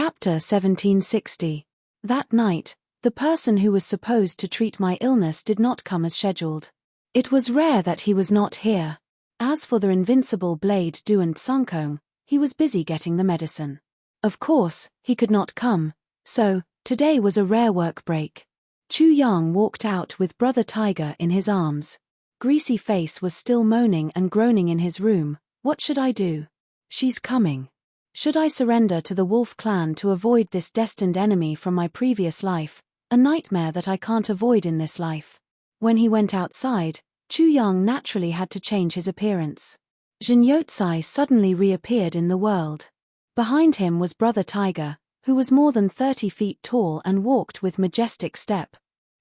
Chapter 1760. That night, the person who was supposed to treat my illness did not come as scheduled. It was rare that he was not here. As for the invincible blade Du and Sankong, he was busy getting the medicine. Of course, he could not come, so today was a rare work break. Chu Yang walked out with Brother Tiger in his arms. Greasy Face was still moaning and groaning in his room. What should I do? She's coming. Should I surrender to the Wolf clan to avoid this destined enemy from my previous life, a nightmare that I can't avoid in this life? When he went outside, Chu Yang naturally had to change his appearance. Jin Yotsai suddenly reappeared in the world. Behind him was Brother Tiger, who was more than 30 feet tall and walked with majestic step.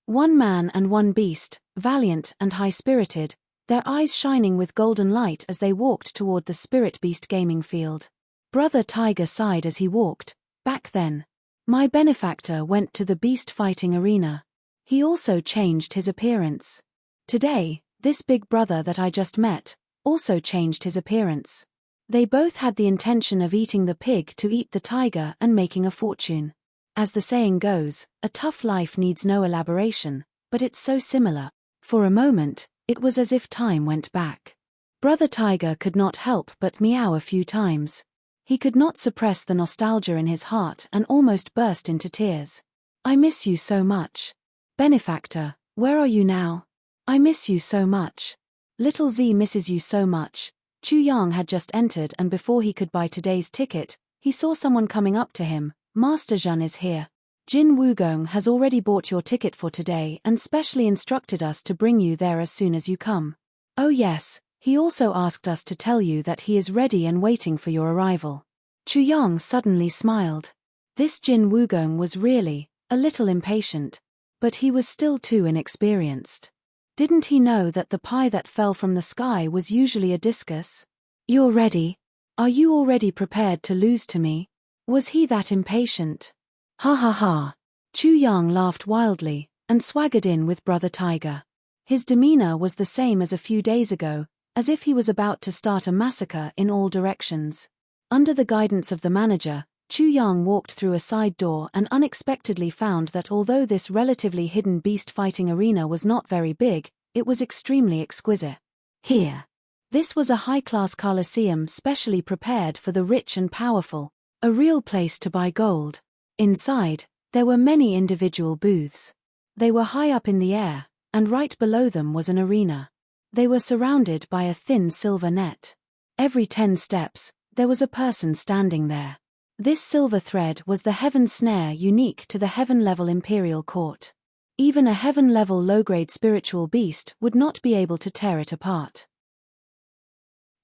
One man and one beast, valiant and high-spirited, their eyes shining with golden light as they walked toward the Spirit Beast gaming field. Brother Tiger sighed as he walked. Back then, my benefactor went to the beast fighting arena. He also changed his appearance. Today, this big brother that I just met also changed his appearance. They both had the intention of eating the pig to eat the tiger and making a fortune. As the saying goes, a tough life needs no elaboration, but it's so similar. For a moment, it was as if time went back. Brother Tiger could not help but meow a few times. He could not suppress the nostalgia in his heart and almost burst into tears. I miss you so much. Benefactor, where are you now? I miss you so much. Little Z misses you so much. Chu Yang had just entered, and before he could buy today's ticket, he saw someone coming up to him. Master Zhan is here. Jin Wugong has already bought your ticket for today and specially instructed us to bring you there as soon as you come. Oh yes, he also asked us to tell you that he is ready and waiting for your arrival. Chu Yang suddenly smiled. This Jin Wugong was really a little impatient, but he was still too inexperienced. Didn't he know that the pie that fell from the sky was usually a discus? You're ready? Are you already prepared to lose to me? Was he that impatient? Ha ha ha. Chu Yang laughed wildly and swaggered in with Brother Tiger. His demeanor was the same as a few days ago, as if he was about to start a massacre in all directions. Under the guidance of the manager, Chu Yang walked through a side door and unexpectedly found that although this relatively hidden beast fighting arena was not very big, it was extremely exquisite. Here. This was a high-class coliseum specially prepared for the rich and powerful, a real place to buy gold. Inside, there were many individual booths. They were high up in the air, and right below them was an arena. They were surrounded by a thin silver net. Every 10 steps, there was a person standing there. This silver thread was the heaven snare unique to the heaven-level imperial court. Even a heaven-level low-grade spiritual beast would not be able to tear it apart.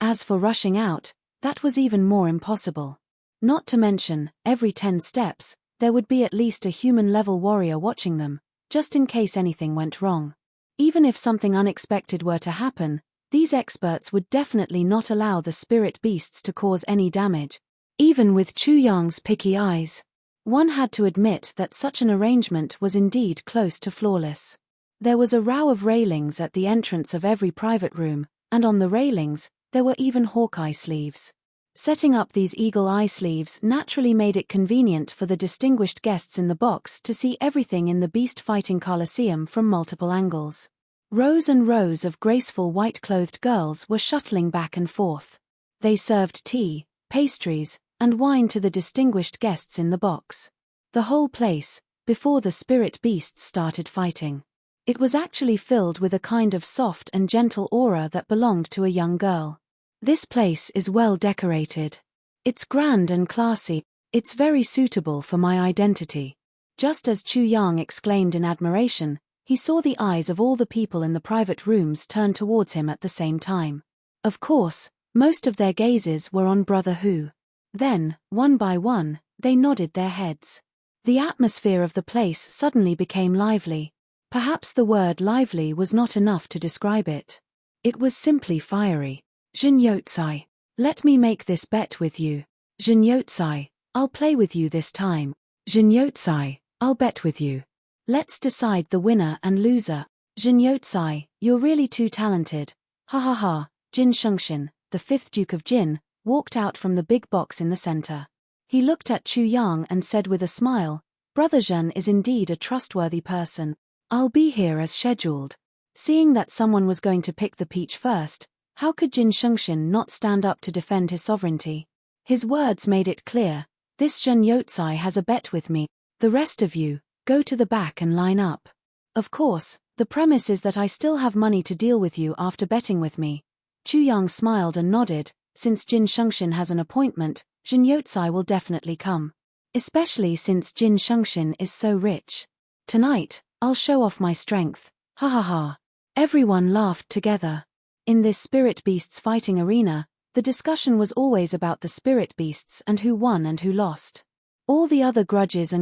As for rushing out, that was even more impossible. Not to mention, every 10 steps, there would be at least a human-level warrior watching them, just in case anything went wrong. Even if something unexpected were to happen, these experts would definitely not allow the spirit beasts to cause any damage. Even with Chu Yang's picky eyes, one had to admit that such an arrangement was indeed close to flawless. There was a row of railings at the entrance of every private room, and on the railings, there were even hawk-eye sleeves. Setting up these eagle-eye sleeves naturally made it convenient for the distinguished guests in the box to see everything in the beast-fighting coliseum from multiple angles. Rows and rows of graceful white-clothed girls were shuttling back and forth. They served tea, pastries, and wine to the distinguished guests in the box. The whole place, before the spirit beasts started fighting. It was actually filled with a kind of soft and gentle aura that belonged to a young girl. This place is well decorated. It's grand and classy. It's very suitable for my identity. Just as Chu Yang exclaimed in admiration, he saw the eyes of all the people in the private rooms turn towards him at the same time. Of course, most of their gazes were on Brother Hu. Then, one by one, they nodded their heads. The atmosphere of the place suddenly became lively. Perhaps the word lively was not enough to describe it. It was simply fiery. Jin Yotsai, let me make this bet with you. Jin Yotsai, I'll play with you this time. Jin Yotsai, I'll bet with you. Let's decide the winner and loser. Jin Yotsai, you're really too talented. Ha ha ha. Jin Shengxin, the 5th Duke of Jin, walked out from the big box in the center. He looked at Chu Yang and said with a smile, Brother Zhen is indeed a trustworthy person. I'll be here as scheduled. Seeing that someone was going to pick the peach first, how could Jin Shengxin not stand up to defend his sovereignty? His words made it clear, this Zhen Youcai has a bet with me. The rest of you, go to the back and line up. Of course, the premise is that I still have money to deal with you after betting with me. Chu Yang smiled and nodded, since Jin Shengxin has an appointment, Zhen Youcai will definitely come. Especially since Jin Shengxin is so rich. Tonight, I'll show off my strength, ha ha ha. Everyone laughed together. In this spirit beasts fighting arena, the discussion was always about the spirit beasts and who won and who lost. All the other grudges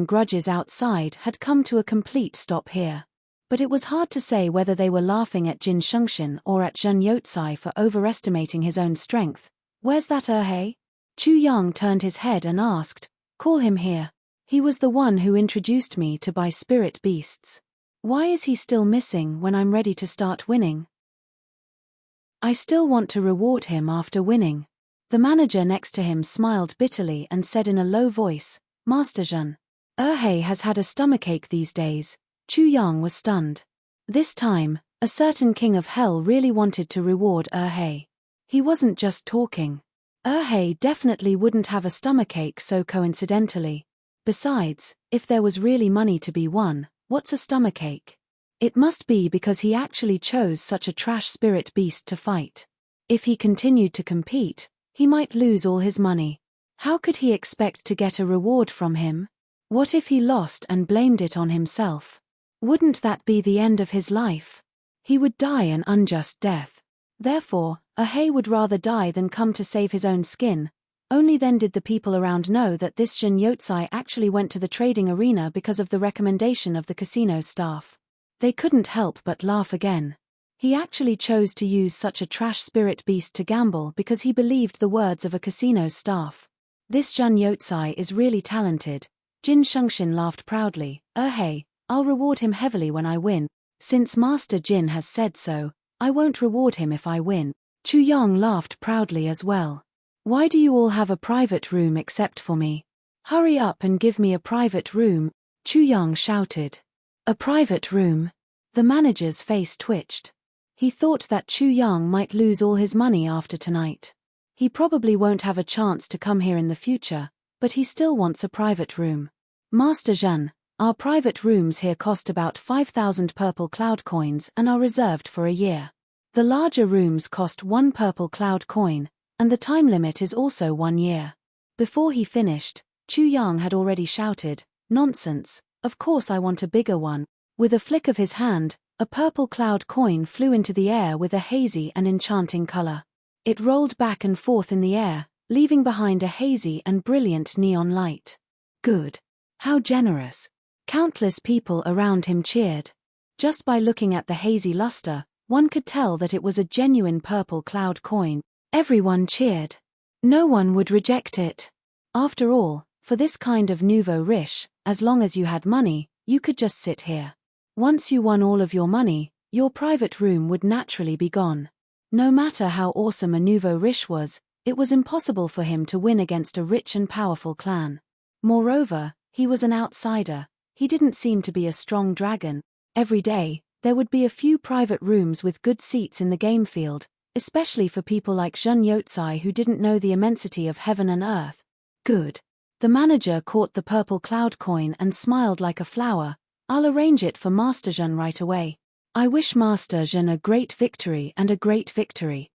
outside had come to a complete stop here. But it was hard to say whether they were laughing at Jin Shengxin or at Zhen Youcai for overestimating his own strength. Where's that He? Chu Yang turned his head and asked, call him here. He was the one who introduced me to buy spirit beasts. Why is he still missing when I'm ready to start winning? I still want to reward him after winning. The manager next to him smiled bitterly and said in a low voice, Master Zhen. He has had a stomachache these days. Chu Yang was stunned. This time, a certain king of hell really wanted to reward He. He wasn't just talking. He definitely wouldn't have a stomachache so coincidentally. Besides, if there was really money to be won, what's a stomachache? It must be because he actually chose such a trash spirit beast to fight. If he continued to compete, he might lose all his money. How could he expect to get a reward from him? What if he lost and blamed it on himself? Wouldn't that be the end of his life? He would die an unjust death. Therefore, He would rather die than come to save his own skin. Only then did the people around know that this Zhen Youcai actually went to the trading arena because of the recommendation of the casino staff. They couldn't help but laugh again. He actually chose to use such a trash spirit beast to gamble because he believed the words of a casino staff. This Zhen Youcai is really talented. Jin Shengxin laughed proudly. Hey, I'll reward him heavily when I win. Since Master Jin has said so, I won't reward him if I win. Chu Yang laughed proudly as well. Why do you all have a private room except for me? Hurry up and give me a private room, Chu Yang shouted. A private room? The manager's face twitched. He thought that Chu Yang might lose all his money after tonight. He probably won't have a chance to come here in the future, but he still wants a private room. Master Zhen, our private rooms here cost about 5,000 purple cloud coins and are reserved for a year. The larger rooms cost 1 purple cloud coin, and the time limit is also 1 year. Before he finished, Chu Yang had already shouted, Nonsense, of course I want a bigger one. With a flick of his hand, a purple cloud coin flew into the air with a hazy and enchanting color. It rolled back and forth in the air, leaving behind a hazy and brilliant neon light. Good. How generous. Countless people around him cheered. Just by looking at the hazy luster, one could tell that it was a genuine purple cloud coin. Everyone cheered. No one would reject it. After all, for this kind of nouveau riche, as long as you had money, you could just sit here. Once you won all of your money, your private room would naturally be gone. No matter how awesome a nouveau riche was, it was impossible for him to win against a rich and powerful clan. Moreover, he was an outsider. He didn't seem to be a strong dragon. Every day, there would be a few private rooms with good seats in the game field, especially for people like Zhen Youcai who didn't know the immensity of heaven and earth. Good. The manager caught the purple cloud coin and smiled like a flower. I'll arrange it for Master Zhen right away. I wish Master Zhen a great victory and a great victory.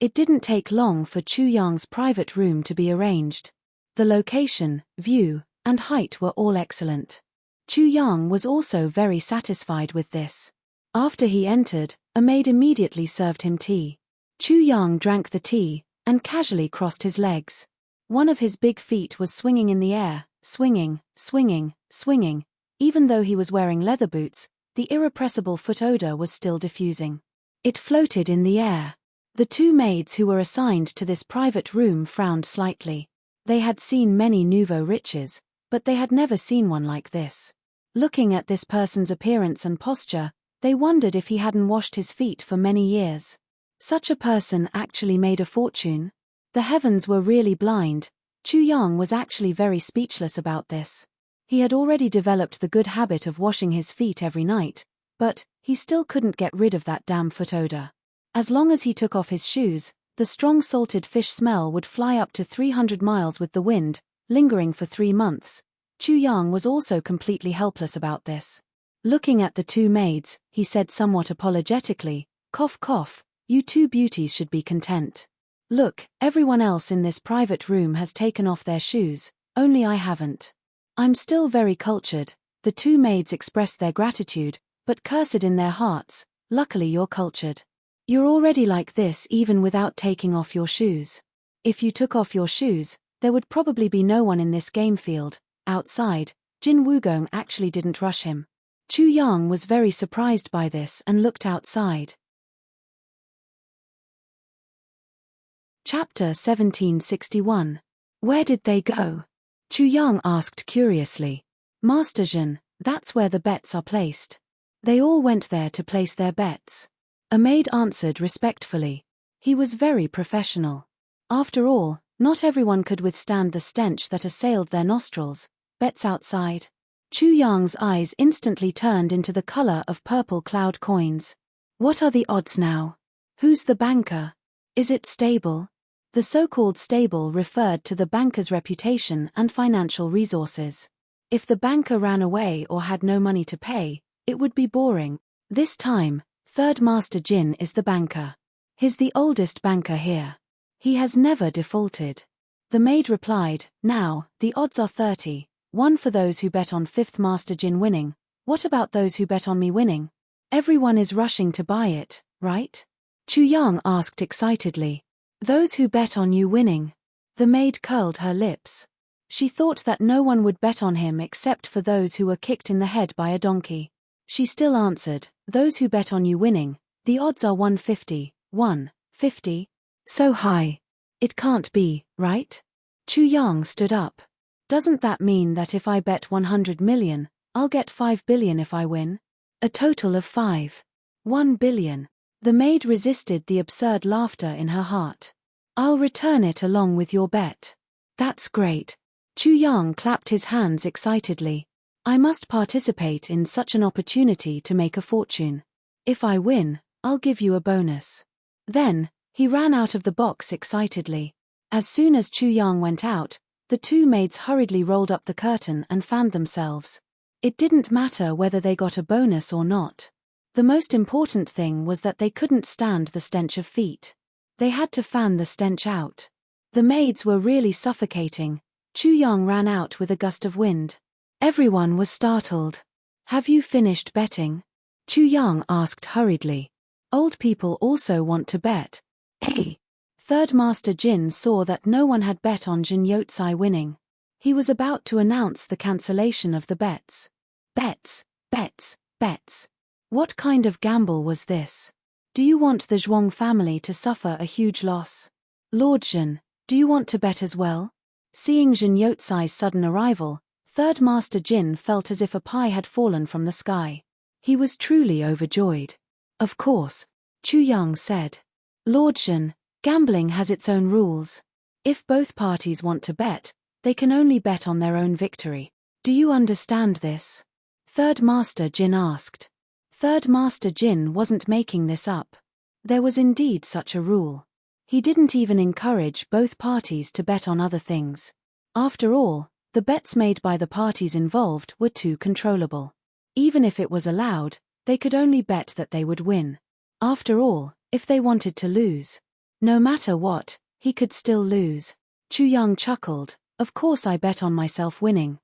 It didn't take long for Chu Yang's private room to be arranged. The location, view, and height were all excellent. Chu Yang was also very satisfied with this. After he entered, a maid immediately served him tea. Chu Yang drank the tea, and casually crossed his legs. One of his big feet was swinging in the air, swinging, swinging, swinging. Even though he was wearing leather boots, the irrepressible foot odor was still diffusing. It floated in the air. The two maids who were assigned to this private room frowned slightly. They had seen many nouveau riches, but they had never seen one like this. Looking at this person's appearance and posture, they wondered if he hadn't washed his feet for many years. Such a person actually made a fortune. The heavens were really blind. Chu Yang was actually very speechless about this. He had already developed the good habit of washing his feet every night, but he still couldn't get rid of that damn foot odor. As long as he took off his shoes, the strong salted fish smell would fly up to 300 miles with the wind, lingering for 3 months. Chu Yang was also completely helpless about this. Looking at the two maids, he said somewhat apologetically, "Cough cough, you two beauties should be content. Look, everyone else in this private room has taken off their shoes, only I haven't." "I'm still very cultured," the two maids expressed their gratitude, but cursed in their hearts, "Luckily you're cultured. You're already like this even without taking off your shoes. If you took off your shoes, there would probably be no one in this game field." Outside, Jin Wugong actually didn't rush him. Chu Yang was very surprised by this and looked outside. Chapter 1761. Where did they go? Chu Yang asked curiously. "Master Jin, that's where the bets are placed. They all went there to place their bets." A maid answered respectfully. He was very professional. After all, not everyone could withstand the stench that assailed their nostrils. Bets outside. Chu Yang's eyes instantly turned into the color of purple cloud coins. What are the odds now? Who's the banker? Is it stable? The so-called stable referred to the banker's reputation and financial resources. If the banker ran away or had no money to pay, it would be boring. This time, Third Master Jin is the banker. He's the oldest banker here. He has never defaulted. The maid replied, "Now, the odds are 30-1 for those who bet on Fifth Master Jin winning. What about those who bet on me winning? Everyone is rushing to buy it, right?" Chu Yang asked excitedly. "Those who bet on you winning." The maid curled her lips. She thought that no one would bet on him except for those who were kicked in the head by a donkey. She still answered, "Those who bet on you winning, the odds are 150. So high. It can't be, right?" Chu Yang stood up. "Doesn't that mean that if I bet 100 million, I'll get 5 billion if I win? A total of 1 billion. The maid resisted the absurd laughter in her heart. "I'll return it along with your bet." "That's great." Chu Yang clapped his hands excitedly. "I must participate in such an opportunity to make a fortune. If I win, I'll give you a bonus." Then, he ran out of the box excitedly. As soon as Chu Yang went out, the two maids hurriedly rolled up the curtain and fanned themselves. It didn't matter whether they got a bonus or not. The most important thing was that they couldn't stand the stench of feet. They had to fan the stench out. The maids were really suffocating. Chu Yang ran out with a gust of wind. Everyone was startled. "Have you finished betting?" Chu Yang asked hurriedly. "Old people also want to bet." Hey! Third Master Jin saw that no one had bet on Jin Yotsai winning. He was about to announce the cancellation of the bets. Bets. What kind of gamble was this? Do you want the Zhuang family to suffer a huge loss? Lord Jin, do you want to bet as well? Seeing Jin Yotsai's sudden arrival, Third Master Jin felt as if a pie had fallen from the sky. He was truly overjoyed. "Of course," Chu Yang said. "Lord Jin, gambling has its own rules. If both parties want to bet, they can only bet on their own victory. Do you understand this?" Third Master Jin asked. Third Master Jin wasn't making this up. There was indeed such a rule. He didn't even encourage both parties to bet on other things. After all, the bets made by the parties involved were too controllable. Even if it was allowed, they could only bet that they would win. After all, if they wanted to lose, no matter what, he could still lose. Chu Yang chuckled. "Of course I bet on myself winning.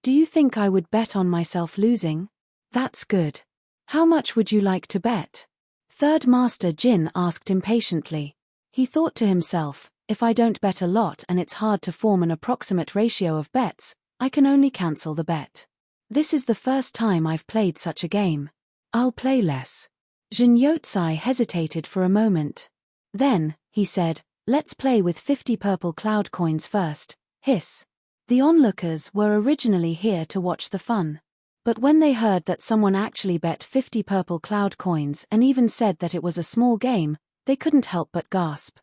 Do you think I would bet on myself losing? That's good. How much would you like to bet?" Third Master Jin asked impatiently. He thought to himself, if I don't bet a lot and it's hard to form an approximate ratio of bets, I can only cancel the bet. This is the first time I've played such a game. I'll play less. Jin Yotsai hesitated for a moment. Then, he said, "Let's play with 50 purple cloud coins first." Hiss. The onlookers were originally here to watch the fun. But when they heard that someone actually bet 50 purple cloud coins and even said that it was a small game, they couldn't help but gasp.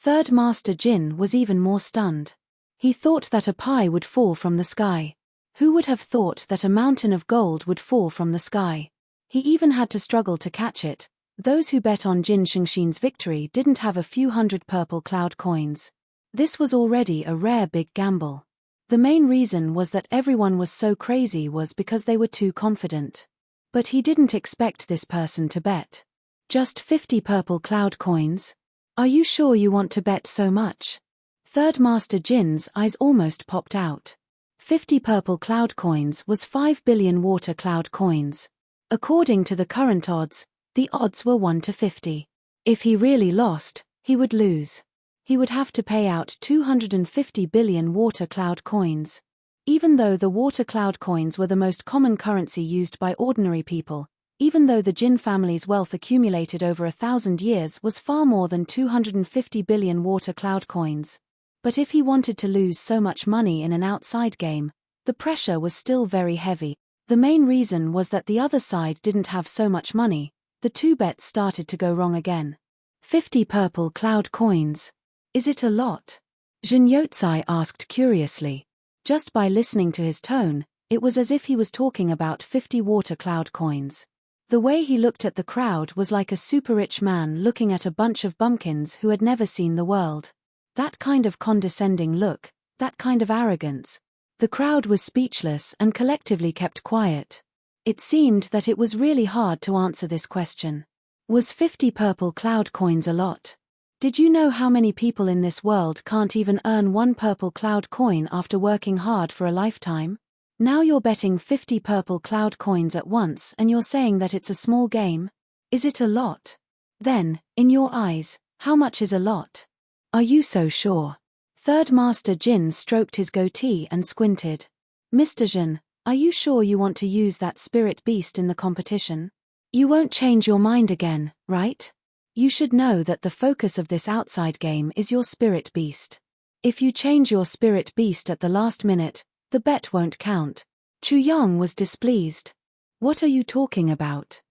Third Master Jin was even more stunned. He thought that a pie would fall from the sky. Who would have thought that a mountain of gold would fall from the sky? He even had to struggle to catch it. Those who bet on Jin Shingshin's victory didn't have a few hundred purple cloud coins. This was already a rare big gamble. The main reason was that everyone was so crazy was because they were too confident. But he didn't expect this person to bet. Just 50 purple cloud coins? Are you sure you want to bet so much? Third Master Jin's eyes almost popped out. 50 purple cloud coins was 5 billion water cloud coins. According to the current odds, the odds were 1 to 50. If he really lost, he would lose. He would have to pay out 250 billion water cloud coins. Even though the water cloud coins were the most common currency used by ordinary people, even though the Jin family's wealth accumulated over 1,000 years was far more than 250 billion water cloud coins. But if he wanted to lose so much money in an outside game, the pressure was still very heavy. The main reason was that the other side didn't have so much money. The two bets started to go wrong again. 50 purple cloud coins. Is it a lot? Jin Yotsai asked curiously. Just by listening to his tone, it was as if he was talking about 50 water cloud coins. The way he looked at the crowd was like a super rich man looking at a bunch of bumpkins who had never seen the world. That kind of condescending look, that kind of arrogance. The crowd was speechless and collectively kept quiet. It seemed that it was really hard to answer this question. Was 50 purple cloud coins a lot? Did you know how many people in this world can't even earn one purple cloud coin after working hard for a lifetime? Now you're betting 50 purple cloud coins at once and you're saying that it's a small game? Is it a lot? Then, in your eyes, how much is a lot? Are you so sure? Third Master Jin stroked his goatee and squinted. Mr. Jin, are you sure you want to use that spirit beast in the competition? You won't change your mind again, right? You should know that the focus of this outside game is your spirit beast. If you change your spirit beast at the last minute, the bet won't count. Chu Yang was displeased. What are you talking about?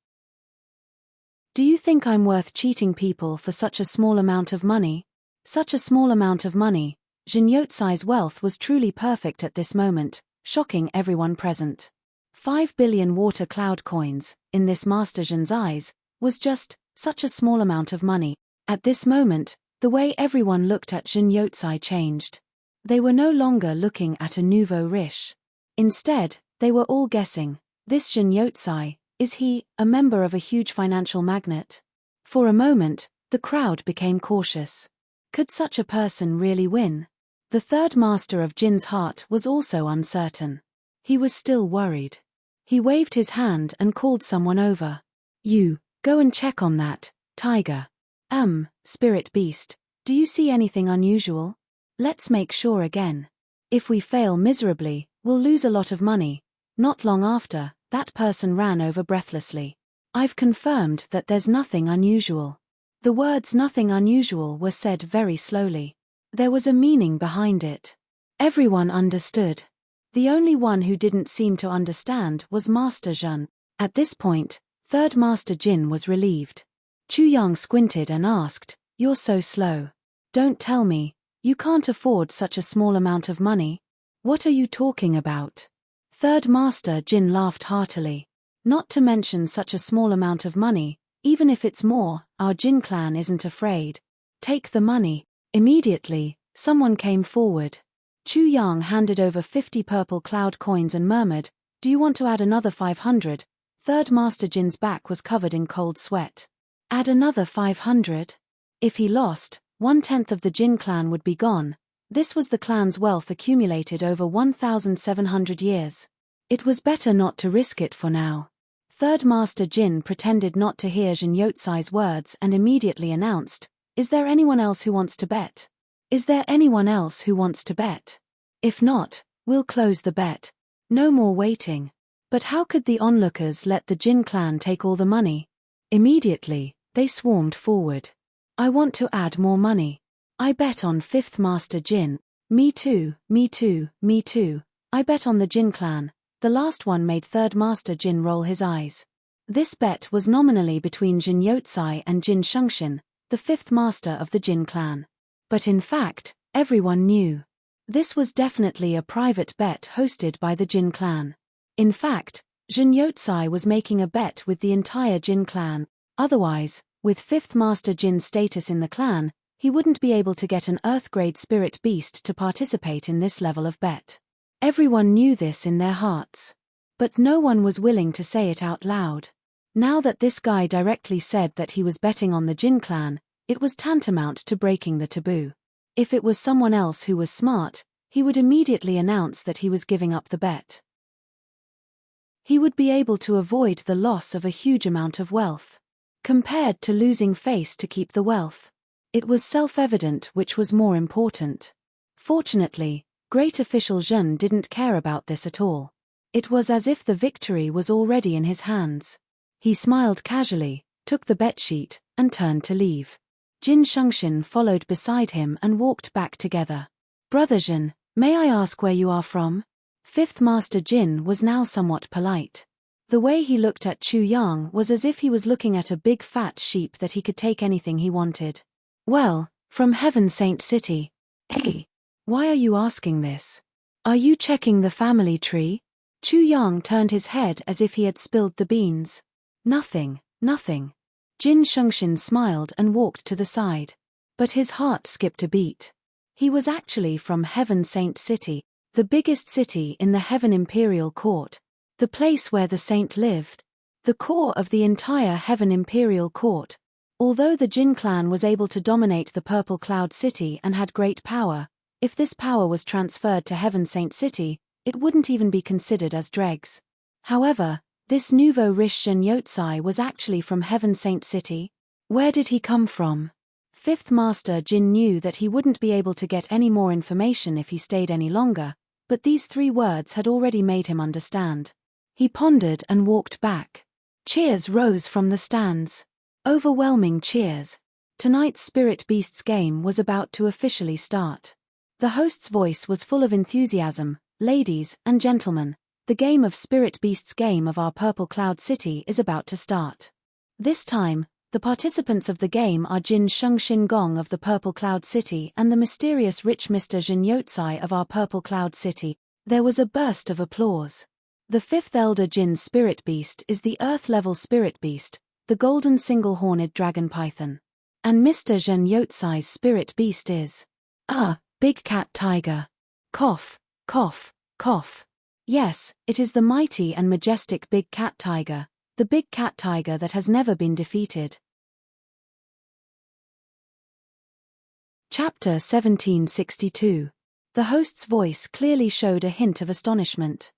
Do you think I'm worth cheating people for such a small amount of money? Such a small amount of money. Jin Yotsai's wealth was truly perfect at this moment, shocking everyone present. 5 billion water cloud coins, in this Master Jin's eyes, was just such a small amount of money. At this moment, the way everyone looked at Jin Yotsai changed. They were no longer looking at a nouveau riche. Instead, they were all guessing, this Jin Yotsai, is he a member of a huge financial magnate? For a moment, the crowd became cautious. Could such a person really win? The third master of Jin's heart was also uncertain. He was still worried. He waved his hand and called someone over. You, go and check on that, tiger. Spirit beast, do you see anything unusual? Let's make sure again. If we fail miserably, we'll lose a lot of money. Not long after, that person ran over breathlessly. I've confirmed that there's nothing unusual. The words nothing unusual were said very slowly. There was a meaning behind it. Everyone understood. The only one who didn't seem to understand was Master Jin. At this point, Third Master Jin was relieved. Chu Yang squinted and asked, "You're so slow. Don't tell me, you can't afford such a small amount of money? What are you talking about?" Third Master Jin laughed heartily. Not to mention such a small amount of money, even if it's more, our Jin clan isn't afraid. Take the money. Immediately, someone came forward. Chu Yang handed over 50 purple cloud coins and murmured, "Do you want to add another 500? Third Master Jin's back was covered in cold sweat. Add another 500? If he lost, 1/10 of the Jin clan would be gone. This was the clan's wealth accumulated over 1,700 years. It was better not to risk it for now. Third Master Jin pretended not to hear Jin Yotsai's words and immediately announced, "Is there anyone else who wants to bet? Is there anyone else who wants to bet? If not, we'll close the bet. No more waiting." But how could the onlookers let the Jin clan take all the money? Immediately, they swarmed forward. "I want to add more money. I bet on 5th Master Jin. Me too, me too, me too. I bet on the Jin clan." The last one made Third Master Jin roll his eyes. This bet was nominally between Jin Yotsai and Jin Shingshin, the 5th master of the Jin clan. But in fact, everyone knew. This was definitely a private bet hosted by the Jin clan. In fact, Jin Yotsai was making a bet with the entire Jin clan, otherwise, with 5th Master Jin's status in the clan, he wouldn't be able to get an Earth-grade spirit beast to participate in this level of bet. Everyone knew this in their hearts. But no one was willing to say it out loud. Now that this guy directly said that he was betting on the Jin clan, it was tantamount to breaking the taboo. If it was someone else who was smart, he would immediately announce that he was giving up the bet. He would be able to avoid the loss of a huge amount of wealth. Compared to losing face to keep the wealth. It was self-evident which was more important. Fortunately, Great Official Zhen didn't care about this at all. It was as if the victory was already in his hands. He smiled casually, took the bet sheet, and turned to leave. Jin Shengxin followed beside him and walked back together. Brother Jin, may I ask where you are from? 5th Master Jin was now somewhat polite. The way he looked at Chu Yang was as if he was looking at a big fat sheep that he could take anything he wanted. Well, from Heaven Saint City. Hey, why are you asking this? Are you checking the family tree? Chu Yang turned his head as if he had spilled the beans. Nothing, nothing. Jin Shengxin smiled and walked to the side. But his heart skipped a beat. He was actually from Heaven Saint City, the biggest city in the Heaven Imperial Court, the place where the saint lived, the core of the entire Heaven Imperial Court. Although the Jin clan was able to dominate the Purple Cloud City and had great power, if this power was transferred to Heaven Saint City, it wouldn't even be considered as dregs. However, this nouveau riche Jin Yotsai was actually from Heaven Saint City. Where did he come from? 5th Master Jin knew that he wouldn't be able to get any more information if he stayed any longer, but these 3 words had already made him understand. He pondered and walked back. Cheers rose from the stands. Overwhelming cheers. Tonight's Spirit Beasts game was about to officially start. The host's voice was full of enthusiasm. Ladies and gentlemen, the game of Spirit Beasts game of our Purple Cloud City is about to start. This time, the participants of the game are Jin Shengxin Gong of the Purple Cloud City and the mysterious rich Mr. Jin Yotsai of our Purple Cloud City. There was a burst of applause. The 5th Elder Jin Spirit Beast is the Earth-level Spirit Beast, the Golden Single-Horned Dragon Python. And Mr. Jin Yotsai's Spirit Beast is... Big Cat Tiger. Cough, cough, cough. Yes, it is the mighty and majestic Big Cat Tiger, the Big Cat Tiger that has never been defeated. Chapter 1762. The host's voice clearly showed a hint of astonishment.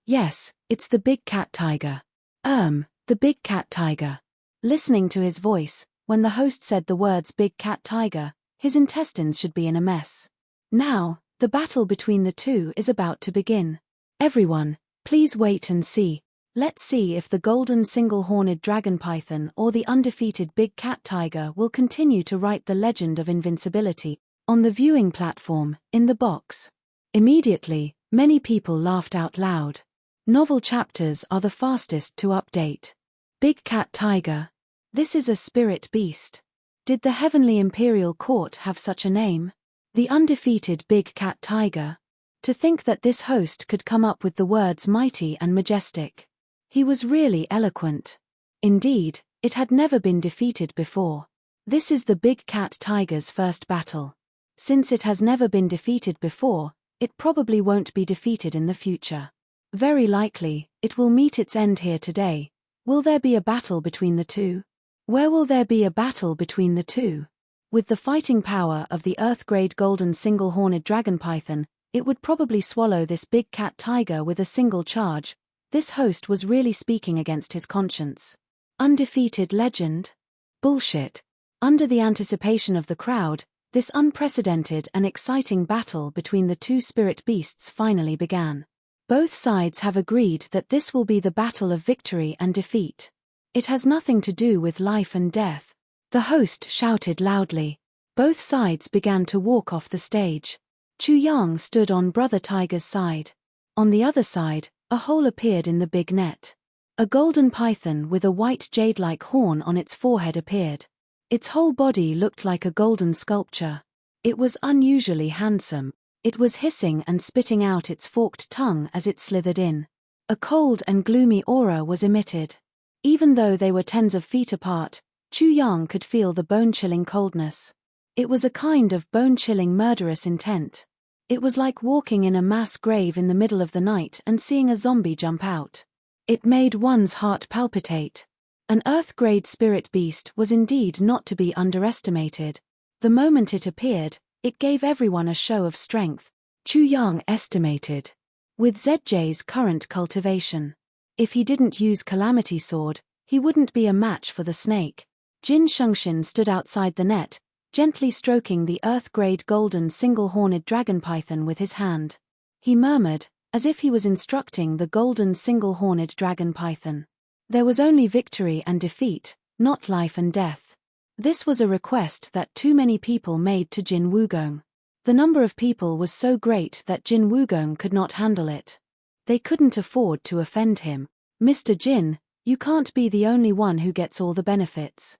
Yes, it's the Big Cat Tiger. The Big Cat Tiger. Listening to his voice, when the host said the words Big Cat Tiger, his intestines should be in a mess. Now, the battle between the two is about to begin. Everyone, please wait and see. Let's see if the Golden Single-Horned Dragon Python or the undefeated Big Cat Tiger will continue to write the legend of invincibility on the viewing platform, in the box. Immediately, many people laughed out loud. Novel chapters are the fastest to update. Big Cat Tiger. This is a spirit beast. Did the Heavenly Imperial Court have such a name? The undefeated Big Cat Tiger. To think that this host could come up with the words mighty and majestic. He was really eloquent. Indeed, it had never been defeated before. This is the Big Cat Tiger's first battle. Since it has never been defeated before, it probably won't be defeated in the future. Very likely, it will meet its end here today. Will there be a battle between the two? Where will there be a battle between the two? With the fighting power of the Earth-grade Golden Single-Horned Dragon Python, it would probably swallow this Big Cat Tiger with a single charge. This host was really speaking against his conscience. Undefeated legend? Bullshit. Under the anticipation of the crowd, this unprecedented and exciting battle between the two spirit beasts finally began. Both sides have agreed that this will be the battle of victory and defeat. It has nothing to do with life and death. The host shouted loudly. Both sides began to walk off the stage. Chu Yang stood on Brother Tiger's side. On the other side, a hole appeared in the big net. A golden python with a white jade-like horn on its forehead appeared. Its whole body looked like a golden sculpture. It was unusually handsome. It was hissing and spitting out its forked tongue as it slithered in. A cold and gloomy aura was emitted. Even though they were tens of feet apart, Chu Yang could feel the bone-chilling coldness. It was a kind of bone-chilling murderous intent. It was like walking in a mass grave in the middle of the night and seeing a zombie jump out. It made one's heart palpitate. An Earth-grade spirit beast was indeed not to be underestimated. The moment it appeared, it gave everyone a show of strength. Chu Yang estimated. With ZJ's current cultivation, if he didn't use Calamity Sword, he wouldn't be a match for the snake. Jin Shengxin stood outside the net, gently stroking the Earth-grade golden single-horned dragon python with his hand. He murmured, as if he was instructing the golden single-horned dragon python. There was only victory and defeat, not life and death. This was a request that too many people made to Jin Wugong. The number of people was so great that Jin Wugong could not handle it. They couldn't afford to offend him. Mr. Jin, you can't be the only one who gets all the benefits.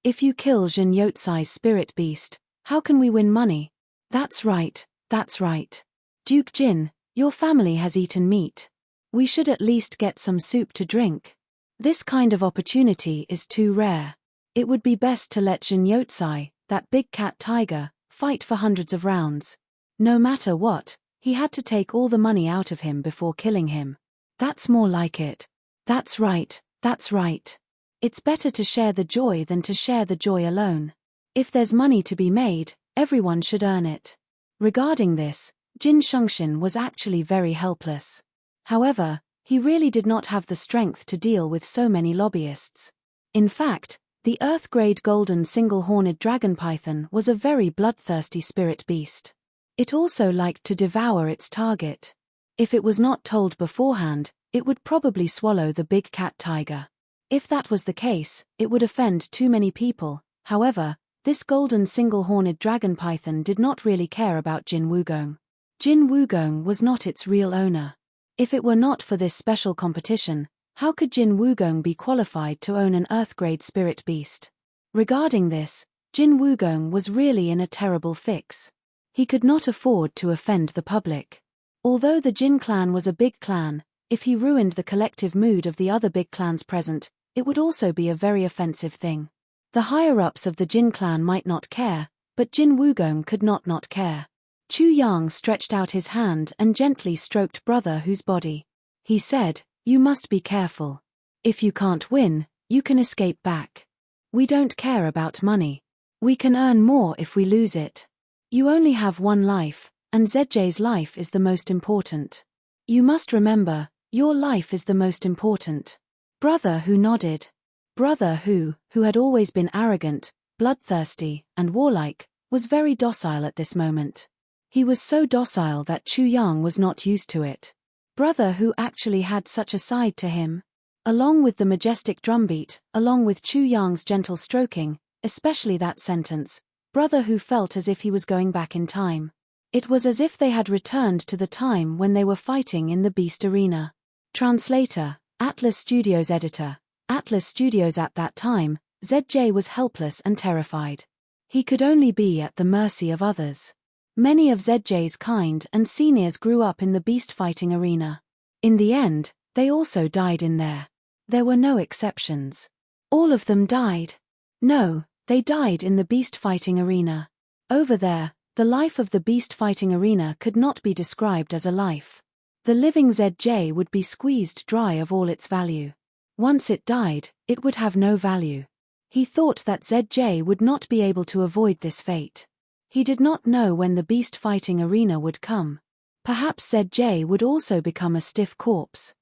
If you kill Jin Yotsai's spirit beast, how can we win money? That's right, that's right. Duke Jin, your family has eaten meat. We should at least get some soup to drink. This kind of opportunity is too rare. It would be best to let Jin Yotsai, that big cat tiger, fight for hundreds of rounds. No matter what, he had to take all the money out of him before killing him. That's more like it. That's right, that's right. It's better to share the joy than to share the joy alone. If there's money to be made, everyone should earn it. Regarding this, Jin Shengxin was actually very helpless. However, he really did not have the strength to deal with so many lobbyists. In fact, the Earth-grade golden single-horned dragon python was a very bloodthirsty spirit beast. It also liked to devour its target. If it was not told beforehand, it would probably swallow the big cat tiger. If that was the case, it would offend too many people. However, this golden single-horned dragon python did not really care about Jin Wugong. Jin Wugong was not its real owner. If it were not for this special competition, how could Jin Wugong be qualified to own an Earth-grade spirit beast? Regarding this, Jin Wugong was really in a terrible fix. He could not afford to offend the public. Although the Jin clan was a big clan, if he ruined the collective mood of the other big clans present, it would also be a very offensive thing. The higher-ups of the Jin clan might not care, but Jin Wugong could not care. Chu Yang stretched out his hand and gently stroked Brother Hu's body. He said, "You must be careful. If you can't win, you can escape back. We don't care about money. We can earn more if we lose it. You only have one life, and ZJ's life is the most important. You must remember, your life is the most important." Brother Hu nodded. Brother Hu had always been arrogant, bloodthirsty, and warlike, was very docile at this moment. He was so docile that Chu Yang was not used to it. Brother Hu actually had such a side to him. Along with the majestic drumbeat, along with Chu Yang's gentle stroking, especially that sentence, Brother Hu felt as if he was going back in time. It was as if they had returned to the time when they were fighting in the Beast Arena. Translator, Atlas Studios editor. Atlas Studios at that time, ZJ was helpless and terrified. He could only be at the mercy of others. Many of ZJ's kind and seniors grew up in the beast fighting arena. In the end, they also died in there. There were no exceptions. All of them died. No, they died in the beast fighting arena. Over there, the life of the beast fighting arena could not be described as a life. The living ZJ would be squeezed dry of all its value. Once it died, it would have no value. He thought that ZJ would not be able to avoid this fate. He did not know when the beast fighting arena would come. Perhaps ZJ would also become a stiff corpse.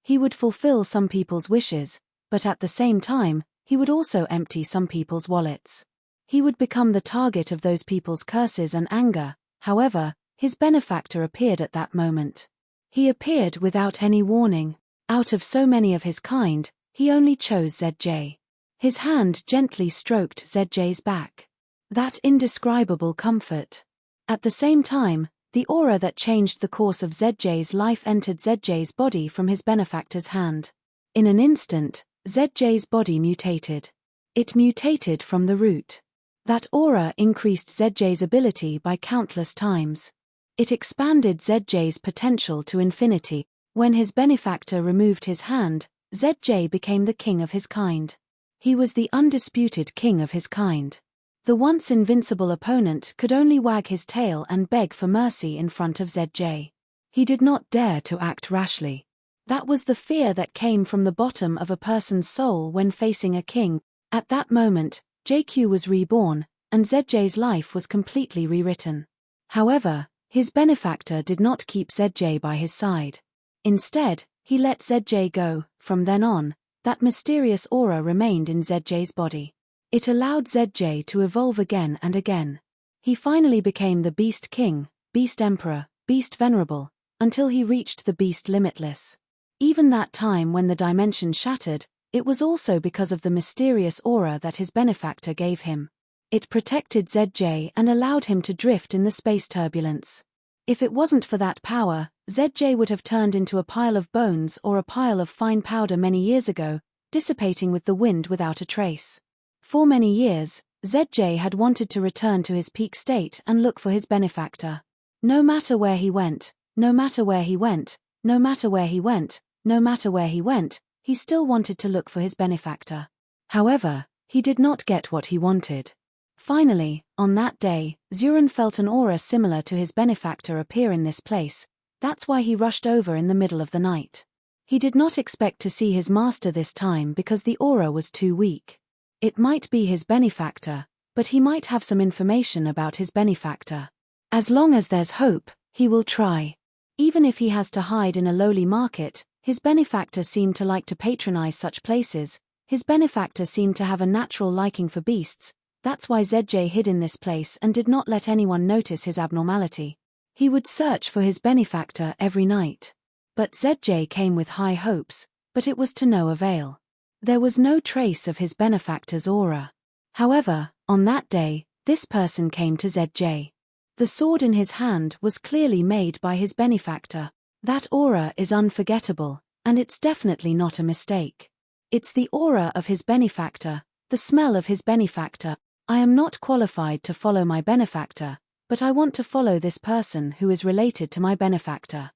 He would fulfill some people's wishes, but at the same time, he would also empty some people's wallets. He would become the target of those people's curses and anger. However, his benefactor appeared at that moment. He appeared without any warning. Out of so many of his kind, he only chose ZJ. His hand gently stroked ZJ's back. That indescribable comfort. At the same time, the aura that changed the course of ZJ's life entered ZJ's body from his benefactor's hand. In an instant, ZJ's body mutated. It mutated from the root. That aura increased ZJ's ability by countless times. It expanded ZJ's potential to infinity. When his benefactor removed his hand, ZJ became the king of his kind. He was the undisputed king of his kind. The once invincible opponent could only wag his tail and beg for mercy in front of ZJ. He did not dare to act rashly. That was the fear that came from the bottom of a person's soul when facing a king. At that moment, JQ was reborn, and ZJ's life was completely rewritten. However, his benefactor did not keep ZJ by his side. Instead, he let ZJ go. From then on, that mysterious aura remained in ZJ's body. It allowed ZJ to evolve again and again. He finally became the Beast King, Beast Emperor, Beast Venerable, until he reached the Beast Limitless. Even that time when the dimension shattered, it was also because of the mysterious aura that his benefactor gave him. It protected ZJ and allowed him to drift in the space turbulence. If it wasn't for that power, ZJ would have turned into a pile of bones or a pile of fine powder many years ago, dissipating with the wind without a trace. For many years, ZJ had wanted to return to his peak state and look for his benefactor. No matter where he went, no matter where he went, no matter where he went, no matter where he went, he still wanted to look for his benefactor. However, he did not get what he wanted. Finally, on that day, Zuran felt an aura similar to his benefactor appear in this place. That's why he rushed over in the middle of the night. He did not expect to see his master this time because the aura was too weak. It might be his benefactor, but he might have some information about his benefactor. As long as there's hope, he will try. Even if he has to hide in a lowly market, his benefactor seemed to like to patronize such places. His benefactor seemed to have a natural liking for beasts. That's why ZJ hid in this place and did not let anyone notice his abnormality. He would search for his benefactor every night. But ZJ came with high hopes, but it was to no avail. There was no trace of his benefactor's aura. However, on that day, this person came to ZJ. The sword in his hand was clearly made by his benefactor. That aura is unforgettable, and it's definitely not a mistake. It's the aura of his benefactor, the smell of his benefactor. I am not qualified to follow my benefactor, but I want to follow this person who is related to my benefactor.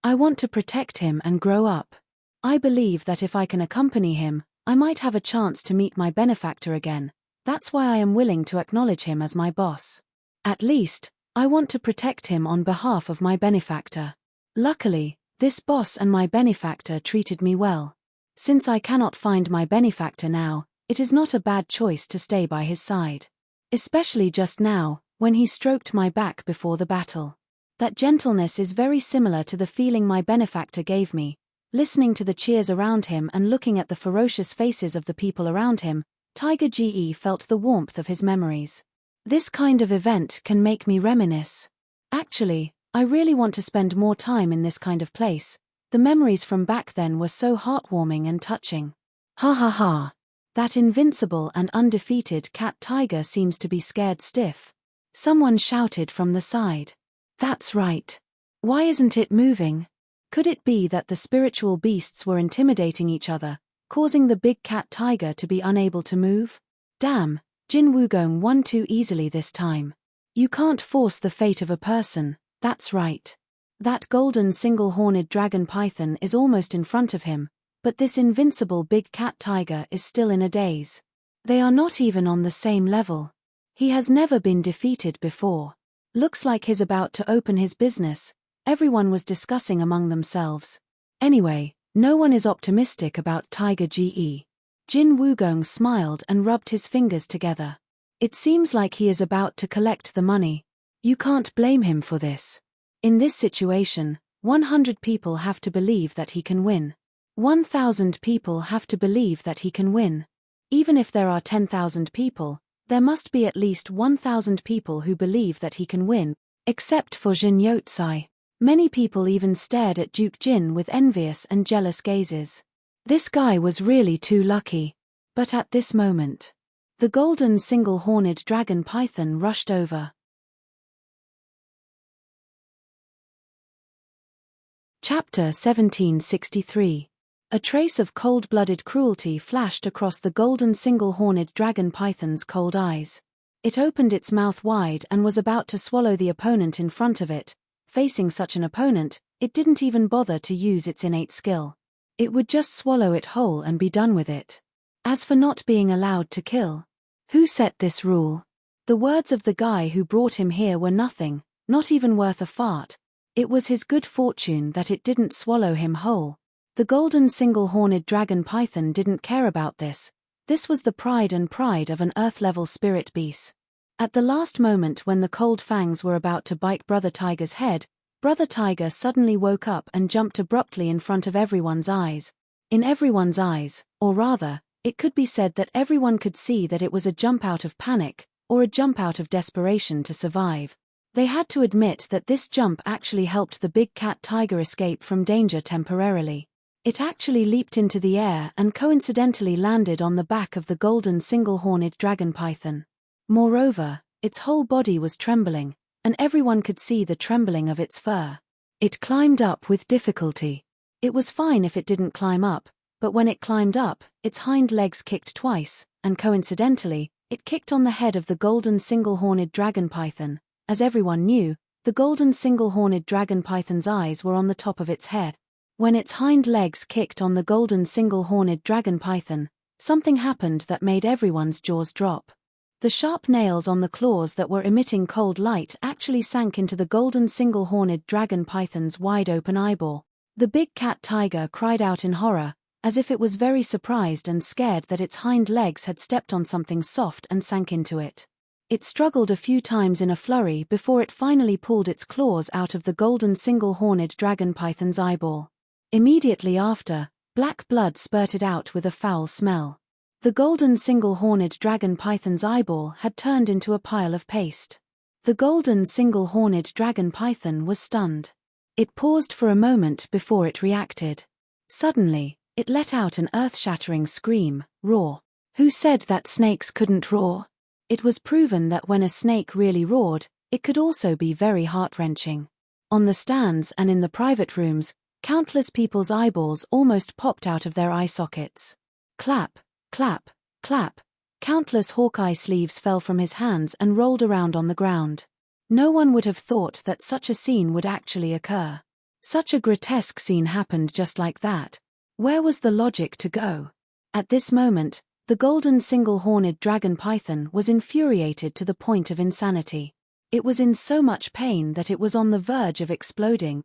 I want to protect him and grow up. I believe that if I can accompany him, I might have a chance to meet my benefactor again. That's why I am willing to acknowledge him as my boss. At least, I want to protect him on behalf of my benefactor. Luckily, this boss and my benefactor treated me well. Since I cannot find my benefactor now, it is not a bad choice to stay by his side. Especially just now, when he stroked my back before the battle. That gentleness is very similar to the feeling my benefactor gave me. Listening to the cheers around him and looking at the ferocious faces of the people around him, Tiger GE felt the warmth of his memories. This kind of event can make me reminisce. Actually, I really want to spend more time in this kind of place. The memories from back then were so heartwarming and touching. Ha ha ha. That invincible and undefeated cat tiger seems to be scared stiff. Someone shouted from the side. That's right. Why isn't it moving? Could it be that the spiritual beasts were intimidating each other, causing the big cat tiger to be unable to move? Damn, Jin Wugong won too easily this time. You can't force the fate of a person, that's right. That golden single-horned dragon python is almost in front of him, but this invincible big cat tiger is still in a daze. They are not even on the same level. He has never been defeated before. Looks like he's about to open his business, everyone was discussing among themselves. Anyway, no one is optimistic about Tiger GE. Jin Wugong smiled and rubbed his fingers together. It seems like he is about to collect the money. You can't blame him for this. In this situation, 100 people have to believe that he can win. 1,000 people have to believe that he can win. Even if there are 10,000 people, there must be at least 1,000 people who believe that he can win, except for Jin Yotsai. Many people even stared at Duke Jin with envious and jealous gazes. This guy was really too lucky. But at this moment, the golden single-horned dragon python rushed over. Chapter 1763. A trace of cold-blooded cruelty flashed across the golden single-horned dragon python's cold eyes. It opened its mouth wide and was about to swallow the opponent in front of it. Facing such an opponent, it didn't even bother to use its innate skill. It would just swallow it whole and be done with it. As for not being allowed to kill, who set this rule? The words of the guy who brought him here were nothing, not even worth a fart. It was his good fortune that it didn't swallow him whole. The golden single-horned dragon python didn't care about this. This was the pride of an earth-level spirit beast. At the last moment when the cold fangs were about to bite Brother Tiger's head, Brother Tiger suddenly woke up and jumped abruptly in front of everyone's eyes. In everyone's eyes, or rather, it could be said that everyone could see that it was a jump out of panic, or a jump out of desperation to survive. They had to admit that this jump actually helped the big cat tiger escape from danger temporarily. It actually leaped into the air and coincidentally landed on the back of the golden single-horned dragon python. Moreover, its whole body was trembling, and everyone could see the trembling of its fur. It climbed up with difficulty. It was fine if it didn't climb up, but when it climbed up, its hind legs kicked twice, and coincidentally, it kicked on the head of the golden single-horned dragon python. As everyone knew, the golden single-horned dragon python's eyes were on the top of its head. When its hind legs kicked on the golden single-horned dragon python, something happened that made everyone's jaws drop. The sharp nails on the claws that were emitting cold light actually sank into the golden single-horned dragon python's wide-open eyeball. The big cat tiger cried out in horror, as if it was very surprised and scared that its hind legs had stepped on something soft and sank into it. It struggled a few times in a flurry before it finally pulled its claws out of the golden single-horned dragon python's eyeball. Immediately after, black blood spurted out with a foul smell. The golden single-horned dragon python's eyeball had turned into a pile of paste. The golden single-horned dragon python was stunned. It paused for a moment before it reacted. Suddenly, it let out an earth-shattering scream, roar. Who said that snakes couldn't roar? It was proven that when a snake really roared, it could also be very heart-wrenching. On the stands and in the private rooms, countless people's eyeballs almost popped out of their eye sockets. Clap, clap, clap. Countless Hawkeye sleeves fell from his hands and rolled around on the ground. No one would have thought that such a scene would actually occur. Such a grotesque scene happened just like that. Where was the logic to go? At this moment, the golden single-horned dragon python was infuriated to the point of insanity. It was in so much pain that it was on the verge of exploding.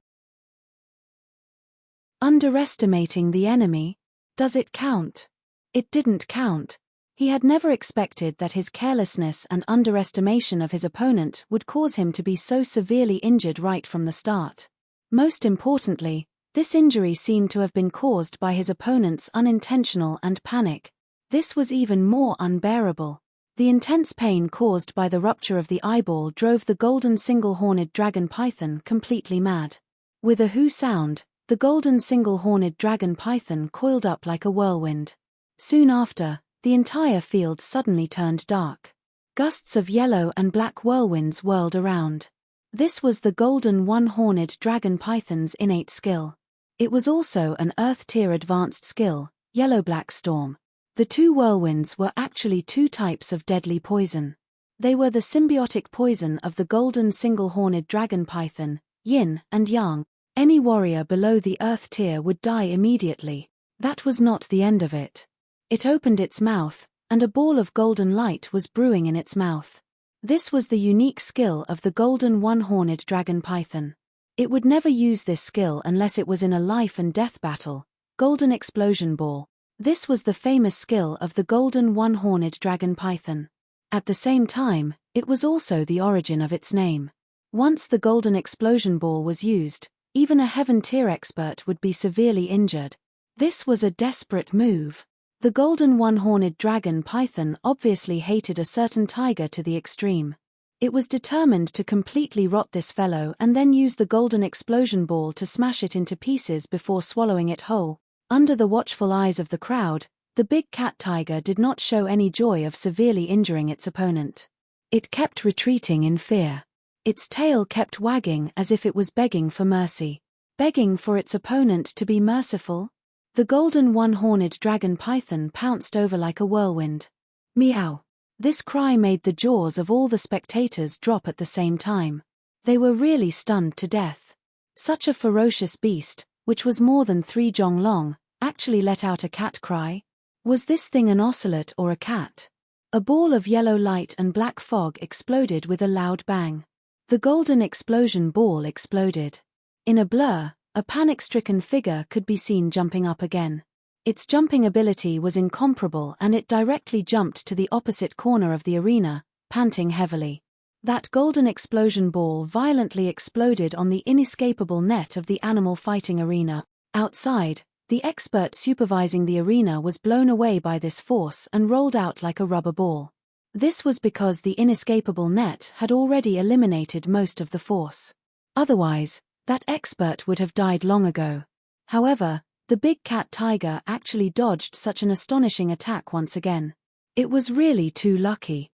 Underestimating the enemy? Does it count? It didn't count. He had never expected that his carelessness and underestimation of his opponent would cause him to be so severely injured right from the start. Most importantly, this injury seemed to have been caused by his opponent's unintentional and panic. This was even more unbearable. The intense pain caused by the rupture of the eyeball drove the golden single-horned dragon python completely mad. With a hoo sound, the golden single-horned dragon python coiled up like a whirlwind. Soon after, the entire field suddenly turned dark. Gusts of yellow and black whirlwinds whirled around. This was the golden one-horned dragon python's innate skill. It was also an Earth-tier advanced skill, yellow-black storm. The two whirlwinds were actually two types of deadly poison. They were the symbiotic poison of the golden single-horned dragon python, yin and yang. Any warrior below the Earth tier would die immediately. That was not the end of it. It opened its mouth, and a ball of golden light was brewing in its mouth. This was the unique skill of the golden one-horned dragon python. It would never use this skill unless it was in a life-and-death battle. Golden explosion ball. This was the famous skill of the golden one-horned dragon python. At the same time, it was also the origin of its name. Once the golden explosion ball was used, even a heaven-tier expert would be severely injured. This was a desperate move. The golden one-horned dragon python obviously hated a certain tiger to the extreme. It was determined to completely rot this fellow and then use the golden explosion ball to smash it into pieces before swallowing it whole. Under the watchful eyes of the crowd, the big cat tiger did not show any joy of severely injuring its opponent. It kept retreating in fear. Its tail kept wagging as if it was begging for mercy. Begging for its opponent to be merciful? The golden one-horned dragon python pounced over like a whirlwind. Meow! This cry made the jaws of all the spectators drop at the same time. They were really stunned to death. Such a ferocious beast, which was more than 3 jong long, actually let out a cat cry? Was this thing an ocelot or a cat? A ball of yellow light and black fog exploded with a loud bang. The golden explosion ball exploded. In a blur, a panic-stricken figure could be seen jumping up again. Its jumping ability was incomparable and it directly jumped to the opposite corner of the arena, panting heavily. That golden explosion ball violently exploded on the inescapable net of the animal fighting arena. Outside, the expert supervising the arena was blown away by this force and rolled out like a rubber ball. This was because the inescapable net had already eliminated most of the force. Otherwise, that expert would have died long ago. However, the big cat tiger actually dodged such an astonishing attack once again. It was really too lucky.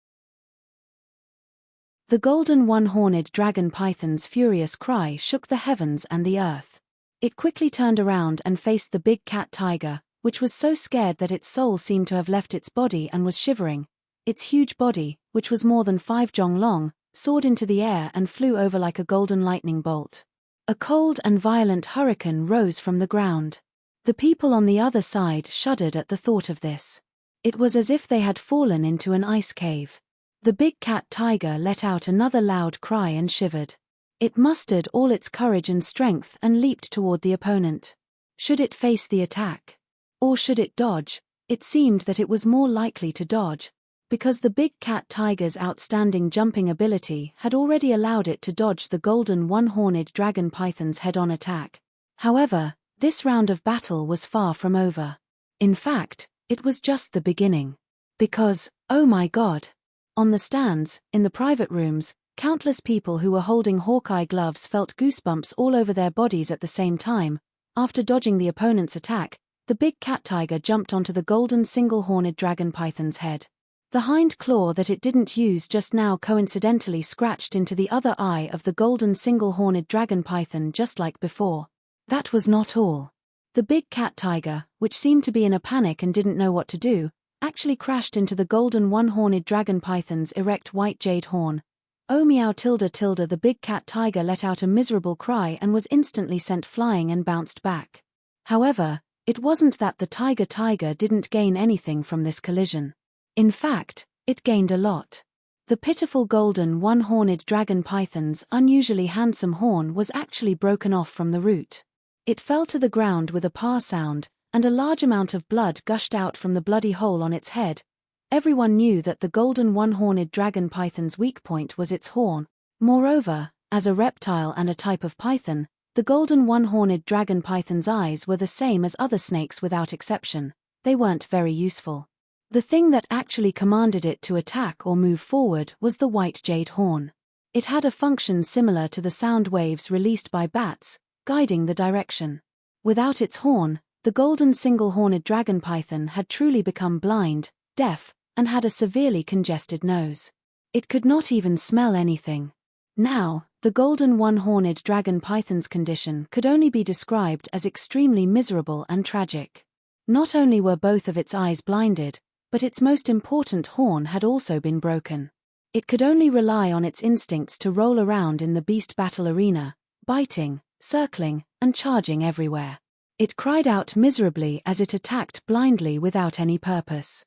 The golden one-horned dragon python's furious cry shook the heavens and the earth. It quickly turned around and faced the big cat tiger, which was so scared that its soul seemed to have left its body and was shivering. Its huge body, which was more than 5 jong long, soared into the air and flew over like a golden lightning bolt. A cold and violent hurricane rose from the ground. The people on the other side shuddered at the thought of this. It was as if they had fallen into an ice cave. The big cat tiger let out another loud cry and shivered. It mustered all its courage and strength and leaped toward the opponent. Should it face the attack? Or should it dodge? It seemed that it was more likely to dodge, because the big cat tiger's outstanding jumping ability had already allowed it to dodge the golden one-horned dragon python's head-on attack. However, this round of battle was far from over. In fact, it was just the beginning. Because, oh my God! On the stands, in the private rooms, countless people who were holding Hawkeye gloves felt goosebumps all over their bodies at the same time. After dodging the opponent's attack, the big cat tiger jumped onto the golden single-horned dragon python's head. The hind claw that it didn't use just now coincidentally scratched into the other eye of the golden single-horned dragon python just like before. That was not all. The big cat tiger, which seemed to be in a panic and didn't know what to do, actually crashed into the golden one-horned dragon python's erect white jade horn. Oh meow tilde tilde, the big cat tiger let out a miserable cry and was instantly sent flying and bounced back. However, it wasn't that the tiger didn't gain anything from this collision. In fact, it gained a lot. The pitiful golden one-horned dragon python's unusually handsome horn was actually broken off from the root. It fell to the ground with a pah sound, and a large amount of blood gushed out from the bloody hole on its head. Everyone knew that the golden one-horned dragon python's weak point was its horn. Moreover, as a reptile and a type of python, the golden one-horned dragon python's eyes were the same as other snakes without exception. They weren't very useful. The thing that actually commanded it to attack or move forward was the white jade horn. It had a function similar to the sound waves released by bats, guiding the direction. Without its horn, the golden single-horned dragon python had truly become blind, deaf, and had a severely congested nose. It could not even smell anything. Now, the golden one-horned dragon python's condition could only be described as extremely miserable and tragic. Not only were both of its eyes blinded, but its most important horn had also been broken. It could only rely on its instincts to roll around in the beast battle arena, biting, circling, and charging everywhere. It cried out miserably as it attacked blindly without any purpose.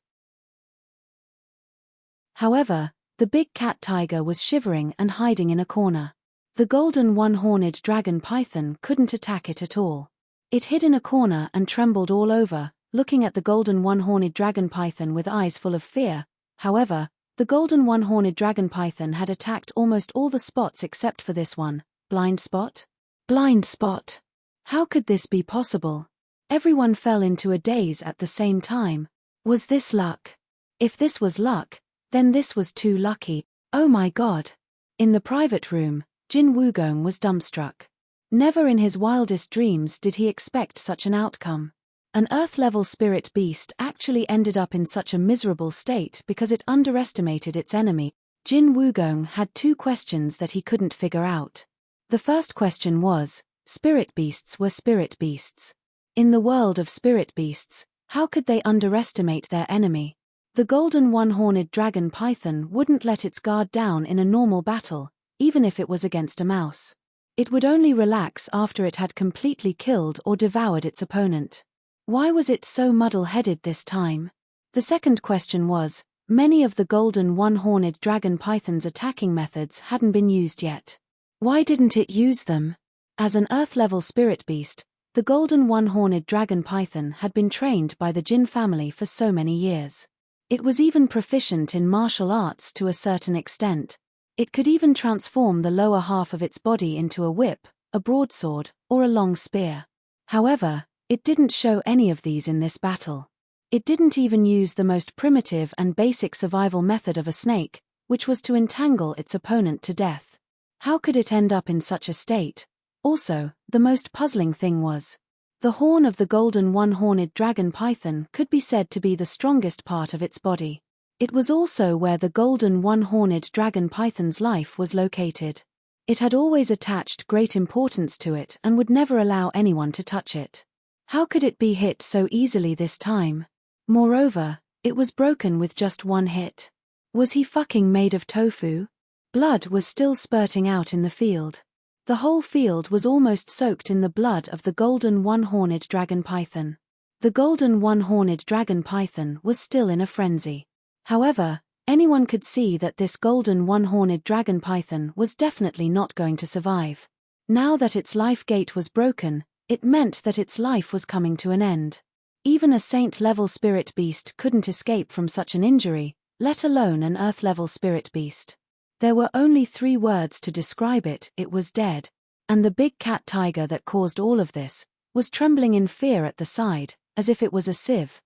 However, the big cat tiger was shivering and hiding in a corner. The golden one-horned dragon python couldn't attack it at all. It hid in a corner and trembled all over, looking at the golden one-horned dragon python with eyes full of fear. However, the golden one-horned dragon python had attacked almost all the spots except for this one. Blind spot? Blind spot! How could this be possible? Everyone fell into a daze at the same time. Was this luck? If this was luck, then this was too lucky. Oh my God! In the private room, Jin Wugong was dumbstruck. Never in his wildest dreams did he expect such an outcome. An Earth-level spirit beast actually ended up in such a miserable state because it underestimated its enemy. Jin Wugong had 2 questions that he couldn't figure out. The first question was, spirit beasts were spirit beasts. In the world of spirit beasts, how could they underestimate their enemy? The golden one-horned dragon python wouldn't let its guard down in a normal battle, even if it was against a mouse. It would only relax after it had completely killed or devoured its opponent. Why was it so muddle-headed this time? The second question was, many of the golden one-horned dragon python's attacking methods hadn't been used yet. Why didn't it use them? As an Earth-level spirit beast, the golden one-horned dragon python had been trained by the Jinn family for so many years. It was even proficient in martial arts to a certain extent. It could even transform the lower half of its body into a whip, a broadsword, or a long spear. However, it didn't show any of these in this battle. It didn't even use the most primitive and basic survival method of a snake, which was to entangle its opponent to death. How could it end up in such a state? Also, the most puzzling thing was, the horn of the golden one-horned dragon python could be said to be the strongest part of its body. It was also where the golden one-horned dragon python's life was located. It had always attached great importance to it and would never allow anyone to touch it. How could it be hit so easily this time? Moreover, it was broken with just one hit. Was he fucking made of tofu? Blood was still spurting out in the field. The whole field was almost soaked in the blood of the golden one-horned dragon python. The golden one-horned dragon python was still in a frenzy. However, anyone could see that this golden one-horned dragon python was definitely not going to survive. Now that its life gate was broken, it meant that its life was coming to an end. Even a saint-level spirit beast couldn't escape from such an injury, let alone an earth-level spirit beast. There were only 3 words to describe it: it was dead. And the big cat tiger that caused all of this was trembling in fear at the side, as if it was a sieve.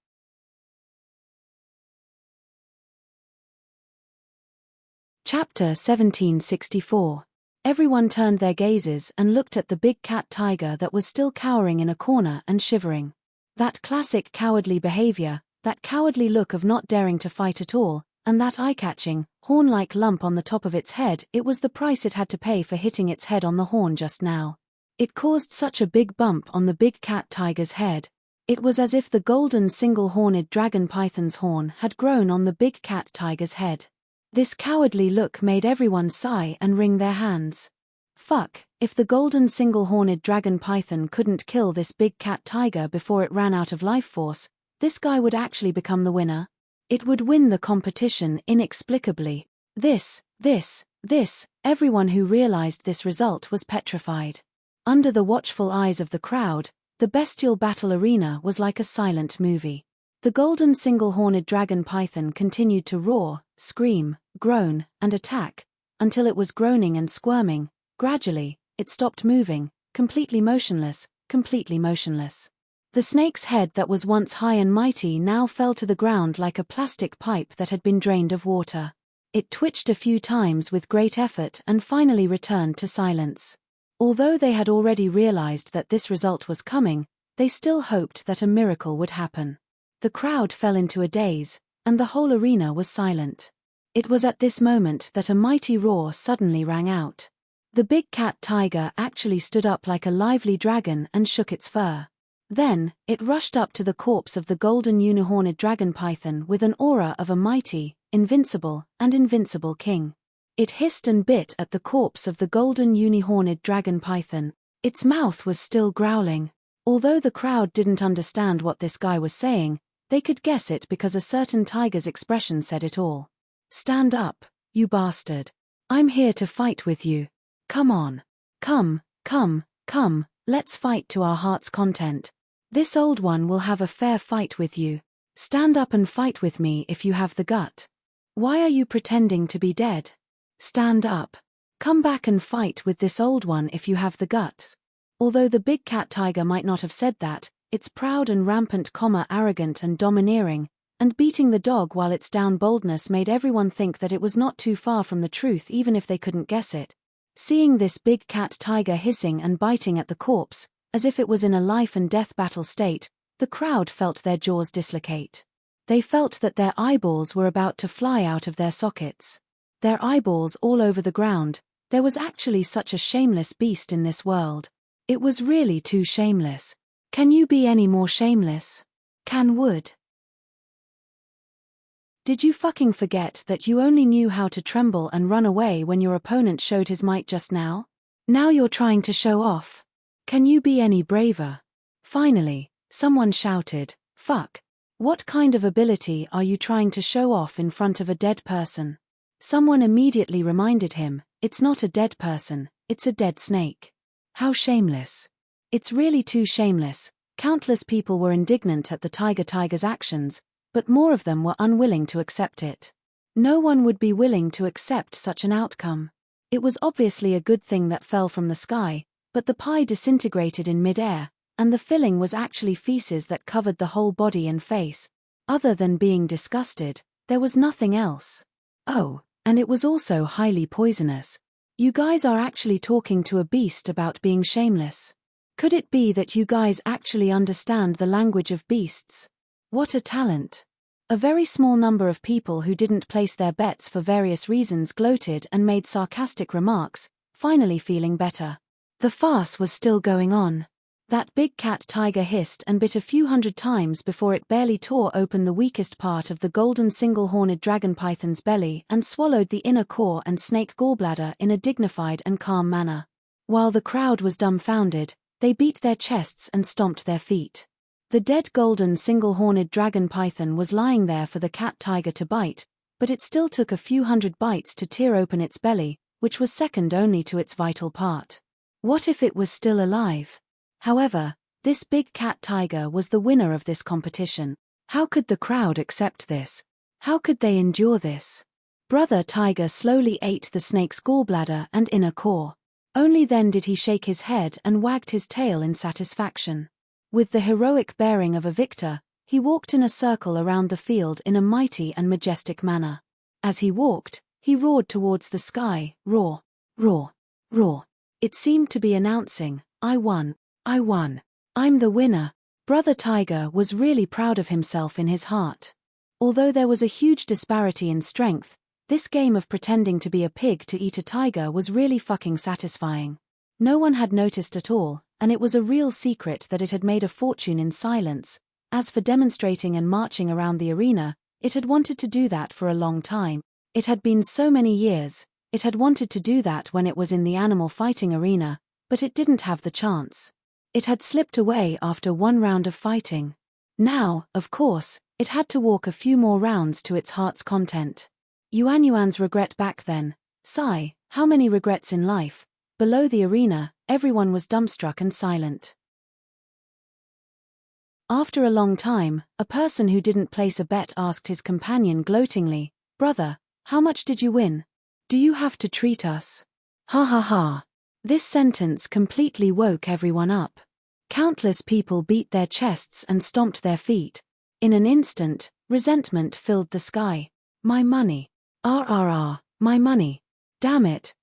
Chapter 1764. Everyone turned their gazes and looked at the big cat tiger that was still cowering in a corner and shivering. That classic cowardly behavior, that cowardly look of not daring to fight at all, and that eye-catching, horn-like lump on the top of its head, it was the price it had to pay for hitting its head on the horn just now. It caused such a big bump on the big cat tiger's head. It was as if the golden single-horned dragon python's horn had grown on the big cat tiger's head. This cowardly look made everyone sigh and wring their hands. Fuck, if the golden single-horned dragon python couldn't kill this big cat tiger before it ran out of life force, this guy would actually become the winner. It would win the competition inexplicably. Everyone who realized this result was petrified. Under the watchful eyes of the crowd, the bestial battle arena was like a silent movie. The golden single-horned dragon python continued to roar, scream, groan, and attack, until it was groaning and squirming. Gradually, it stopped moving, completely motionless. The snake's head that was once high and mighty now fell to the ground like a plastic pipe that had been drained of water. It twitched a few times with great effort and finally returned to silence. Although they had already realized that this result was coming, they still hoped that a miracle would happen. The crowd fell into a daze, and the whole arena was silent. It was at this moment that a mighty roar suddenly rang out. The big cat tiger actually stood up like a lively dragon and shook its fur. Then, it rushed up to the corpse of the golden unihorned dragon python with an aura of a mighty, invincible king. It hissed and bit at the corpse of the golden unihorned dragon python. Its mouth was still growling. Although the crowd didn't understand what this guy was saying, they could guess it because a certain tiger's expression said it all. "Stand up, you bastard. I'm here to fight with you. Come on. Come, let's fight to our heart's content. This old one will have a fair fight with you. Stand up and fight with me if you have the gut. Why are you pretending to be dead? Stand up. Come back and fight with this old one if you have the guts." Although the big cat tiger might not have said that, its proud and rampant, arrogant and domineering, and beating the dog while it's down boldness made everyone think that it was not too far from the truth even if they couldn't guess it. Seeing this big cat tiger hissing and biting at the corpse, as if it was in a life-and-death battle state, the crowd felt their jaws dislocate. They felt that their eyeballs were about to fly out of their sockets. Their eyeballs all over the ground. There was actually such a shameless beast in this world. It was really too shameless. Can you be any more shameless? Can would? Did you fucking forget that you only knew how to tremble and run away when your opponent showed his might just now? Now you're trying to show off. Can you be any braver? Finally, someone shouted, "Fuck. What kind of ability are you trying to show off in front of a dead person?" Someone immediately reminded him, "It's not a dead person, it's a dead snake." How shameless. It's really too shameless. Countless people were indignant at the tiger's actions, but more of them were unwilling to accept it. No one would be willing to accept such an outcome. It was obviously a good thing that fell from the sky, but the pie disintegrated in mid-air, and the filling was actually feces that covered the whole body and face. Other than being disgusted, there was nothing else. Oh, and it was also highly poisonous. You guys are actually talking to a beast about being shameless. Could it be that you guys actually understand the language of beasts? What a talent. A very small number of people who didn't place their bets for various reasons gloated and made sarcastic remarks, finally feeling better. The farce was still going on. That big cat tiger hissed and bit a few hundred times before it barely tore open the weakest part of the golden single-horned dragon python's belly and swallowed the inner core and snake gallbladder in a dignified and calm manner. While the crowd was dumbfounded, they beat their chests and stomped their feet. The dead golden single-horned dragon python was lying there for the cat tiger to bite, but it still took a few hundred bites to tear open its belly, which was second only to its vital part. What if it was still alive? However, this big cat tiger was the winner of this competition. How could the crowd accept this? How could they endure this? Brother Tiger slowly ate the snake's gallbladder and inner core. Only then did he shake his head and wagged his tail in satisfaction. With the heroic bearing of a victor, he walked in a circle around the field in a mighty and majestic manner. As he walked, he roared towards the sky, roar, roar, roar. It seemed to be announcing, "I won, I won. I'm the winner." Brother Tiger was really proud of himself in his heart. Although there was a huge disparity in strength, this game of pretending to be a pig to eat a tiger was really fucking satisfying. No one had noticed at all, and it was a real secret that it had made a fortune in silence. As for demonstrating and marching around the arena, it had wanted to do that for a long time. It had been so many years. It had wanted to do that when it was in the animal fighting arena, but it didn't have the chance. It had slipped away after one round of fighting. Now, of course, it had to walk a few more rounds to its heart's content. Yuan's regret back then. Sigh, how many regrets in life. Below the arena, everyone was dumbstruck and silent. After a long time, a person who didn't place a bet asked his companion gloatingly, "Brother, how much did you win? Do you have to treat us?" Ha ha ha. This sentence completely woke everyone up. Countless people beat their chests and stomped their feet. In an instant, resentment filled the sky. My money. RRR, my money. Damn it,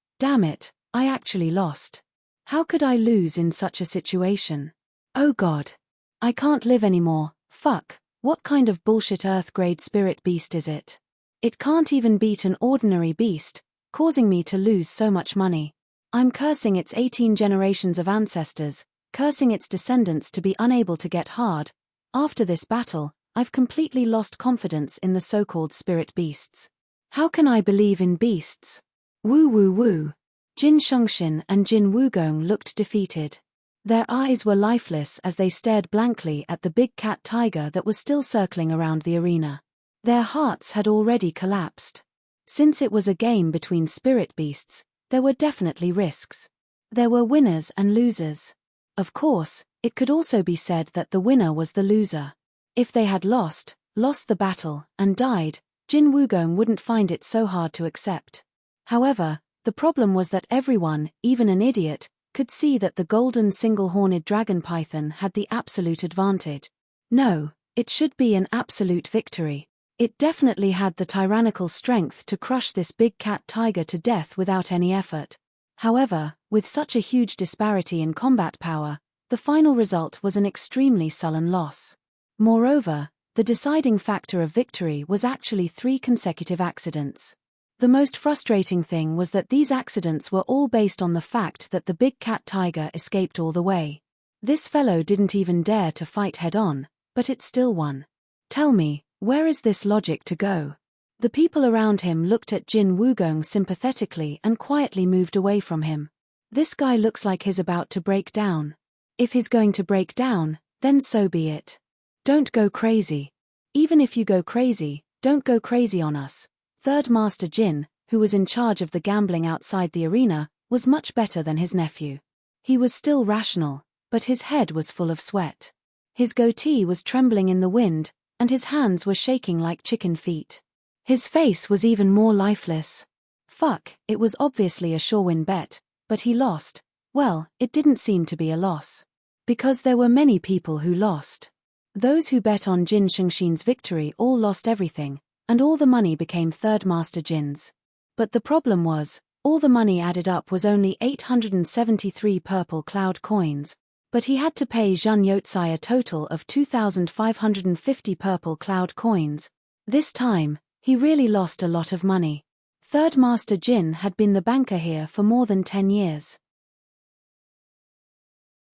I actually lost. How could I lose in such a situation? Oh God. I can't live anymore, fuck, what kind of bullshit Earth-grade spirit beast is it? It can't even beat an ordinary beast, causing me to lose so much money. I'm cursing its 18 generations of ancestors, cursing its descendants to be unable to get hard. After this battle, I've completely lost confidence in the so-called spirit beasts. How can I believe in beasts? Woo woo woo. Jin Shengxin and Jin Wugong looked defeated. Their eyes were lifeless as they stared blankly at the big cat tiger that was still circling around the arena. Their hearts had already collapsed. Since it was a game between spirit beasts, there were definitely risks. There were winners and losers. Of course, it could also be said that the winner was the loser. If they had lost the battle, and died, Jin Wugong wouldn't find it so hard to accept. However, the problem was that everyone, even an idiot, could see that the golden single-horned dragon python had the absolute advantage. No, it should be an absolute victory. It definitely had the tyrannical strength to crush this big cat tiger to death without any effort. However, with such a huge disparity in combat power, the final result was an extremely sullen loss. Moreover, the deciding factor of victory was actually 3 consecutive accidents. The most frustrating thing was that these accidents were all based on the fact that the big cat tiger escaped all the way. This fellow didn't even dare to fight head-on, but it still won. Tell me, where is this logic to go? The people around him looked at Jin Wugong sympathetically and quietly moved away from him. This guy looks like he's about to break down. If he's going to break down, then so be it. Don't go crazy. Even if you go crazy, don't go crazy on us. Third Master Jin, who was in charge of the gambling outside the arena, was much better than his nephew. He was still rational, but his head was full of sweat. His goatee was trembling in the wind, and his hands were shaking like chicken feet. His face was even more lifeless. Fuck, it was obviously a sure-win bet, but he lost. Well, it didn't seem to be a loss. Because there were many people who lost. Those who bet on Jin Shengxin's victory all lost everything, and all the money became Third Master Jin's. But the problem was, all the money added up was only 873 purple cloud coins, but he had to pay Zhun Yotsai a total of 2,550 purple cloud coins. This time, he really lost a lot of money. Third Master Jin had been the banker here for more than 10 years.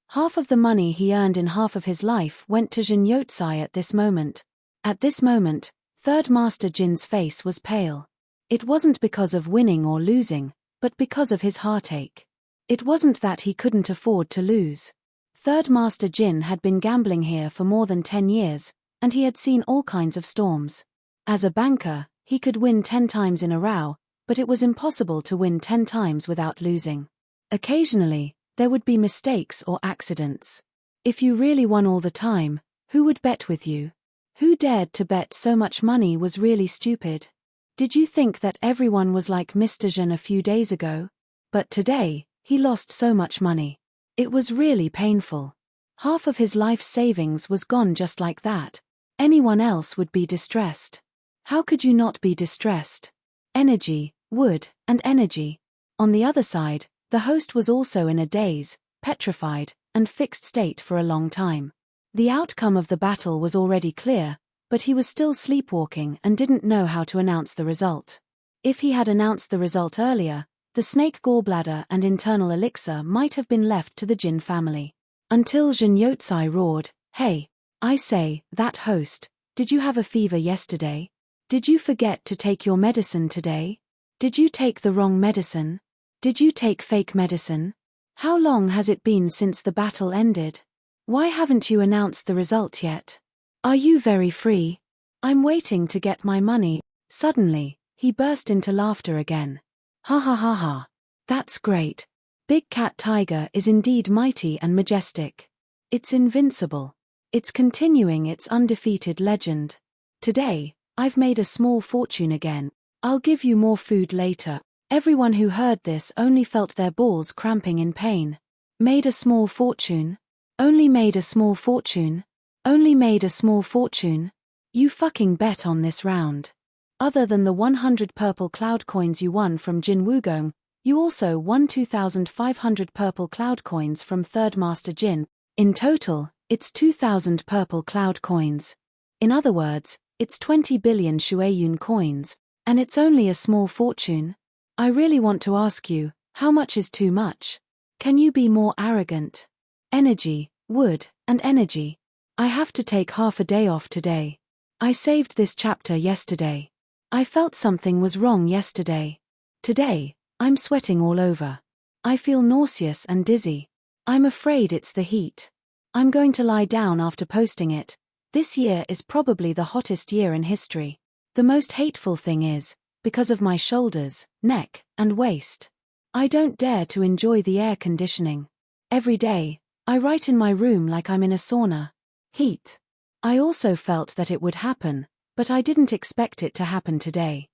Half of the money he earned in half of his life went to Zhun Yotsai at this moment. At this moment, Third Master Jin's face was pale. It wasn't because of winning or losing, but because of his heartache. It wasn't that he couldn't afford to lose. Third Master Jin had been gambling here for more than 10 years, and he had seen all kinds of storms. As a banker, he could win 10 times in a row, but it was impossible to win 10 times without losing. Occasionally, there would be mistakes or accidents. If you really won all the time, who would bet with you? Who dared to bet so much money was really stupid. Did you think that everyone was like Mr. Zhen a few days ago? But today, he lost so much money. It was really painful. Half of his life savings was gone just like that. Anyone else would be distressed. How could you not be distressed? Energy, wood, and energy. On the other side, the host was also in a daze, petrified, and fixed state for a long time. The outcome of the battle was already clear, but he was still sleepwalking and didn't know how to announce the result. If he had announced the result earlier, the snake gallbladder and internal elixir might have been left to the Jin family. Until Zhun Yotsai roared, "Hey, I say, that host, did you have a fever yesterday? Did you forget to take your medicine today? Did you take the wrong medicine? Did you take fake medicine? How long has it been since the battle ended? Why haven't you announced the result yet? Are you very free? I'm waiting to get my money." Suddenly, he burst into laughter again. "Ha ha ha ha. That's great. Big Cat Tiger is indeed mighty and majestic. It's invincible. It's continuing its undefeated legend. Today, I've made a small fortune again. I'll give you more food later." Everyone who heard this only felt their balls cramping in pain. Made a small fortune? Only made a small fortune? Only made a small fortune? You fucking bet on this round. Other than the 100 purple cloud coins you won from Jin Wugong, you also won 2,500 purple cloud coins from Third Master Jin. In total, it's 2,000 purple cloud coins. In other words, it's 20 billion Shueyun coins, and it's only a small fortune. I really want to ask you, how much is too much? Can you be more arrogant? Energy, wood, and energy. I have to take half a day off today. I saved this chapter yesterday. I felt something was wrong yesterday. Today, I'm sweating all over. I feel nauseous and dizzy. I'm afraid it's the heat. I'm going to lie down after posting it. This year is probably the hottest year in history. The most hateful thing is, because of my shoulders, neck, and waist, I don't dare to enjoy the air conditioning. Every day, I write in my room like I'm in a sauna. Heat. I also felt that it would happen, but I didn't expect it to happen today.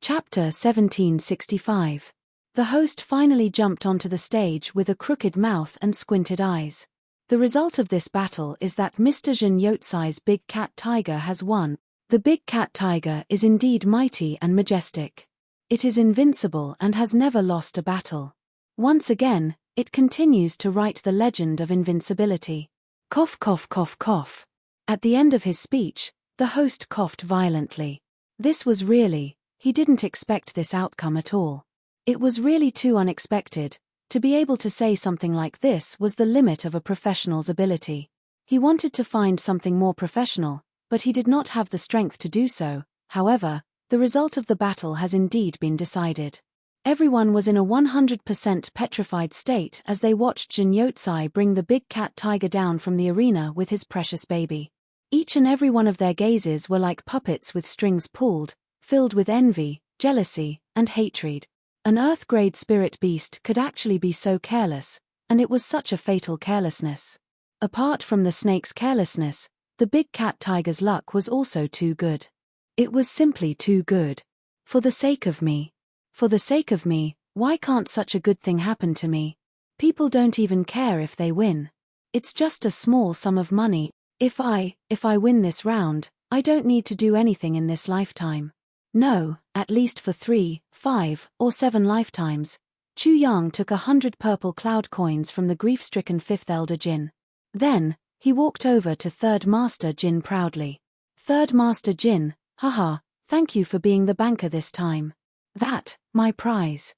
Chapter 1765. The host finally jumped onto the stage with a crooked mouth and squinted eyes. The result of this battle is that Mr. Zhun Yotsai's Big Cat Tiger has won. The Big Cat Tiger is indeed mighty and majestic. It is invincible and has never lost a battle. Once again, it continues to write the legend of invincibility. Cough cough cough cough. At the end of his speech, the host coughed violently. This was really, he didn't expect this outcome at all. It was really too unexpected. To be able to say something like this was the limit of a professional's ability. He wanted to find something more professional, but he did not have the strength to do so. However, the result of the battle has indeed been decided. Everyone was in a 100% petrified state as they watched Jin Yotsai bring the big cat tiger down from the arena with his precious baby. Each and every one of their gazes were like puppets with strings pulled, filled with envy, jealousy, and hatred. An Earth-grade spirit beast could actually be so careless, and it was such a fatal carelessness. Apart from the snake's carelessness, the big cat tiger's luck was also too good. It was simply too good. For the sake of me. For the sake of me, why can't such a good thing happen to me? People don't even care if they win. It's just a small sum of money. If I win this round, I don't need to do anything in this lifetime. No, at least for 3, 5, or 7 lifetimes. Chu Yang took 100 purple cloud coins from the grief-stricken 5th Elder Jin. Then, he walked over to 3rd Master Jin proudly. 3rd Master Jin, haha, thank you for being the banker this time. That, my prize.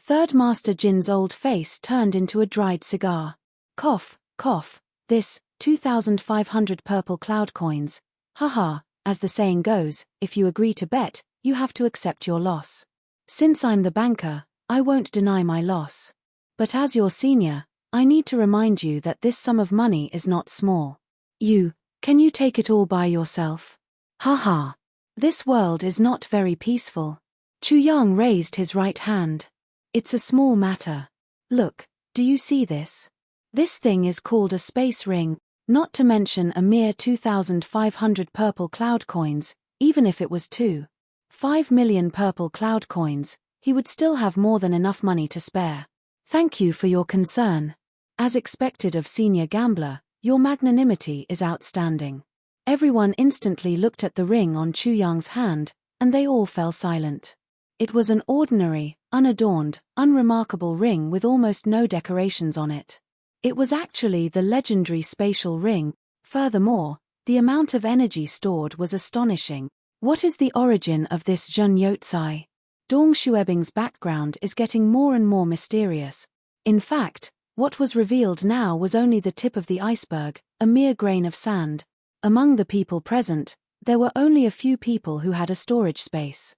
3rd Master Jin's old face turned into a dried cigar. Cough, cough, this, 2,500 purple cloud coins. Haha, as the saying goes, if you agree to bet, you have to accept your loss. Since I'm the banker, I won't deny my loss. But as your senior, I need to remind you that this sum of money is not small. Can you take it all by yourself? Haha. This world is not very peaceful. Chu Yang raised his right hand. It's a small matter. Look, do you see this? This thing is called a space ring, not to mention a mere 2,500 purple cloud coins. Even if it was 5 million purple cloud coins, he would still have more than enough money to spare. Thank you for your concern. As expected of senior gambler, your magnanimity is outstanding. Everyone instantly looked at the ring on Chu Yang's hand, and they all fell silent. It was an ordinary, unadorned, unremarkable ring with almost no decorations on it. It was actually the legendary spatial ring. Furthermore, the amount of energy stored was astonishing. What is the origin of this Jin Yotsai? Dong Xuebing's background is getting more and more mysterious. In fact, what was revealed now was only the tip of the iceberg, a mere grain of sand. Among the people present, there were only a few people who had a storage space.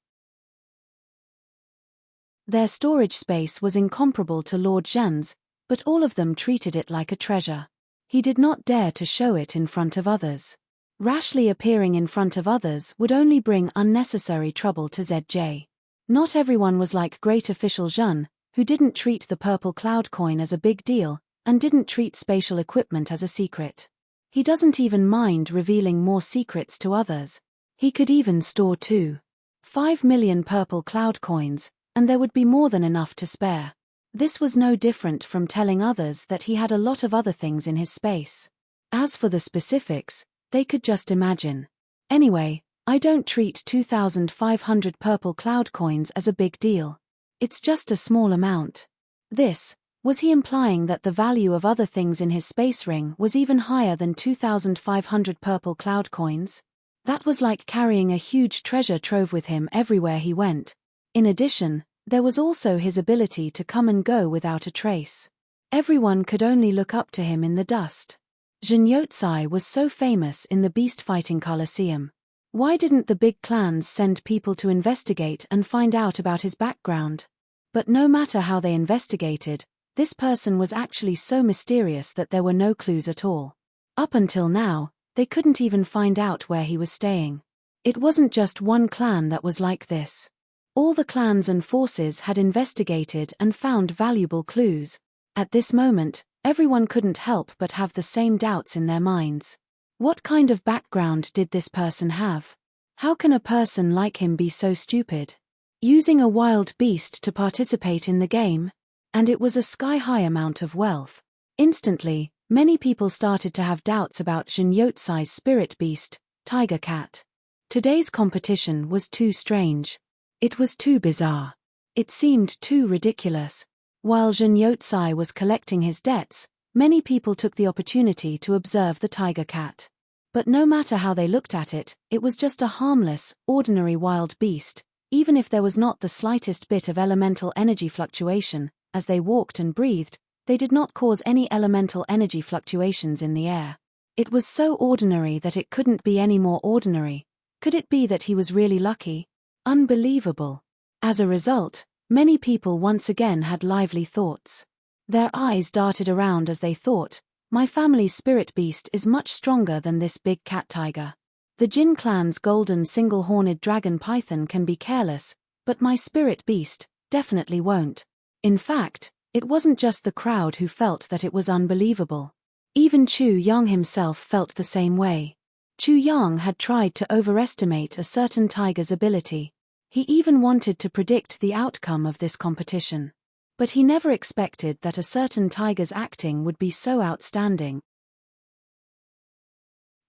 Their storage space was incomparable to Lord Zhan's, but all of them treated it like a treasure. He did not dare to show it in front of others. Rashly appearing in front of others would only bring unnecessary trouble to ZJ. Not everyone was like Great Official Zhan, who didn't treat the purple cloud coin as a big deal, and didn't treat spatial equipment as a secret. He doesn't even mind revealing more secrets to others. He could even store 5 million purple cloud coins, and there would be more than enough to spare. This was no different from telling others that he had a lot of other things in his space. As for the specifics, they could just imagine. Anyway, I don't treat 2,500 purple cloud coins as a big deal. It's just a small amount. Was he implying that the value of other things in his space ring was even higher than 2,500 purple cloud coins? That was like carrying a huge treasure trove with him everywhere he went. In addition, there was also his ability to come and go without a trace. Everyone could only look up to him in the dust. Jin Yotsai was so famous in the beast-fighting Colosseum. Why didn't the big clans send people to investigate and find out about his background? But no matter how they investigated, this person was actually so mysterious that there were no clues at all. Up until now, they couldn't even find out where he was staying. It wasn't just one clan that was like this. All the clans and forces had investigated and found valuable clues. At this moment, everyone couldn't help but have the same doubts in their minds. What kind of background did this person have? How can a person like him be so stupid? Using a wild beast to participate in the game? And it was a sky-high amount of wealth. Instantly, many people started to have doubts about Jin Yotsai's spirit beast, Tiger Cat. Today's competition was too strange. It was too bizarre. It seemed too ridiculous. While Jin Yotsai was collecting his debts, many people took the opportunity to observe the Tiger Cat. But no matter how they looked at it, it was just a harmless, ordinary wild beast. Even if there was not the slightest bit of elemental energy fluctuation, as they walked and breathed, they did not cause any elemental energy fluctuations in the air. It was so ordinary that it couldn't be any more ordinary. Could it be that he was really lucky? Unbelievable. As a result, many people once again had lively thoughts. Their eyes darted around as they thought, my family's spirit beast is much stronger than this big cat tiger. The Jin clan's golden single-horned dragon python can be careless, but my spirit beast definitely won't. In fact, it wasn't just the crowd who felt that it was unbelievable. Even Chu Yang himself felt the same way. Chu Yang had tried to overestimate a certain tiger's ability. He even wanted to predict the outcome of this competition. But he never expected that a certain tiger's acting would be so outstanding.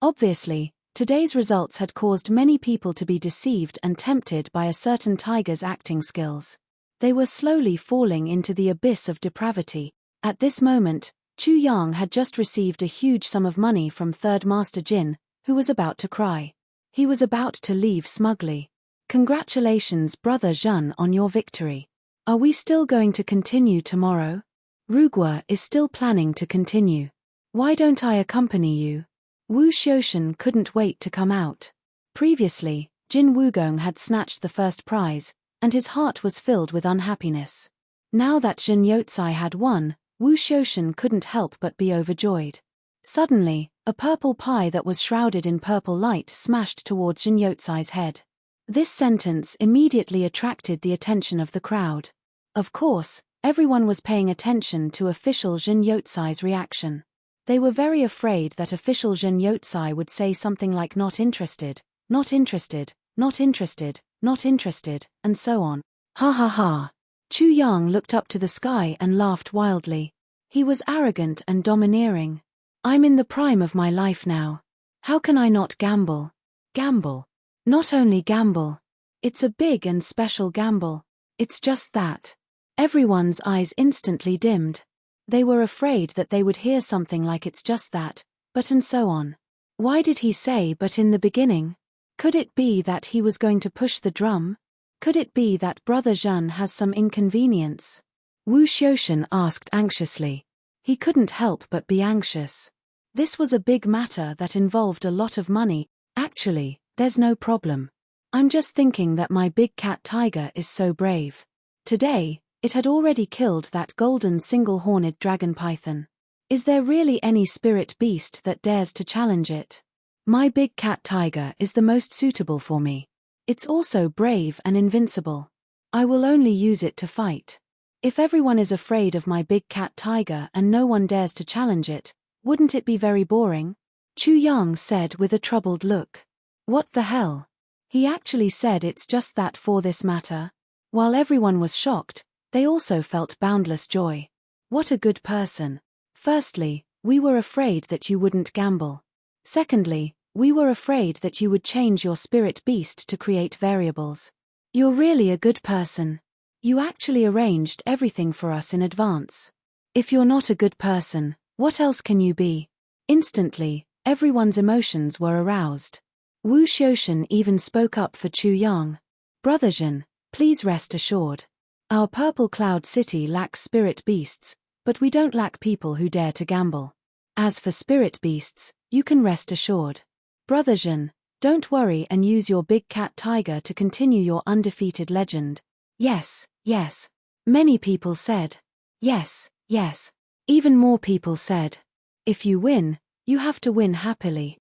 Obviously, today's results had caused many people to be deceived and tempted by a certain tiger's acting skills. They were slowly falling into the abyss of depravity. At this moment, Chu Yang had just received a huge sum of money from Third Master Jin, who was about to cry. He was about to leave smugly. Congratulations, Brother Zhen, on your victory. Are we still going to continue tomorrow? Rugua is still planning to continue. Why don't I accompany you? Wu Xiaoshan couldn't wait to come out. Previously, Jin Wugong had snatched the first prize, and his heart was filled with unhappiness. Now that Jin Youzai had won, Wu Xiaoshan couldn't help but be overjoyed. Suddenly, a purple pie that was shrouded in purple light smashed towards Jin Youzai's head. This sentence immediately attracted the attention of the crowd. Of course, everyone was paying attention to official Jin Youzai's reaction. They were very afraid that official Jin Youzai would say something like not interested, not interested, not interested, not interested, and so on. Ha ha ha. Chu Yang looked up to the sky and laughed wildly. He was arrogant and domineering. I'm in the prime of my life now. How can I not gamble? Gamble. Not only gamble. It's a big and special gamble. It's just that. Everyone's eyes instantly dimmed. They were afraid that they would hear something like it's just that, but and so on. Why did he say but in the beginning? Could it be that he was going to push the drum? Could it be that Brother Zhen has some inconvenience? Wu Xiaoshan asked anxiously. He couldn't help but be anxious. This was a big matter that involved a lot of money. Actually, there's no problem. I'm just thinking that my big cat tiger is so brave. Today, it had already killed that golden single-horned dragon python. Is there really any spirit beast that dares to challenge it? My big cat tiger is the most suitable for me. It's also brave and invincible. I will only use it to fight. If everyone is afraid of my big cat tiger and no one dares to challenge it, wouldn't it be very boring? Chu Yang said with a troubled look. What the hell? He actually said it's just that for this matter. While everyone was shocked, they also felt boundless joy. What a good person. Firstly, we were afraid that you wouldn't gamble. Secondly, we were afraid that you would change your spirit beast to create variables. You're really a good person. You actually arranged everything for us in advance. If you're not a good person, what else can you be? Instantly, everyone's emotions were aroused. Wu Xiaoshan even spoke up for Chu Yang. Brother Zhen, please rest assured. Our Purple Cloud City lacks spirit beasts, but we don't lack people who dare to gamble. As for spirit beasts, you can rest assured. Brother Zhen, don't worry and use your big cat tiger to continue your undefeated legend. Yes, yes. Many people said. Yes, yes. Even more people said. If you win, you have to win happily.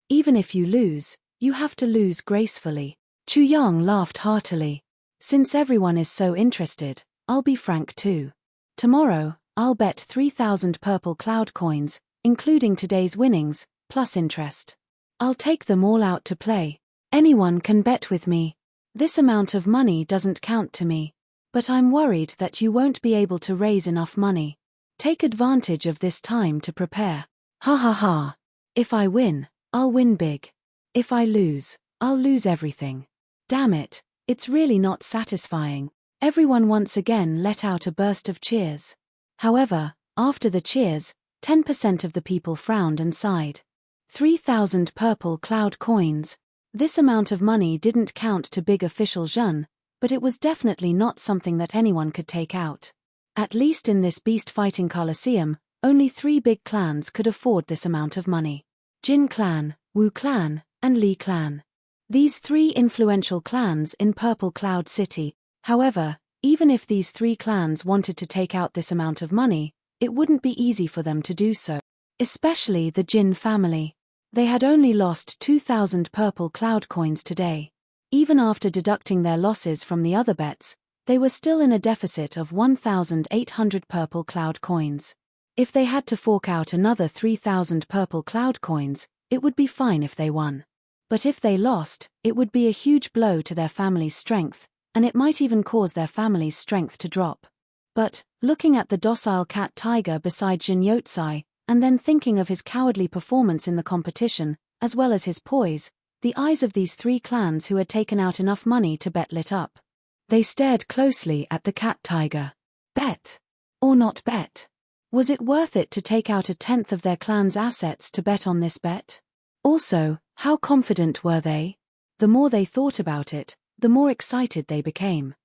Even if you lose, you have to lose gracefully. Chu Yang laughed heartily. Since everyone is so interested, I'll be frank too. Tomorrow, I'll bet 3,000 purple cloud coins, including today's winnings, plus interest. I'll take them all out to play. Anyone can bet with me. This amount of money doesn't count to me. But I'm worried that you won't be able to raise enough money. Take advantage of this time to prepare. Ha ha ha. If I win, I'll win big. If I lose, I'll lose everything. Damn it, it's really not satisfying. Everyone once again let out a burst of cheers. However, after the cheers, 10% of the people frowned and sighed. 3,000 purple cloud coins. This amount of money didn't count to big official Jin, but it was definitely not something that anyone could take out. At least in this beast-fighting coliseum, only 3 big clans could afford this amount of money. Jin clan, Wu clan, and Li clan. These 3 influential clans in Purple Cloud City. However, even if these 3 clans wanted to take out this amount of money, it wouldn't be easy for them to do so. Especially the Jin family. They had only lost 2,000 Purple Cloud coins today. Even after deducting their losses from the other bets, they were still in a deficit of 1,800 Purple Cloud coins. If they had to fork out another 3,000 Purple Cloud coins, it would be fine if they won. But if they lost, it would be a huge blow to their family's strength, and it might even cause their family's strength to drop. But, looking at the docile cat tiger beside Jin Yotsai, and then thinking of his cowardly performance in the competition, as well as his poise, the eyes of these 3 clans who had taken out enough money to bet lit up. They stared closely at the cat tiger. Bet? Or not bet? Was it worth it to take out 1/10 of their clan's assets to bet on this bet? Also, how confident were they? The more they thought about it, the more excited they became.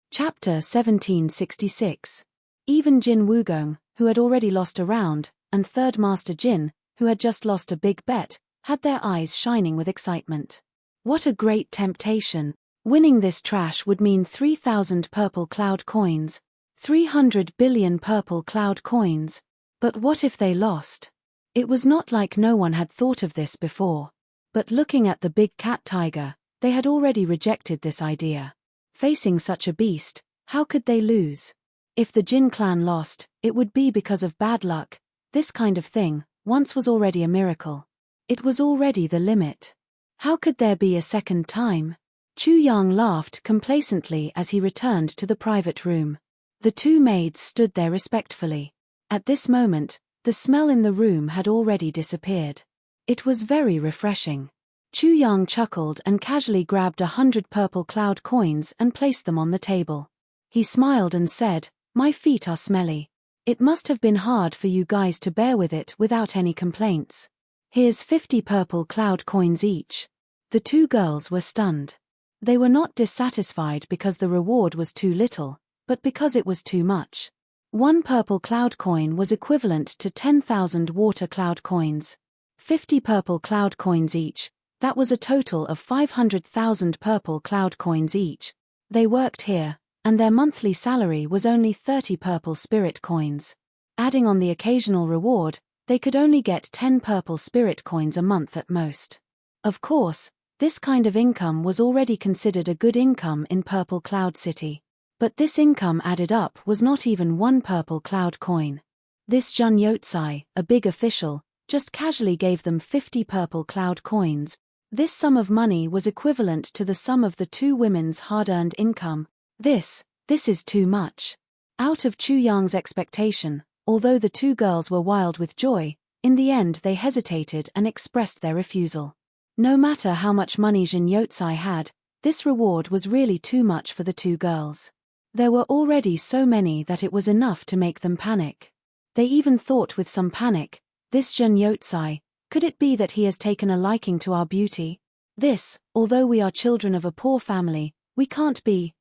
Chapter 1766. Even Jin Wugong, who had already lost a round, and Third Master Jin, who had just lost a big bet, had their eyes shining with excitement. What a great temptation! Winning this trash would mean 3,000 Purple Cloud coins. 300 billion Purple Cloud coins. But what if they lost? It was not like no one had thought of this before. But looking at the big cat tiger, they had already rejected this idea. Facing such a beast, how could they lose? If the Jin clan lost, it would be because of bad luck. This kind of thing, once was already a miracle. It was already the limit. How could there be a second time? Chu Yang laughed complacently as he returned to the private room. The 2 maids stood there respectfully. At this moment, the smell in the room had already disappeared. It was very refreshing. Chu Yang chuckled and casually grabbed 100 Purple Cloud coins and placed them on the table. He smiled and said, "My feet are smelly. It must have been hard for you guys to bear with it without any complaints. Here's 50 Purple Cloud coins each." The 2 girls were stunned. They were not dissatisfied because the reward was too little, but because it was too much. 1 Purple Cloud coin was equivalent to 10,000 Water Cloud coins. 50 Purple Cloud coins each, that was a total of 500,000 Purple Cloud coins each. They worked here, and their monthly salary was only 30 Purple Spirit coins. Adding on the occasional reward, they could only get 10 Purple Spirit coins a month at most. Of course, this kind of income was already considered a good income in Purple Cloud City. But this income added up was not even 1 Purple Cloud coin. This Jin Yotsai, a big official, just casually gave them 50 Purple Cloud coins. This sum of money was equivalent to the sum of the 2 women's hard-earned income. This is too much. Out of Chu Yang's expectation, although the 2 girls were wild with joy, in the end they hesitated and expressed their refusal. No matter how much money Jin Yotsai had, this reward was really too much for the 2 girls. There were already so many that it was enough to make them panic. They even thought with some panic, this Jin Yotsai, could it be that he has taken a liking to our beauty? Although we are children of a poor family, we can't be,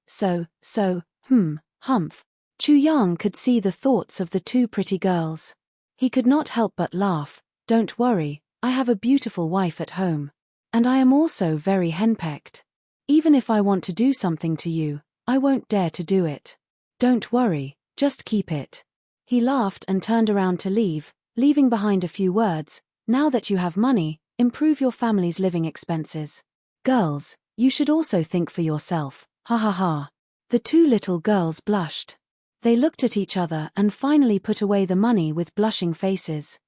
humph. Chu Yang could see the thoughts of the 2 pretty girls. He could not help but laugh. "Don't worry, I have a beautiful wife at home. And I am also very henpecked. Even if I want to do something to you, I won't dare to do it. Don't worry, just keep it." He laughed and turned around to leave, leaving behind a few words. "Now that you have money, improve your family's living expenses. Girls, you should also think for yourself, ha ha ha." The 2 little girls blushed. They looked at each other and finally put away the money with blushing faces.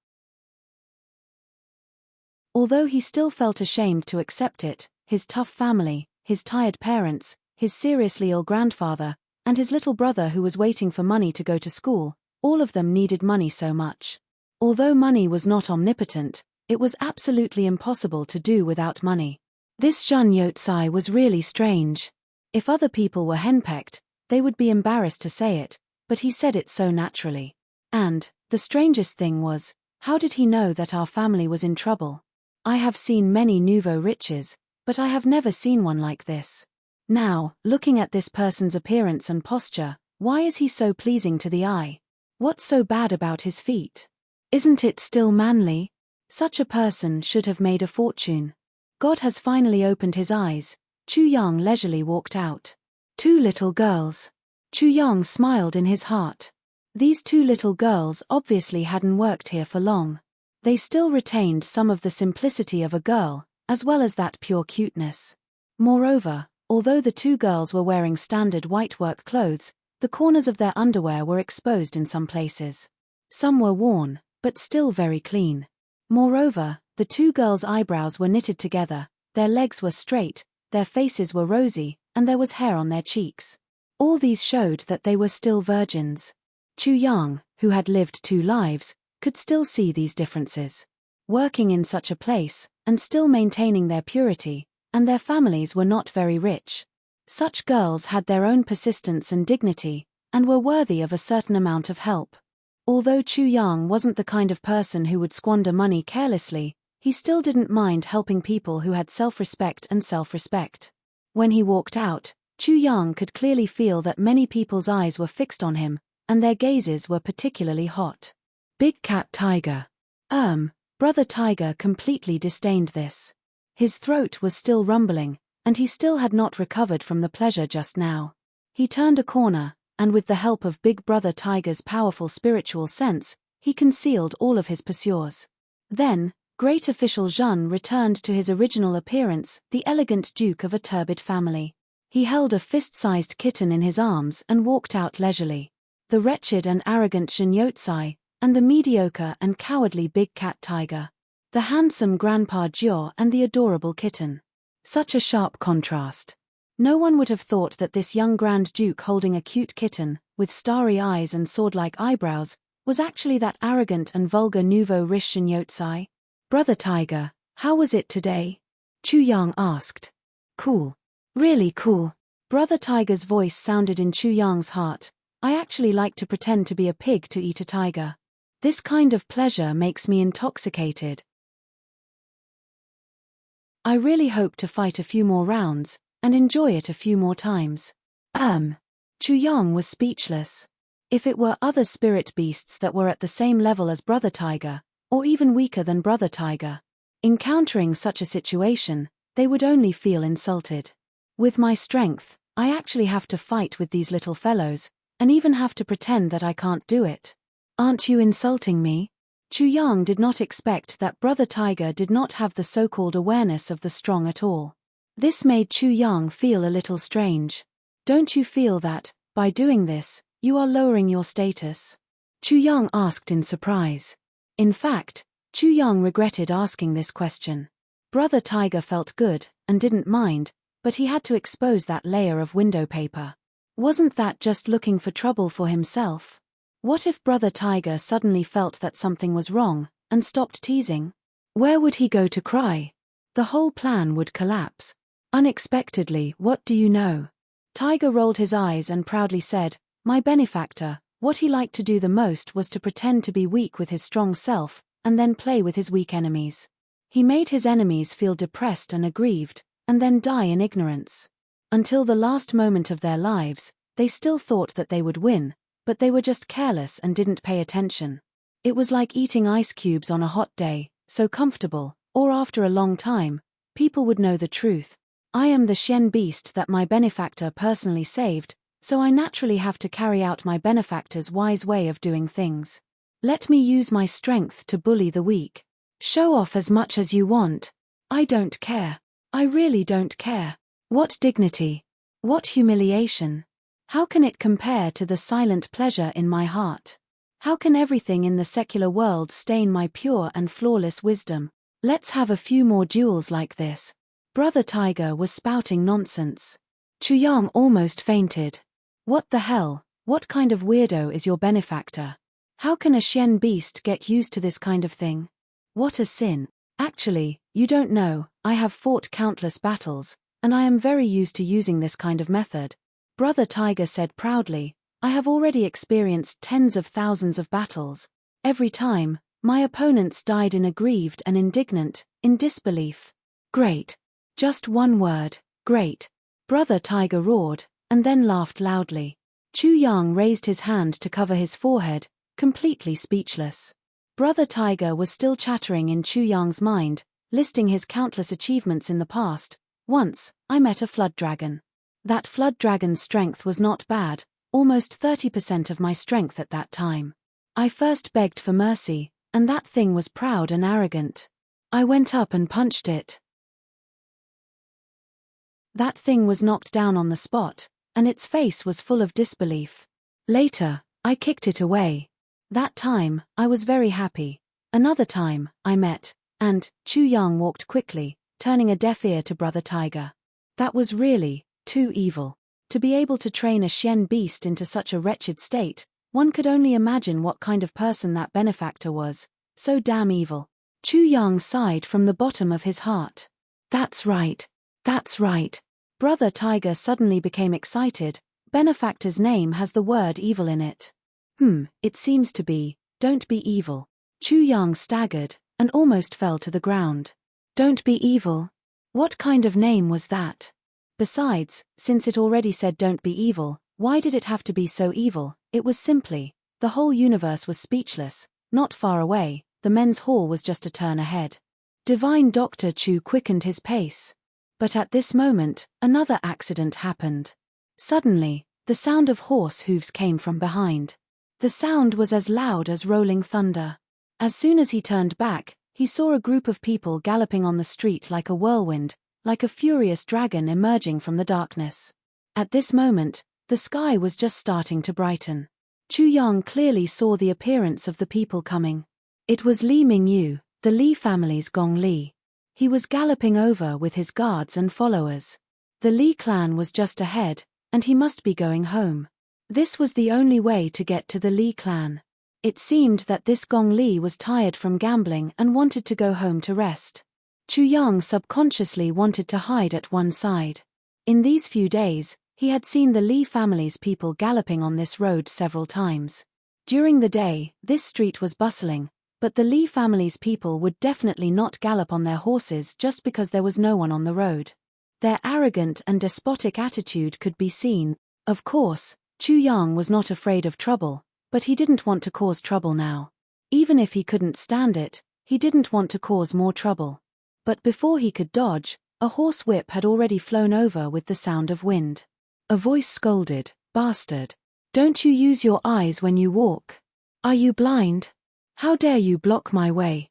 Although he still felt ashamed to accept it, his tough family, his tired parents, his seriously ill grandfather, and his little brother who was waiting for money to go to school, all of them needed money so much. Although money was not omnipotent, it was absolutely impossible to do without money. This Jin Yotsai was really strange. If other people were henpecked, they would be embarrassed to say it, but he said it so naturally. And, the strangest thing was, How did he know that our family was in trouble? I have seen many nouveau riches, but I have never seen one like this. Now, looking at this person's appearance and posture, why is he so pleasing to the eye? What's so bad about his feet? Isn't it still manly? Such a person should have made a fortune. God has finally opened his eyes. Chu Yang leisurely walked out. Two little girls. Chu Yang smiled in his heart. These two little girls obviously hadn't worked here for long. They still retained some of the simplicity of a girl, as well as that pure cuteness. Moreover, although the two girls were wearing standard white work clothes, the corners of their underwear were exposed in some places. Some were worn, but still very clean. Moreover, the two girls' eyebrows were knitted together, their legs were straight, their faces were rosy, and there was hair on their cheeks. All these showed that they were still virgins. Chu Yang, who had lived 2 lives, could still see these differences. Working in such a place, and still maintaining their purity, and their families were not very rich. Such girls had their own persistence and dignity, and were worthy of a certain amount of help. Although Chu Yang wasn't the kind of person who would squander money carelessly, he still didn't mind helping people who had self-respect and self-respect. When he walked out, Chu Yang could clearly feel that many people's eyes were fixed on him, and their gazes were particularly hot. Big Cat Tiger. Brother Tiger completely disdained this. His throat was still rumbling, and he still had not recovered from the pleasure just now. He turned a corner, and with the help of Big Brother Tiger's powerful spiritual sense, he concealed all of his pursuers. Then, Great Official Zhen returned to his original appearance, the elegant duke of a turbid family. He held a fist-sized kitten in his arms and walked out leisurely. The wretched and arrogant Shen Yotsai, and the mediocre and cowardly Big Cat Tiger. The handsome Grandpa Jiao and the adorable kitten. Such a sharp contrast. No one would have thought that this young Grand Duke holding a cute kitten, with starry eyes and sword-like eyebrows, was actually that arrogant and vulgar nouveau riche Shen Yotsai. Brother Tiger, how was it today? Chu Yang asked. Cool. Really cool. Brother Tiger's voice sounded in Chu Yang's heart. I actually like to pretend to be a pig to eat a tiger. This kind of pleasure makes me intoxicated. I really hope to fight a few more rounds, and enjoy it a few more times. Chu Yang was speechless. If it were other spirit beasts that were at the same level as Brother Tiger, or even weaker than Brother Tiger, encountering such a situation, they would only feel insulted. With my strength, I actually have to fight with these little fellows, and even have to pretend that I can't do it. Aren't you insulting me? Chu Yang did not expect that Brother Tiger did not have the so-called awareness of the strong at all. This made Chu Yang feel a little strange. Don't you feel that, by doing this, you are lowering your status? Chu Yang asked in surprise. In fact, Chu Yang regretted asking this question. Brother Tiger felt good, and didn't mind, but he had to expose that layer of window paper. Wasn't that just looking for trouble for himself? What if Brother Tiger suddenly felt that something was wrong, and stopped teasing? Where would he go to cry? The whole plan would collapse. Unexpectedly, what do you know? Tiger rolled his eyes and proudly said, my benefactor, what he liked to do the most was to pretend to be weak with his strong self, and then play with his weak enemies. He made his enemies feel depressed and aggrieved, and then die in ignorance. Until the last moment of their lives, they still thought that they would win, but they were just careless and didn't pay attention. It was like eating ice cubes on a hot day, so comfortable, or after a long time, people would know the truth. I am the Shen beast that my benefactor personally saved, so I naturally have to carry out my benefactor's wise way of doing things. Let me use my strength to bully the weak. Show off as much as you want. I don't care. I really don't care. What dignity? What humiliation? How can it compare to the silent pleasure in my heart? How can everything in the secular world stain my pure and flawless wisdom? Let's have a few more duels like this. Brother Tiger was spouting nonsense. Chu Yang almost fainted. What the hell? What kind of weirdo is your benefactor? How can a Shen beast get used to this kind of thing? What a sin. Actually, you don't know, I have fought countless battles, and I am very used to using this kind of method. Brother Tiger said proudly, I have already experienced tens of thousands of battles. Every time, My opponents died in aggrieved and indignant, in disbelief. Great. Just one word, great. Brother Tiger roared, and then laughed loudly. Chu Yang raised his hand to cover his forehead, completely speechless. Brother Tiger was still chattering in Chu Yang's mind, listing his countless achievements in the past. Once, I met a flood dragon. That flood dragon's strength was not bad, almost 30% of my strength at that time. I first begged for mercy, and that thing was proud and arrogant. I went up and punched it. That thing was knocked down on the spot, and its face was full of disbelief. Later, I kicked it away. That time, I was very happy. Another time, I met, and Chu Yang walked quickly, turning a deaf ear to Brother Tiger. That was really too evil. To be able to train a Xian beast into such a wretched state, one could only imagine what kind of person that benefactor was. So damn evil. Chu Yang sighed from the bottom of his heart. That's right. That's right. Brother Tiger suddenly became excited. Benefactor's name has the word evil in it. It seems to be. Don't be evil. Chu Yang staggered, and almost fell to the ground. Don't be evil? What kind of name was that? Besides, since it already said don't be evil, why did it have to be so evil? It was simply, the whole universe was speechless. Not far away, the men's hall was just a turn ahead. Divine Dr. Chu quickened his pace. But at this moment, another accident happened. Suddenly, the sound of horse hooves came from behind. The sound was as loud as rolling thunder. As soon as he turned back, he saw a group of people galloping on the street like a whirlwind, like a furious dragon emerging from the darkness. At this moment, the sky was just starting to brighten. Chu Yang clearly saw the appearance of the people coming. It was Li Mingyu, the Li family's Gong Li. He was galloping over with his guards and followers. The Li clan was just ahead, and he must be going home. This was the only way to get to the Li clan. It seemed that this Gong Li was tired from gambling and wanted to go home to rest. Chu Yang subconsciously wanted to hide at one side. In these few days, he had seen the Li family's people galloping on this road several times. During the day, this street was bustling, but the Li family's people would definitely not gallop on their horses just because there was no one on the road. Their arrogant and despotic attitude could be seen. Of course, Chu Yang was not afraid of trouble, but he didn't want to cause trouble now. Even if he couldn't stand it, he didn't want to cause more trouble. But before he could dodge, a horse whip had already flown over with the sound of wind. A voice scolded, "Bastard! Don't you use your eyes when you walk? Are you blind? How dare you block my way?"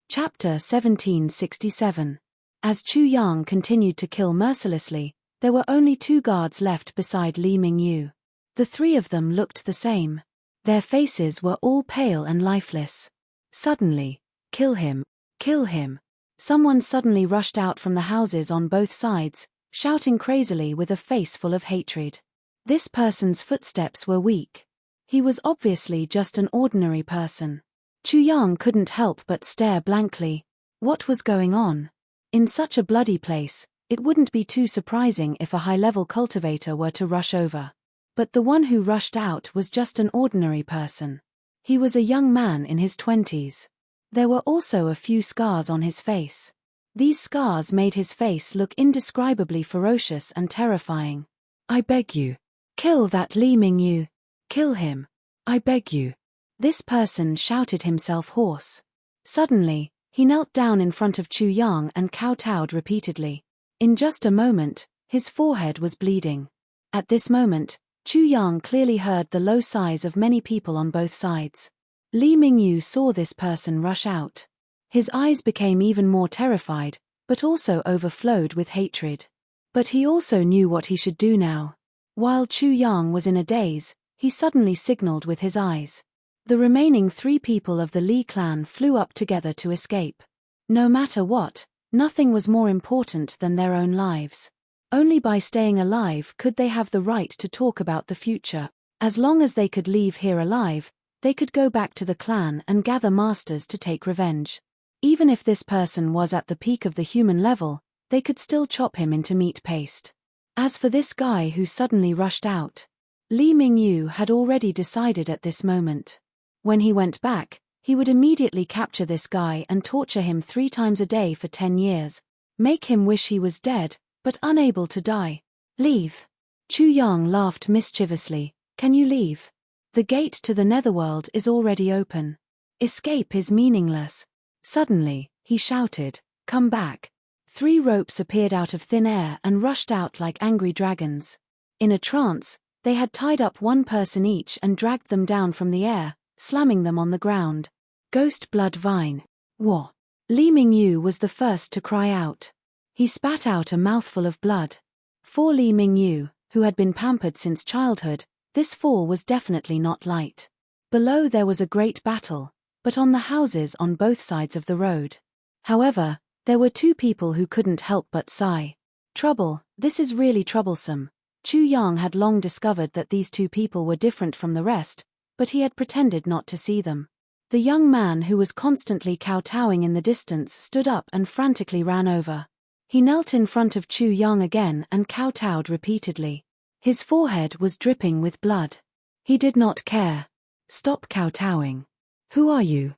Chapter 1767. As Chu Yang continued to kill mercilessly, there were only 2 guards left beside Li Mingyu. The 3 of them looked the same. Their faces were all pale and lifeless. Suddenly, "Kill him! Kill him!" Someone suddenly rushed out from the houses on both sides, shouting crazily with a face full of hatred. This person's footsteps were weak. He was obviously just an ordinary person. Chu Yang couldn't help but stare blankly. What was going on? In such a bloody place, it wouldn't be too surprising if a high-level cultivator were to rush over. But the one who rushed out was just an ordinary person. He was a young man in his 20s. There were also a few scars on his face. These scars made his face look indescribably ferocious and terrifying. "I beg you. Kill that Li Mingyu. Kill him. I beg you." This person shouted himself hoarse. Suddenly, he knelt down in front of Chu Yang and kowtowed repeatedly. In just a moment, his forehead was bleeding. At this moment, Chu Yang clearly heard the low sighs of many people on both sides. Li Mingyu saw this person rush out. His eyes became even more terrified, but also overflowed with hatred. But he also knew what he should do now. While Chu Yang was in a daze, he suddenly signaled with his eyes. The remaining 3 people of the Li clan flew up together to escape. No matter what, nothing was more important than their own lives. Only by staying alive could they have the right to talk about the future. As long as they could leave here alive, they could go back to the clan and gather masters to take revenge. Even if this person was at the peak of the human level, they could still chop him into meat paste. As for this guy who suddenly rushed out, Li Mingyu had already decided at this moment. When he went back, he would immediately capture this guy and torture him 3 times a day for 10 years. Make him wish he was dead, but unable to die. Leave. Chu Yang laughed mischievously. Can you leave? The gate to the netherworld is already open. Escape is meaningless. Suddenly, he shouted, come back. 3 ropes appeared out of thin air and rushed out like angry dragons. In a trance, they had tied up 1 person each and dragged them down from the air, slamming them on the ground. Ghost blood vine. War. Li Mingyu was the first to cry out. He spat out a mouthful of blood. For Li Mingyu, who had been pampered since childhood, this fall was definitely not light. Below there was a great battle, but on the houses on both sides of the road. However, there were 2 people who couldn't help but sigh. Trouble, this is really troublesome. Chu Yang had long discovered that these 2 people were different from the rest, but he had pretended not to see them. The young man who was constantly kowtowing in the distance stood up and frantically ran over. He knelt in front of Chu Yang again and kowtowed repeatedly. His forehead was dripping with blood. He did not care. Stop kowtowing. Who are you?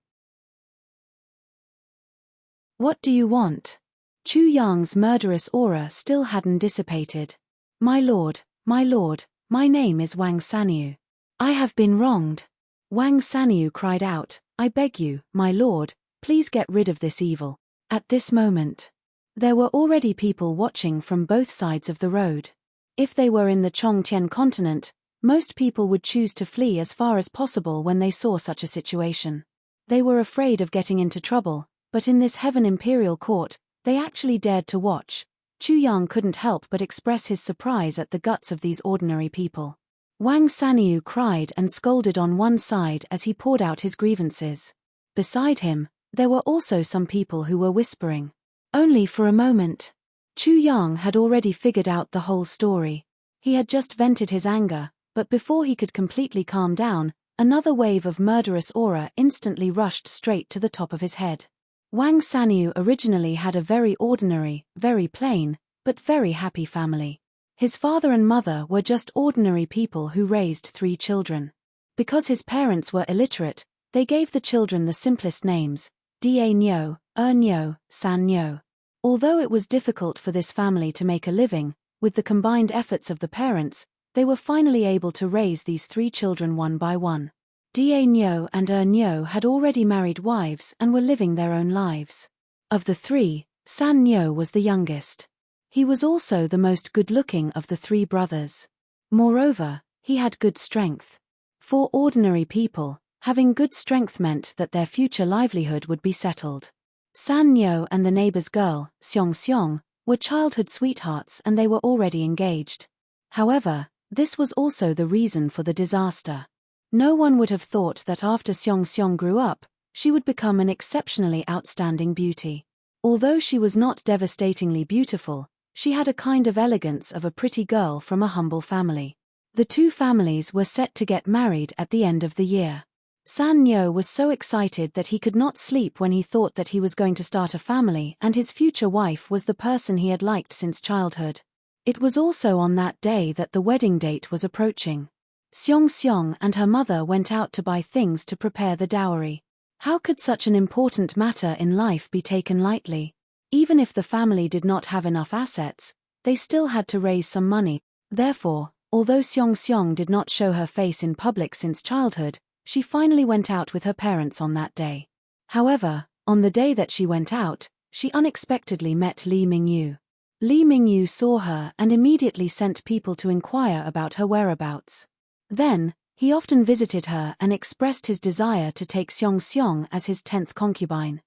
What do you want? Chu Yang's murderous aura still hadn't dissipated. My lord, my name is Wang Sanyu. I have been wronged. Wang Sanyu cried out, I beg you, my lord, please get rid of this evil. At this moment, there were already people watching from both sides of the road. If they were in the Chongtian continent, most people would choose to flee as far as possible when they saw such a situation. They were afraid of getting into trouble, but in this Heaven Imperial Court, they actually dared to watch. Chu Yang couldn't help but express his surprise at the guts of these ordinary people. Wang Sanyu cried and scolded on one side as he poured out his grievances. Beside him, there were also some people who were whispering. Only for a moment. Chu Yang had already figured out the whole story. He had just vented his anger, but before he could completely calm down, another wave of murderous aura instantly rushed straight to the top of his head. Wang Sanyu originally had a very ordinary, very plain, but very happy family. His father and mother were just ordinary people who raised 3 children. Because his parents were illiterate, they gave the children the simplest names, Da Nyo, Nyo, San Nyo. Although it was difficult for this family to make a living, with the combined efforts of the parents, they were finally able to raise these 3 children one by one. Da Nyo and Nyo had already married wives and were living their own lives. Of the 3, San Nyo was the youngest. He was also the most good-looking of the 3 brothers. Moreover, he had good strength. For ordinary people, having good strength meant that their future livelihood would be settled. San Nyo and the neighbor's girl, Xiong, were childhood sweethearts and they were already engaged. However, this was also the reason for the disaster. No one would have thought that after Xiong grew up, she would become an exceptionally outstanding beauty. Although she was not devastatingly beautiful, she had a kind of elegance of a pretty girl from a humble family. The 2 families were set to get married at the end of the year. San Nyo was so excited that he could not sleep when he thought that he was going to start a family and his future wife was the person he had liked since childhood. It was also on that day that the wedding date was approaching. Xiong and her mother went out to buy things to prepare the dowry. How could such an important matter in life be taken lightly? Even if the family did not have enough assets, they still had to raise some money. Therefore, although Xiong did not show her face in public since childhood, she finally went out with her parents on that day. However, on the day that she went out, she unexpectedly met Li Mingyu. Li Mingyu saw her and immediately sent people to inquire about her whereabouts. Then, he often visited her and expressed his desire to take Xiong as his 10th concubine.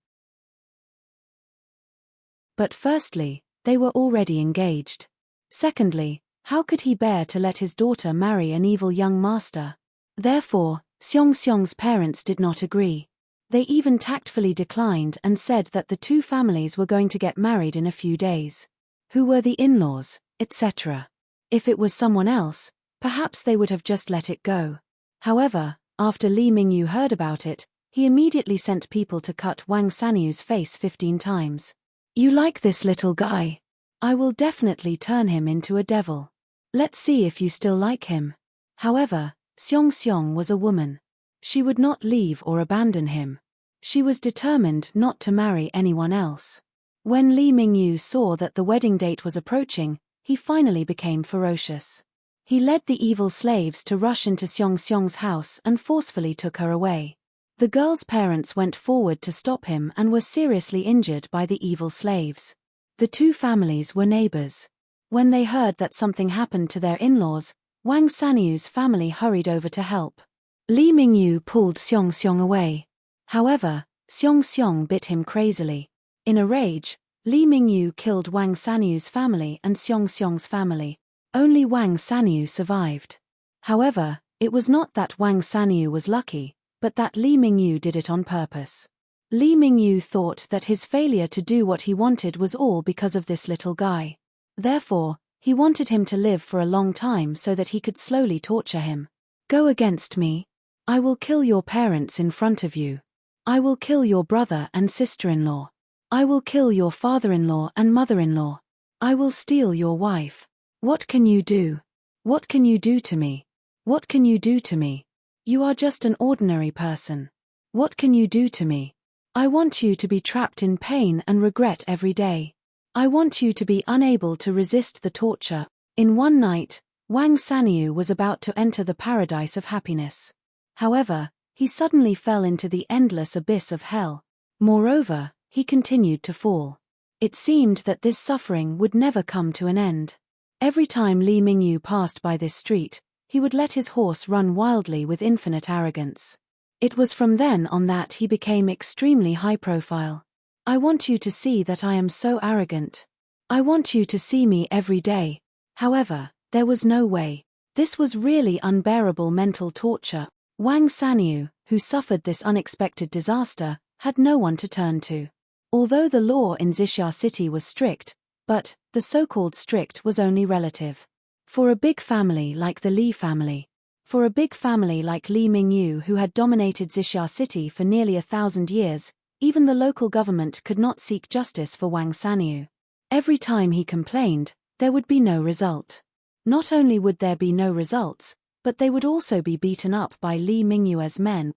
But firstly, they were already engaged. Secondly, how could he bear to let his daughter marry an evil young master? Therefore, Xiong's parents did not agree. They even tactfully declined and said that the 2 families were going to get married in a few days. Who were the in-laws, etc. If it was someone else, perhaps they would have just let it go. However, after Li Mingyu heard about it, he immediately sent people to cut Wang Sanyu's face 15 times. You like this little guy? I will definitely turn him into a devil. Let's see if you still like him. However, Xiong Xiong was a woman. She would not leave or abandon him. She was determined not to marry anyone else. When Li Mingyu saw that the wedding date was approaching, he finally became ferocious. He led the evil slaves to rush into Xiong Xiong's house and forcefully took her away. The girl's parents went forward to stop him and were seriously injured by the evil slaves. The two families were neighbors. When they heard that something happened to their in-laws, Wang Sanyu's family hurried over to help. Li Mingyu pulled Xiong Xiong away. However, Xiong Xiong bit him crazily. In a rage, Li Mingyu killed Wang Sanyu's family and Xiong Xiong's family. Only Wang Sanyu survived. However, it was not that Wang Sanyu was lucky, but that Li Mingyu did it on purpose. Li Mingyu thought that his failure to do what he wanted was all because of this little guy. Therefore, he wanted him to live for a long time so that he could slowly torture him. Go against me. I will kill your parents in front of you. I will kill your brother and sister-in-law. I will kill your father-in-law and mother-in-law. I will steal your wife. What can you do? What can you do to me? What can you do to me? You are just an ordinary person. What can you do to me? I want you to be trapped in pain and regret every day. I want you to be unable to resist the torture. In one night, Wang Sanyu was about to enter the paradise of happiness. However, he suddenly fell into the endless abyss of hell. Moreover, he continued to fall. It seemed that this suffering would never come to an end. Every time Li Mingyu passed by this street, he would let his horse run wildly with infinite arrogance. It was from then on that he became extremely high profile. I want you to see that I am so arrogant. I want you to see me every day. However, there was no way. This was really unbearable mental torture. Wang Sanyu, who suffered this unexpected disaster, had no one to turn to. Although the law in Xixia City was strict, but the so-called strict was only relative. For a big family like the Li family, for a big family like Li Mingyu who had dominated Xixia City for nearly 1,000 years, even the local government could not seek justice for Wang Sanyu. Every time he complained, there would be no result. Not only would there be no results, but they would also be beaten up by Li Mingyu's men.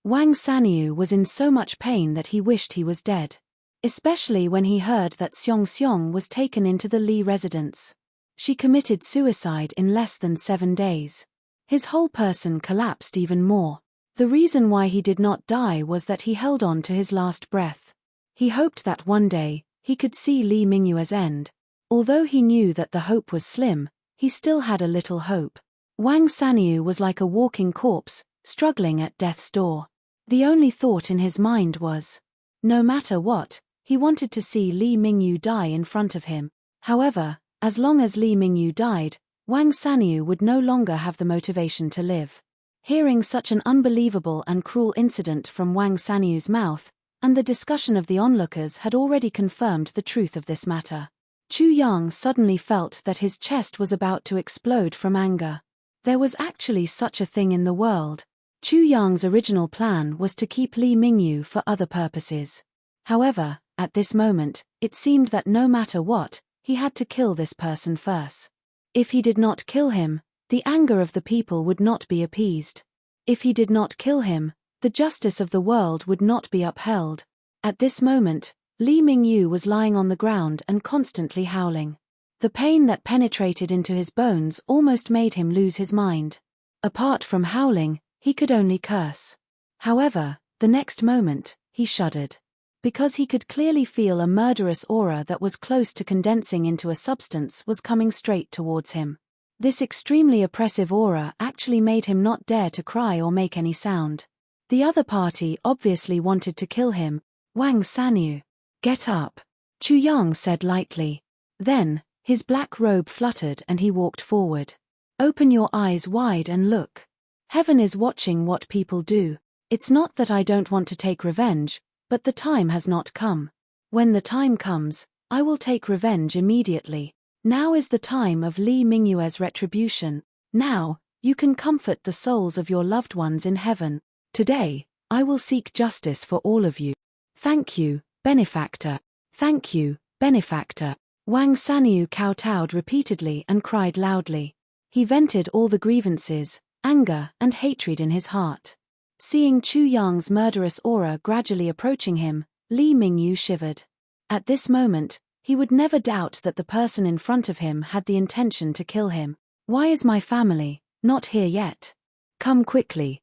Wang Sanyu was in so much pain that he wished he was dead. Especially when he heard that Xiong Xiong was taken into the Li residence. She committed suicide in less than 7 days. His whole person collapsed even more. The reason why he did not die was that he held on to his last breath. He hoped that one day, he could see Li Mingyu's end. Although he knew that the hope was slim, he still had a little hope. Wang Sanyu was like a walking corpse, struggling at death's door. The only thought in his mind was, no matter what, he wanted to see Li Mingyu die in front of him. However, as long as Li Mingyu died, Wang Sanyu would no longer have the motivation to live. Hearing such an unbelievable and cruel incident from Wang Sanyu's mouth, and the discussion of the onlookers had already confirmed the truth of this matter, Chu Yang suddenly felt that his chest was about to explode from anger. There was actually such a thing in the world. Chu Yang's original plan was to keep Li Mingyu for other purposes. However, at this moment, it seemed that no matter what, he had to kill this person first. If he did not kill him, the anger of the people would not be appeased. If he did not kill him, the justice of the world would not be upheld. At this moment, Li Mingyu was lying on the ground and constantly howling. The pain that penetrated into his bones almost made him lose his mind. Apart from howling, he could only curse. However, the next moment, he shuddered. Because he could clearly feel a murderous aura that was close to condensing into a substance was coming straight towards him. This extremely oppressive aura actually made him not dare to cry or make any sound. The other party obviously wanted to kill him. Wang Sanyu. Get up. Chu Yang said lightly. Then, his black robe fluttered and he walked forward. Open your eyes wide and look. Heaven is watching what people do. It's not that I don't want to take revenge, but the time has not come. When the time comes, I will take revenge immediately. Now is the time of Li Mingyu's retribution. Now, you can comfort the souls of your loved ones in heaven. Today, I will seek justice for all of you. Thank you, benefactor. Thank you, benefactor. Wang Sanyu kowtowed repeatedly and cried loudly. He vented all the grievances, anger, and hatred in his heart. Seeing Chu Yang's murderous aura gradually approaching him, Li Mingyu shivered. At this moment, he would never doubt that the person in front of him had the intention to kill him. Why is my family not here yet? Come quickly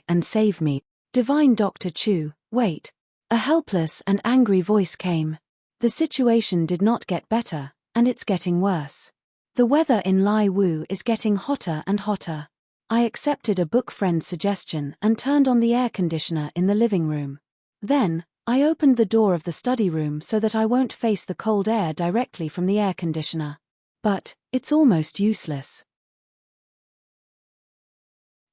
and save me. Divine Dr. Chu, wait. A helpless and angry voice came. The situation did not get better, and it's getting worse. The weather in Lai Wu is getting hotter and hotter. I accepted a book friend's suggestion and turned on the air conditioner in the living room. Then, I opened the door of the study room so that I won't face the cold air directly from the air conditioner. But, it's almost useless.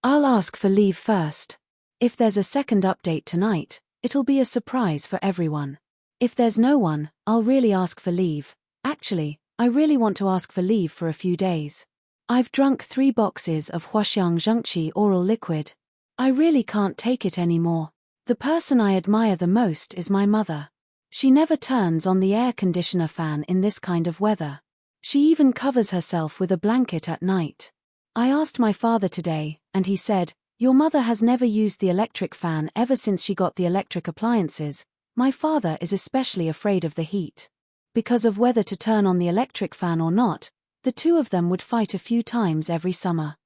I'll ask for leave first. If there's a second update tonight, it'll be a surprise for everyone. If there's no one, I'll really ask for leave. Actually, I really want to ask for leave for a few days. I've drunk 3 boxes of Huaxiang Zhengqi oral liquid. I really can't take it anymore. The person I admire the most is my mother. She never turns on the air conditioner fan in this kind of weather. She even covers herself with a blanket at night. I asked my father today, and he said, "Your mother has never used the electric fan ever since she got the electric appliances." My father is especially afraid of the heat. Because of whether to turn on the electric fan or not, the two of them would fight a few times every summer.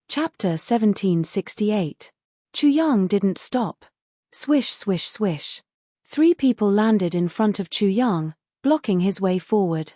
Chapter 1768. Chu Yang didn't stop. Swish, swish, swish. 3 people landed in front of Chu Yang, blocking his way forward.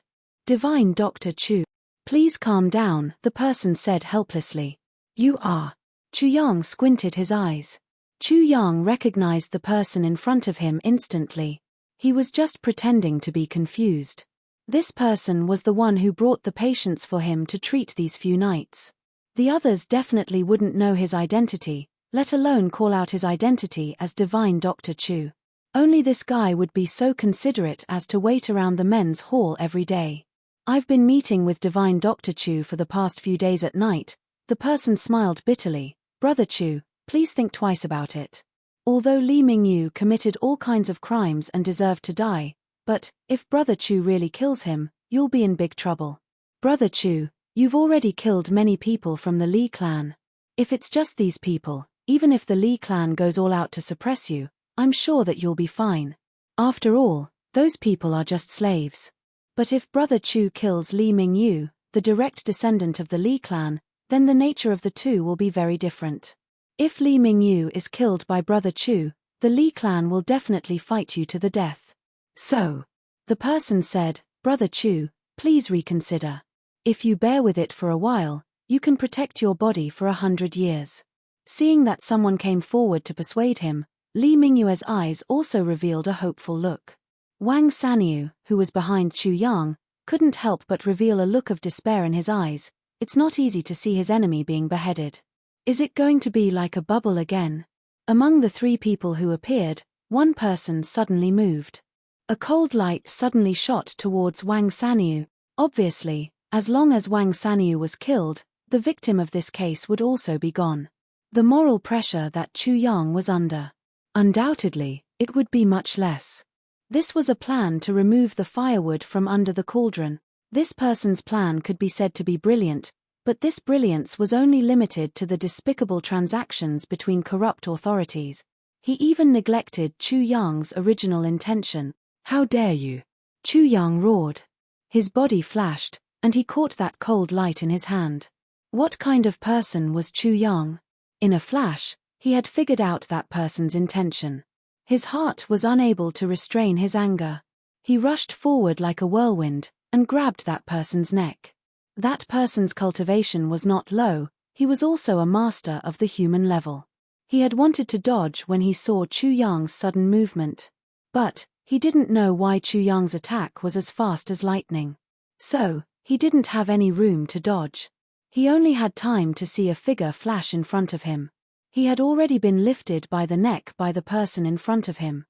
Divine Dr. Chu. Please calm down, the person said helplessly. You are. Chu Yang squinted his eyes. Chu Yang recognized the person in front of him instantly. He was just pretending to be confused. This person was the one who brought the patients for him to treat these few nights. The others definitely wouldn't know his identity, let alone call out his identity as Divine Dr. Chu. Only this guy would be so considerate as to wait around the men's hall every day. I've been meeting with Divine Dr. Chu for the past few days at night. The person smiled bitterly. Brother Chu, please think twice about it. Although Li Mingyu committed all kinds of crimes and deserved to die, but, if Brother Chu really kills him, you'll be in big trouble. Brother Chu, you've already killed many people from the Li clan. If it's just these people, even if the Li clan goes all out to suppress you, I'm sure that you'll be fine. After all, those people are just slaves. But if Brother Chu kills Li Mingyu, the direct descendant of the Li clan, then the nature of the two will be very different. If Li Mingyu is killed by Brother Chu, the Li clan will definitely fight you to the death. So, the person said, Brother Chu, please reconsider. If you bear with it for a while, you can protect your body for 100 years. Seeing that someone came forward to persuade him, Li Mingyu's eyes also revealed a hopeful look. Wang Sanyu, who was behind Chu Yang, couldn't help but reveal a look of despair in his eyes. It's not easy to see his enemy being beheaded. Is it going to be like a bubble again? Among the 3 people who appeared, one person suddenly moved. A cold light suddenly shot towards Wang Sanyu. Obviously, as long as Wang Sanyu was killed, the victim of this case would also be gone. The moral pressure that Chu Yang was under. Undoubtedly, it would be much less. This was a plan to remove the firewood from under the cauldron. This person's plan could be said to be brilliant, but this brilliance was only limited to the despicable transactions between corrupt authorities. He even neglected Chu Yang's original intention. How dare you? Chu Yang roared. His body flashed, and he caught that cold light in his hand. What kind of person was Chu Yang? In a flash, he had figured out that person's intention. His heart was unable to restrain his anger. He rushed forward like a whirlwind, and grabbed that person's neck. That person's cultivation was not low, he was also a master of the human level. He had wanted to dodge when he saw Chu Yang's sudden movement. But, he didn't know why Chu Yang's attack was as fast as lightning. So, he didn't have any room to dodge. He only had time to see a figure flash in front of him. He had already been lifted by the neck by the person in front of him.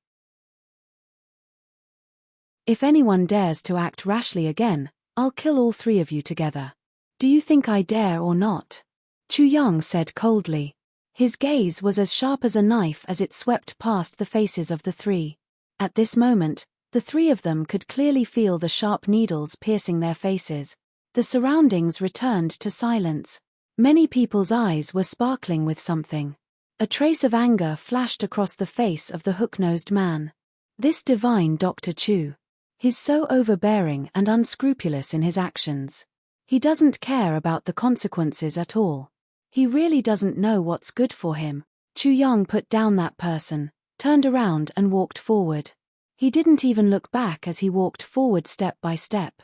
If anyone dares to act rashly again, I'll kill all 3 of you together. Do you think I dare or not? Chu Yang said coldly. His gaze was as sharp as a knife as it swept past the faces of the 3. At this moment, the The three of them could clearly feel the sharp needles piercing their faces. The surroundings returned to silence. Many people's eyes were sparkling with something. A trace of anger flashed across the face of the hook-nosed man. This divine Dr. Chu. He's so overbearing and unscrupulous in his actions. He doesn't care about the consequences at all. He really doesn't know what's good for him. Chu Yang put down that person, turned around and walked forward. He didn't even look back as he walked forward step by step.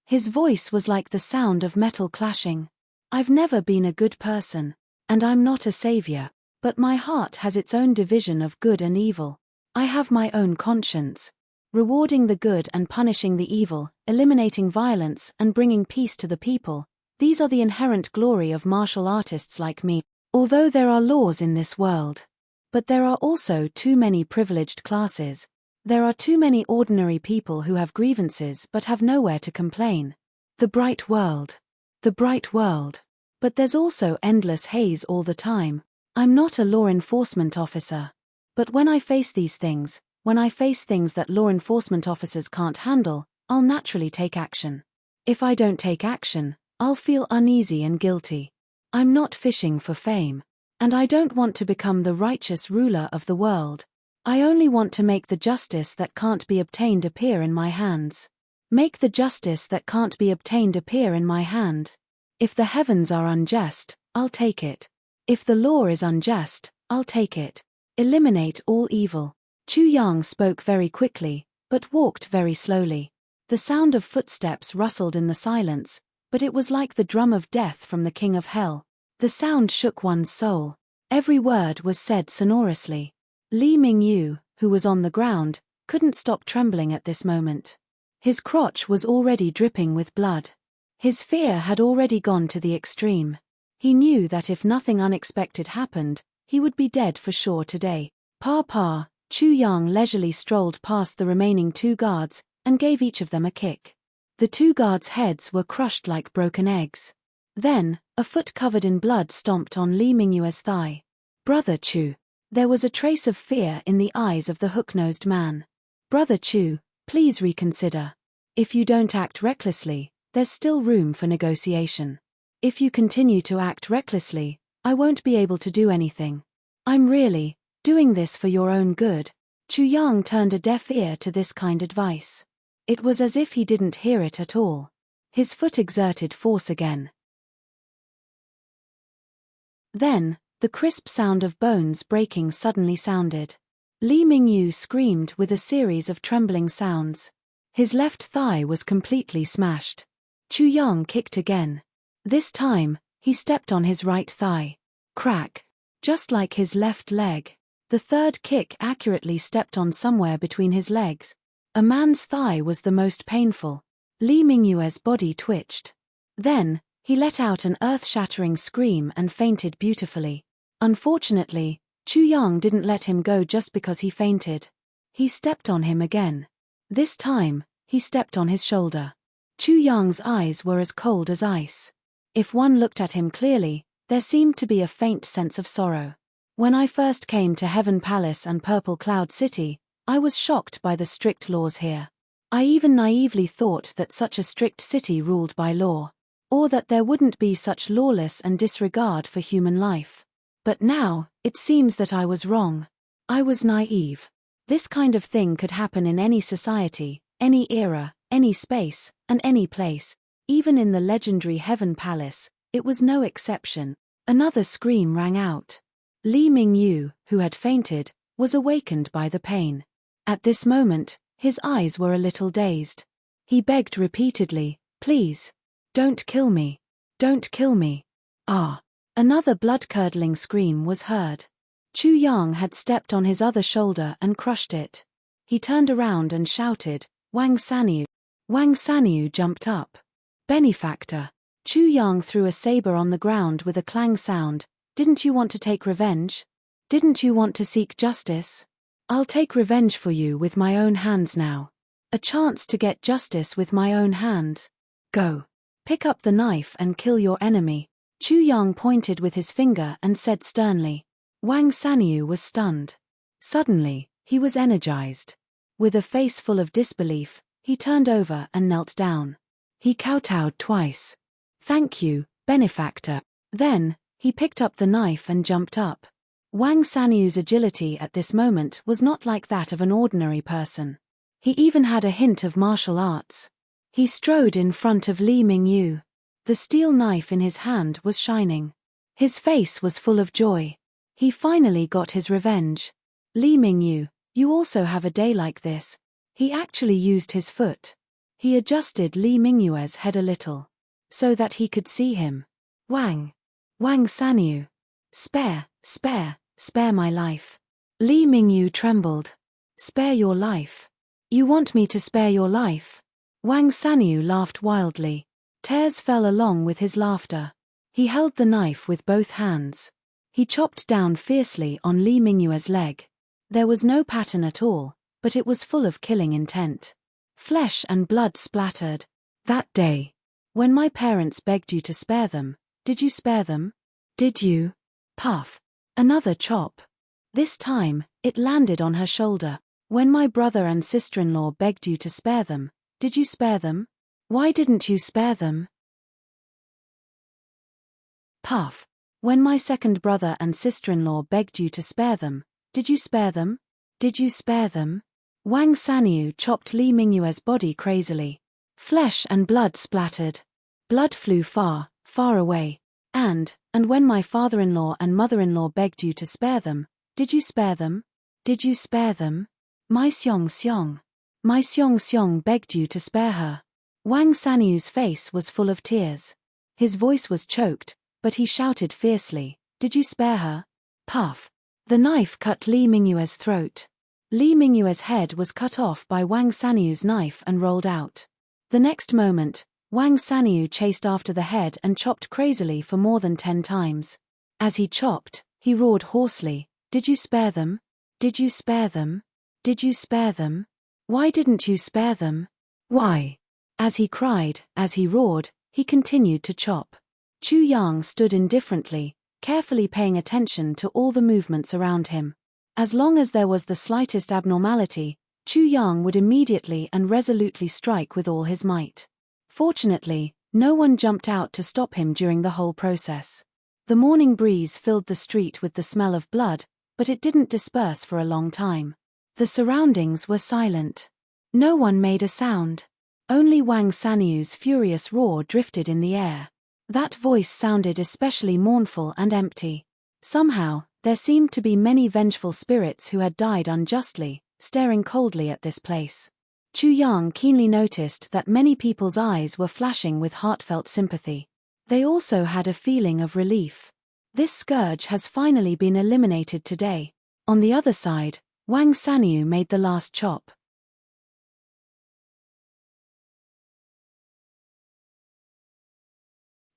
His voice was like the sound of metal clashing. I've never been a good person, and I'm not a savior, but my heart has its own division of good and evil. I have my own conscience. Rewarding the good and punishing the evil, eliminating violence and bringing peace to the people, these are the inherent glory of martial artists like me. Although there are laws in this world, but there are also too many privileged classes. There are too many ordinary people who have grievances but have nowhere to complain. The bright world. The bright world. But there's also endless haze all the time. I'm not a law enforcement officer. But when I face these things, when I face things that law enforcement officers can't handle, I'll naturally take action. If I don't take action, I'll feel uneasy and guilty. I'm not fishing for fame. And I don't want to become the righteous ruler of the world. I only want to make the justice that can't be obtained appear in my hands. Make the justice that can't be obtained appear in my hand. If the heavens are unjust, I'll take it. If the law is unjust, I'll take it. Eliminate all evil. Chu Yang spoke very quickly, but walked very slowly. The sound of footsteps rustled in the silence, but it was like the drum of death from the king of hell. The sound shook one's soul. Every word was said sonorously. Li Mingyu, who was on the ground, couldn't stop trembling at this moment. His crotch was already dripping with blood. His fear had already gone to the extreme. He knew that if nothing unexpected happened, he would be dead for sure today. Pa, Chu Yang leisurely strolled past the remaining two guards and gave each of them a kick. The two guards' heads were crushed like broken eggs. Then, a foot covered in blood stomped on Li Mingyue's thigh. Brother Chu. There was a trace of fear in the eyes of the hook-nosed man. Brother Chu, please reconsider. If you don't act recklessly, there's still room for negotiation. If you continue to act recklessly, I won't be able to do anything. I'm really doing this for your own good. Chu Yang turned a deaf ear to this kind advice. It was as if he didn't hear it at all. His foot exerted force again. Then, the crisp sound of bones breaking suddenly sounded. Li Mingyu screamed with a series of trembling sounds. His left thigh was completely smashed. Chu Yang kicked again. This time, he stepped on his right thigh. Crack. Just like his left leg. The third kick accurately stepped on somewhere between his legs. A man's thigh was the most painful. Li Mingyue's body twitched. Then, he let out an earth-shattering scream and fainted beautifully. Unfortunately, Chu Yang didn't let him go just because he fainted. He stepped on him again. This time, he stepped on his shoulder. Chu Yang's eyes were as cold as ice. If one looked at him clearly, there seemed to be a faint sense of sorrow. When I first came to Heaven Palace and Purple Cloud City, I was shocked by the strict laws here. I even naively thought that such a strict city ruled by law, or that there wouldn't be such lawless and disregard for human life. But now, it seems that I was wrong. I was naive. This kind of thing could happen in any society, any era, any space, and any place. Even in the legendary Heaven Palace, it was no exception. Another scream rang out. Li Mingyu, who had fainted, was awakened by the pain. At this moment, his eyes were a little dazed. He begged repeatedly, "Please, don't kill me. Don't kill me." Ah! Another blood-curdling scream was heard. Chu Yang had stepped on his other shoulder and crushed it. He turned around and shouted, "Wang Sanyu." Wang Sanyu jumped up. "Benefactor." Chu Yang threw a saber on the ground with a clang sound. "Didn't you want to take revenge? Didn't you want to seek justice? I'll take revenge for you with my own hands now. A chance to get justice with my own hands. Go. Pick up the knife and kill your enemy." Chu Yang pointed with his finger and said sternly. Wang Sanyu was stunned. Suddenly, he was energized. With a face full of disbelief, he turned over and knelt down. He kowtowed twice. "Thank you, benefactor." Then, he picked up the knife and jumped up. Wang Sanyu's agility at this moment was not like that of an ordinary person. He even had a hint of martial arts. He strode in front of Li Mingyu. The steel knife in his hand was shining. His face was full of joy. He finally got his revenge. "Li Mingyu, you also have a day like this." He actually used his foot. He adjusted Li Mingyu's head a little, so that he could see him. Wang Sanyu. Spare my life." Li Mingyu trembled. "Spare your life? You want me to spare your life?" Wang Sanyu laughed wildly. Tears fell along with his laughter. He held the knife with both hands. He chopped down fiercely on Li Mingyu's leg. There was no pattern at all, but it was full of killing intent. Flesh and blood splattered. "That day, when my parents begged you to spare them, did you spare them? Did you?" Puff. Another chop. This time, it landed on her shoulder. "When my brother and sister-in-law begged you to spare them, did you spare them? Why didn't you spare them?" Puff. "When my second brother and sister-in-law begged you to spare them, did you spare them? Did you spare them?" Wang Sanyu chopped Li Mingyu's body crazily. Flesh and blood splattered. Blood flew far, far away. And when my father-in-law and mother-in-law begged you to spare them, did you spare them? Did you spare them? My Xiong begged you to spare her." Wang Sanyu's face was full of tears. His voice was choked, but he shouted fiercely, "Did you spare her?" Puff. The knife cut Li Mingyu's throat. Li Mingyu's head was cut off by Wang Sanyu's knife and rolled out. The next moment, Wang Sanyu chased after the head and chopped crazily for more than 10 times. As he chopped, he roared hoarsely, "Did you spare them? Did you spare them? Did you spare them? Why didn't you spare them? Why?" As he cried, as he roared, he continued to chop. Chu Yang stood indifferently, carefully paying attention to all the movements around him. As long as there was the slightest abnormality, Chu Yang would immediately and resolutely strike with all his might. Fortunately, no one jumped out to stop him during the whole process. The morning breeze filled the street with the smell of blood, but it didn't disperse for a long time. The surroundings were silent. No one made a sound. Only Wang Sanyu's furious roar drifted in the air. That voice sounded especially mournful and empty. Somehow, there seemed to be many vengeful spirits who had died unjustly, staring coldly at this place. Chu Yang keenly noticed that many people's eyes were flashing with heartfelt sympathy. They also had a feeling of relief. This scourge has finally been eliminated today. On the other side, Wang Sanyu made the last chop.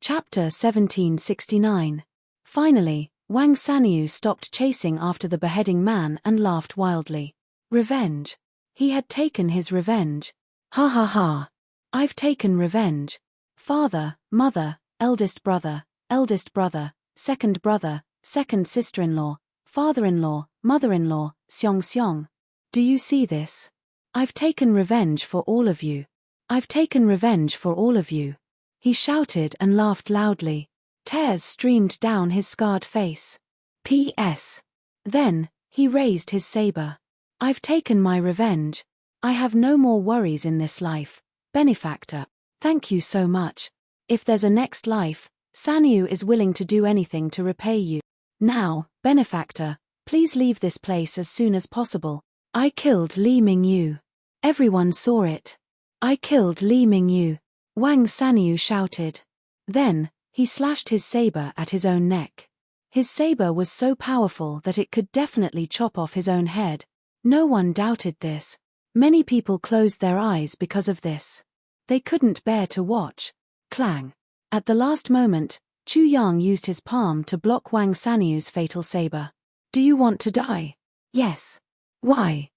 Chapter 1769. Finally, Wang Sanyu stopped chasing after the beheading man and laughed wildly. Revenge. He had taken his revenge. Ha ha ha. I've taken revenge. Father, mother, eldest brother, second sister-in-law, father-in-law, mother-in-law, Xiong. Do you see this? I've taken revenge for all of you. I've taken revenge for all of you. He shouted and laughed loudly. Tears streamed down his scarred face. P.S. Then, he raised his saber. I've taken my revenge. I have no more worries in this life. Benefactor, thank you so much. If there's a next life, Sanyu is willing to do anything to repay you. Now, benefactor, please leave this place as soon as possible. I killed Li Mingyu. Everyone saw it. I killed Li Mingyu. Wang Sanyu shouted. Then, he slashed his saber at his own neck. His saber was so powerful that it could definitely chop off his own head. No one doubted this. Many people closed their eyes because of this. They couldn't bear to watch. Clang. At the last moment, Chu Yang used his palm to block Wang Sanyu's fatal saber. Do you want to die? Yes. Why?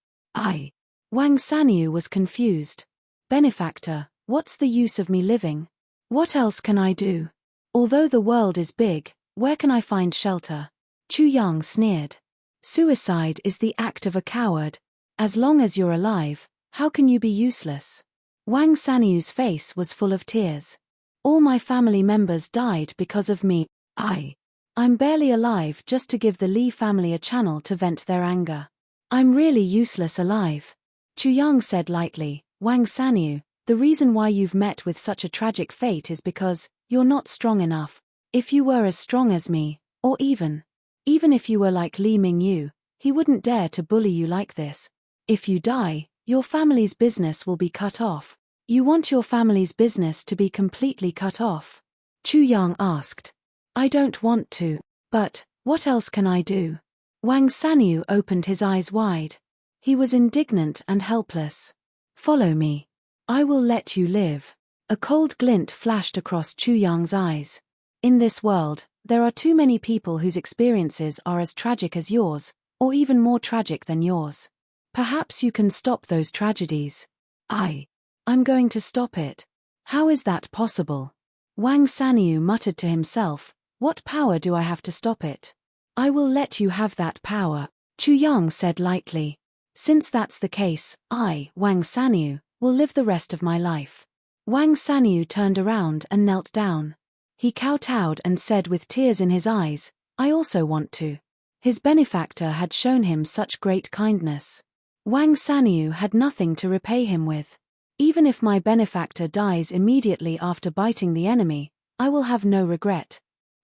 Wang Sanyu was confused. Benefactor, what's the use of me living? What else can I do? Although the world is big, where can I find shelter? Chu Yang sneered. Suicide is the act of a coward. As long as you're alive, how can you be useless? Wang Sanyu's face was full of tears. All my family members died because of me. I'm barely alive just to give the Li family a channel to vent their anger. I'm really useless alive. Chu Yang said lightly, Wang Sanyu, the reason why you've met with such a tragic fate is because you're not strong enough. If you were as strong as me, or even if you were like Li Mingyu, he wouldn't dare to bully you like this. If you die, your family's business will be cut off. You want your family's business to be completely cut off? Chu Yang asked. I don't want to. But what else can I do? Wang Sanyu opened his eyes wide. He was indignant and helpless. Follow me. I will let you live. A cold glint flashed across Chu Yang's eyes. In this world, there are too many people whose experiences are as tragic as yours, or even more tragic than yours. Perhaps you can stop those tragedies. I'm going to stop it. How is that possible? Wang Sanyu muttered to himself, what power do I have to stop it? I will let you have that power, Chu Yang said lightly. Since that's the case, I, Wang Sanyu, will live the rest of my life. Wang Sanyu turned around and knelt down. He kowtowed and said with tears in his eyes, I also want to. His benefactor had shown him such great kindness. Wang Sanyu had nothing to repay him with. Even if my benefactor dies immediately after biting the enemy, I will have no regret.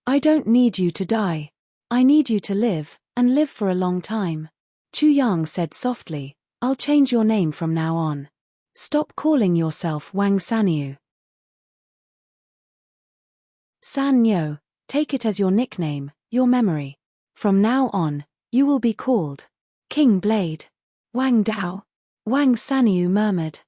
I don't need you to die. I need you to live, and live for a long time. Chu Yang said softly, I'll change your name from now on. Stop calling yourself Wang Sanyu. Sanyo, take it as your nickname, your memory. From now on, you will be called King Blade. Wang Dao. Wang Sanyu murmured.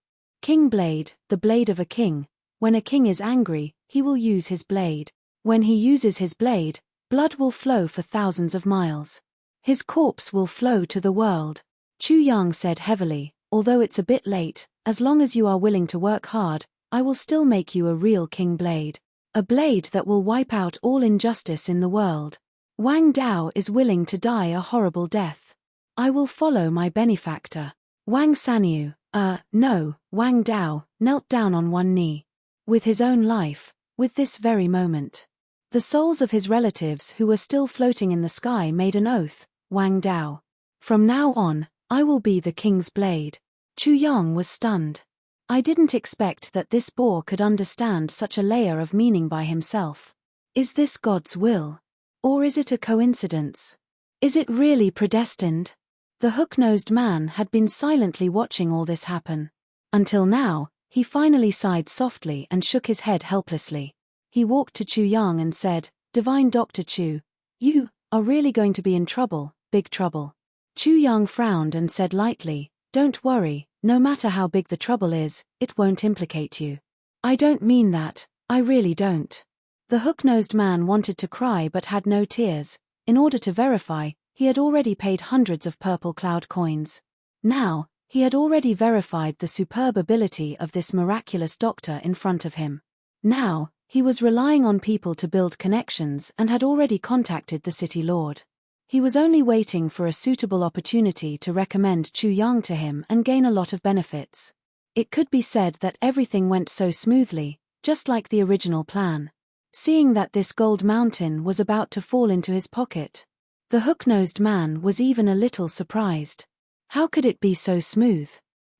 King Blade, the blade of a king. When a king is angry, he will use his blade. When he uses his blade, blood will flow for thousands of miles. His corpse will flow to the world. Chu Yang said heavily, although it's a bit late, as long as you are willing to work hard, I will still make you a real King Blade. A blade that will wipe out all injustice in the world. Wang Dao is willing to die a horrible death. I will follow my benefactor. Wang Sanyu, no, Wang Dao, knelt down on one knee. With his own life, with this very moment. The souls of his relatives who were still floating in the sky made an oath, Wang Dao. From now on, I will be the king's blade. Chu Yang was stunned. I didn't expect that this boar could understand such a layer of meaning by himself. Is this God's will? Or is it a coincidence? Is it really predestined? The hook-nosed man had been silently watching all this happen. Until now, he finally sighed softly and shook his head helplessly. He walked to Chu Yang and said, Divine Dr. Chu, you are really going to be in trouble, big trouble. Chu Yang frowned and said lightly, Don't worry, no matter how big the trouble is, it won't implicate you. I don't mean that, I really don't. The hook-nosed man wanted to cry but had no tears. In order to verify, he had already paid hundreds of purple cloud coins. Now, he had already verified the superb ability of this miraculous doctor in front of him. Now, he was relying on people to build connections and had already contacted the city lord. He was only waiting for a suitable opportunity to recommend Chu Yang to him and gain a lot of benefits. It could be said that everything went so smoothly, just like the original plan. Seeing that this gold mountain was about to fall into his pocket, the hook-nosed man was even a little surprised. How could it be so smooth?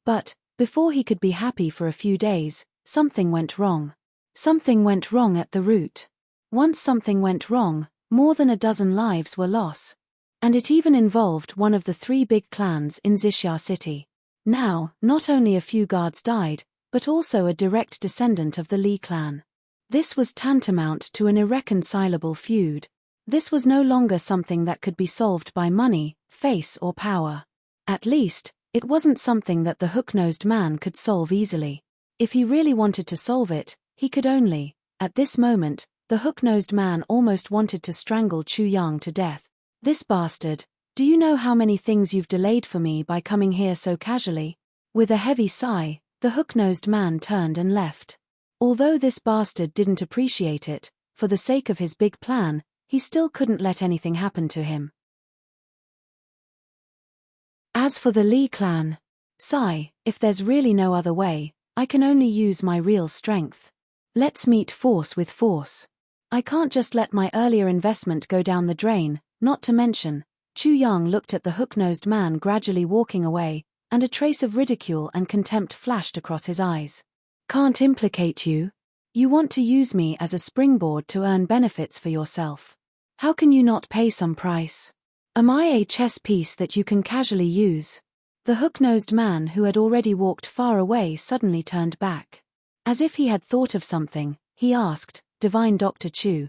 But, before he could be happy for a few days, something went wrong. Something went wrong at the root. Once something went wrong, more than a dozen lives were lost. And it even involved one of the 3 big clans in Xixia City. Now, not only a few guards died, but also a direct descendant of the Li clan. This was tantamount to an irreconcilable feud. This was no longer something that could be solved by money, face or power. At least, it wasn't something that the hook-nosed man could solve easily. If he really wanted to solve it, he could only. At this moment, the hook-nosed man almost wanted to strangle Chu Yang to death. This bastard, do you know how many things you've delayed for me by coming here so casually? With a heavy sigh, the hook-nosed man turned and left. Although this bastard didn't appreciate it, for the sake of his big plan, he still couldn't let anything happen to him. As for the Lee clan, sigh, if there's really no other way, I can only use my real strength. Let's meet force with force. I can't just let my earlier investment go down the drain, not to mention. Chu Yang looked at the hook-nosed man gradually walking away, and a trace of ridicule and contempt flashed across his eyes. Can't implicate you? You want to use me as a springboard to earn benefits for yourself. How can you not pay some price? Am I a chess piece that you can casually use? The hook-nosed man who had already walked far away suddenly turned back. As if he had thought of something, he asked, Divine Dr. Chu,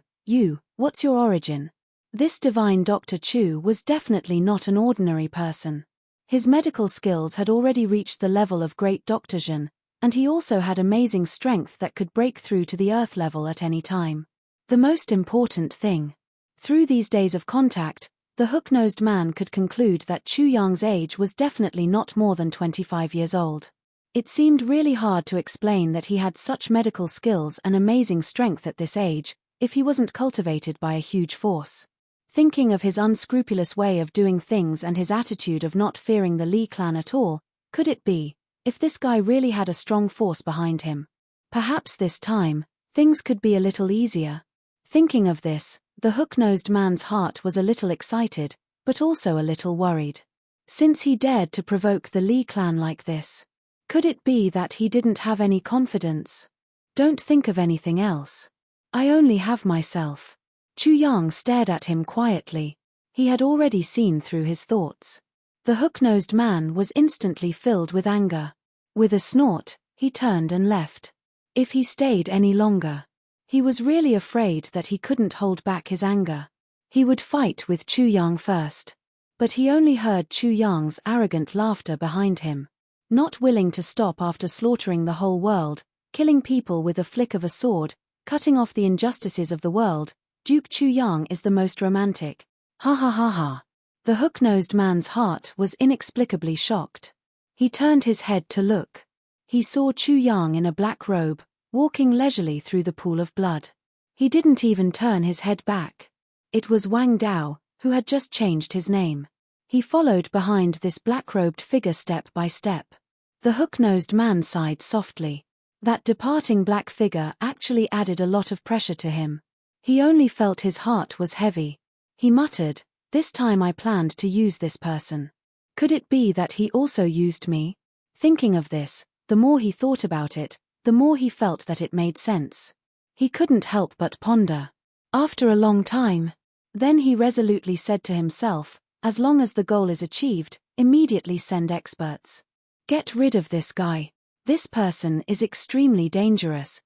what's your origin? This Divine Dr. Chu was definitely not an ordinary person. His medical skills had already reached the level of Great Dr. Zhen, and he also had amazing strength that could break through to the earth level at any time. The most important thing. Through these days of contact, the hook-nosed man could conclude that Chu Yang's age was definitely not more than 25 years old. It seemed really hard to explain that he had such medical skills and amazing strength at this age, if he wasn't cultivated by a huge force. Thinking of his unscrupulous way of doing things and his attitude of not fearing the Lee clan at all, could it be, if this guy really had a strong force behind him? Perhaps this time, things could be a little easier. Thinking of this, the hook-nosed man's heart was a little excited, but also a little worried. Since he dared to provoke the Lee clan like this, could it be that he didn't have any confidence? Don't think of anything else. I only have myself. Chu Yang stared at him quietly. He had already seen through his thoughts. The hook-nosed man was instantly filled with anger. With a snort, he turned and left. If he stayed any longer, he was really afraid that he couldn't hold back his anger. He would fight with Chu Yang first. But he only heard Chu Yang's arrogant laughter behind him. Not willing to stop after slaughtering the whole world, killing people with a flick of a sword, cutting off the injustices of the world, Duke Chu Yang is the most romantic. Ha ha ha ha. The hook-nosed man's heart was inexplicably shocked. He turned his head to look. He saw Chu Yang in a black robe, walking leisurely through the pool of blood. He didn't even turn his head back. It was Wang Dao, who had just changed his name. He followed behind this black-robed figure step by step. The hook-nosed man sighed softly. That departing black figure actually added a lot of pressure to him. He only felt his heart was heavy. He muttered, "This time I planned to use this person. Could it be that he also used me?" Thinking of this, the more he thought about it, the more he felt that it made sense. He couldn't help but ponder. After a long time, then he resolutely said to himself, as long as the goal is achieved, immediately send experts. Get rid of this guy. This person is extremely dangerous.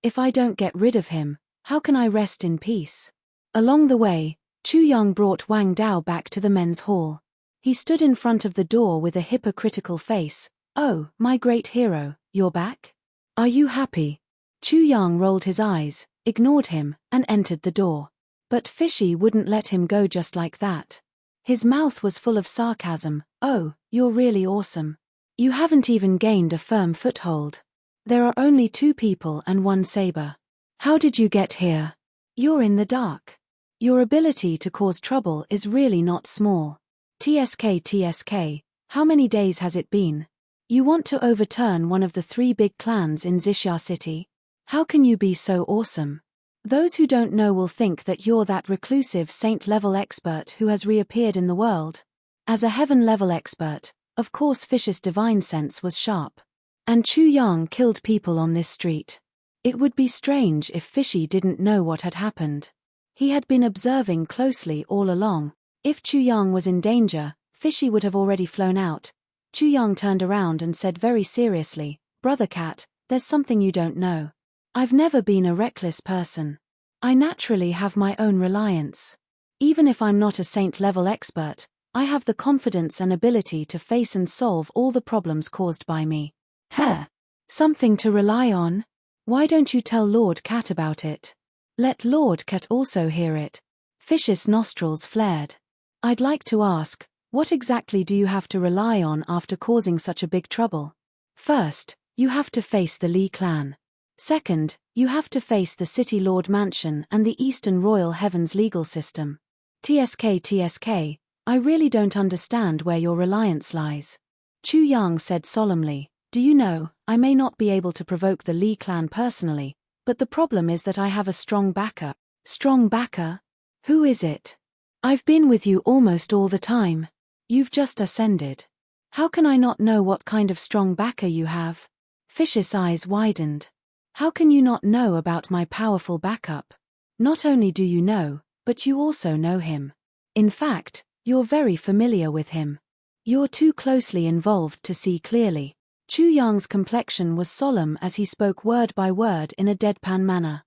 If I don't get rid of him, how can I rest in peace? Along the way, Chu Yang brought Wang Dao back to the men's hall. He stood in front of the door with a hypocritical face. "Oh, my great hero, you're back? Are you happy?" Chu Yang rolled his eyes, ignored him, and entered the door. But Fishy wouldn't let him go just like that. His mouth was full of sarcasm. "Oh, you're really awesome. You haven't even gained a firm foothold. There are only 2 people and 1 saber. How did you get here? You're in the dark. Your ability to cause trouble is really not small. TSK, how many days has it been? You want to overturn one of the 3 big clans in Xixia City? How can you be so awesome? Those who don't know will think that you're that reclusive saint-level expert who has reappeared in the world. As a heaven-level expert, of course Fish's divine sense was sharp. And Chu Yang killed people on this street. It would be strange if Fishy didn't know what had happened. He had been observing closely all along. If Chu Yang was in danger, Fishy would have already flown out. Chu Yang turned around and said very seriously, "Brother Cat, there's something you don't know. I've never been a reckless person. I naturally have my own reliance. Even if I'm not a saint-level expert, I have the confidence and ability to face and solve all the problems caused by me." "Heh! Something to rely on? Why don't you tell Lord Cat about it? Let Lord Cat also hear it." Fish's nostrils flared. "I'd like to ask, what exactly do you have to rely on after causing such a big trouble? First, you have to face the Lee clan. Second, you have to face the City Lord Mansion and the Eastern Royal Heavens legal system. TSK, I really don't understand where your reliance lies. Chu Yang said solemnly, do you know, I may not be able to provoke the Li clan personally, but the problem is that I have a strong backer. Strong backer? Who is it? I've been with you almost all the time. You've just ascended. How can I not know what kind of strong backer you have? Fish's eyes widened. How can you not know about my powerful backup? Not only do you know, but you also know him. In fact, you're very familiar with him. You're too closely involved to see clearly. Chu Yang's complexion was solemn as he spoke word by word in a deadpan manner.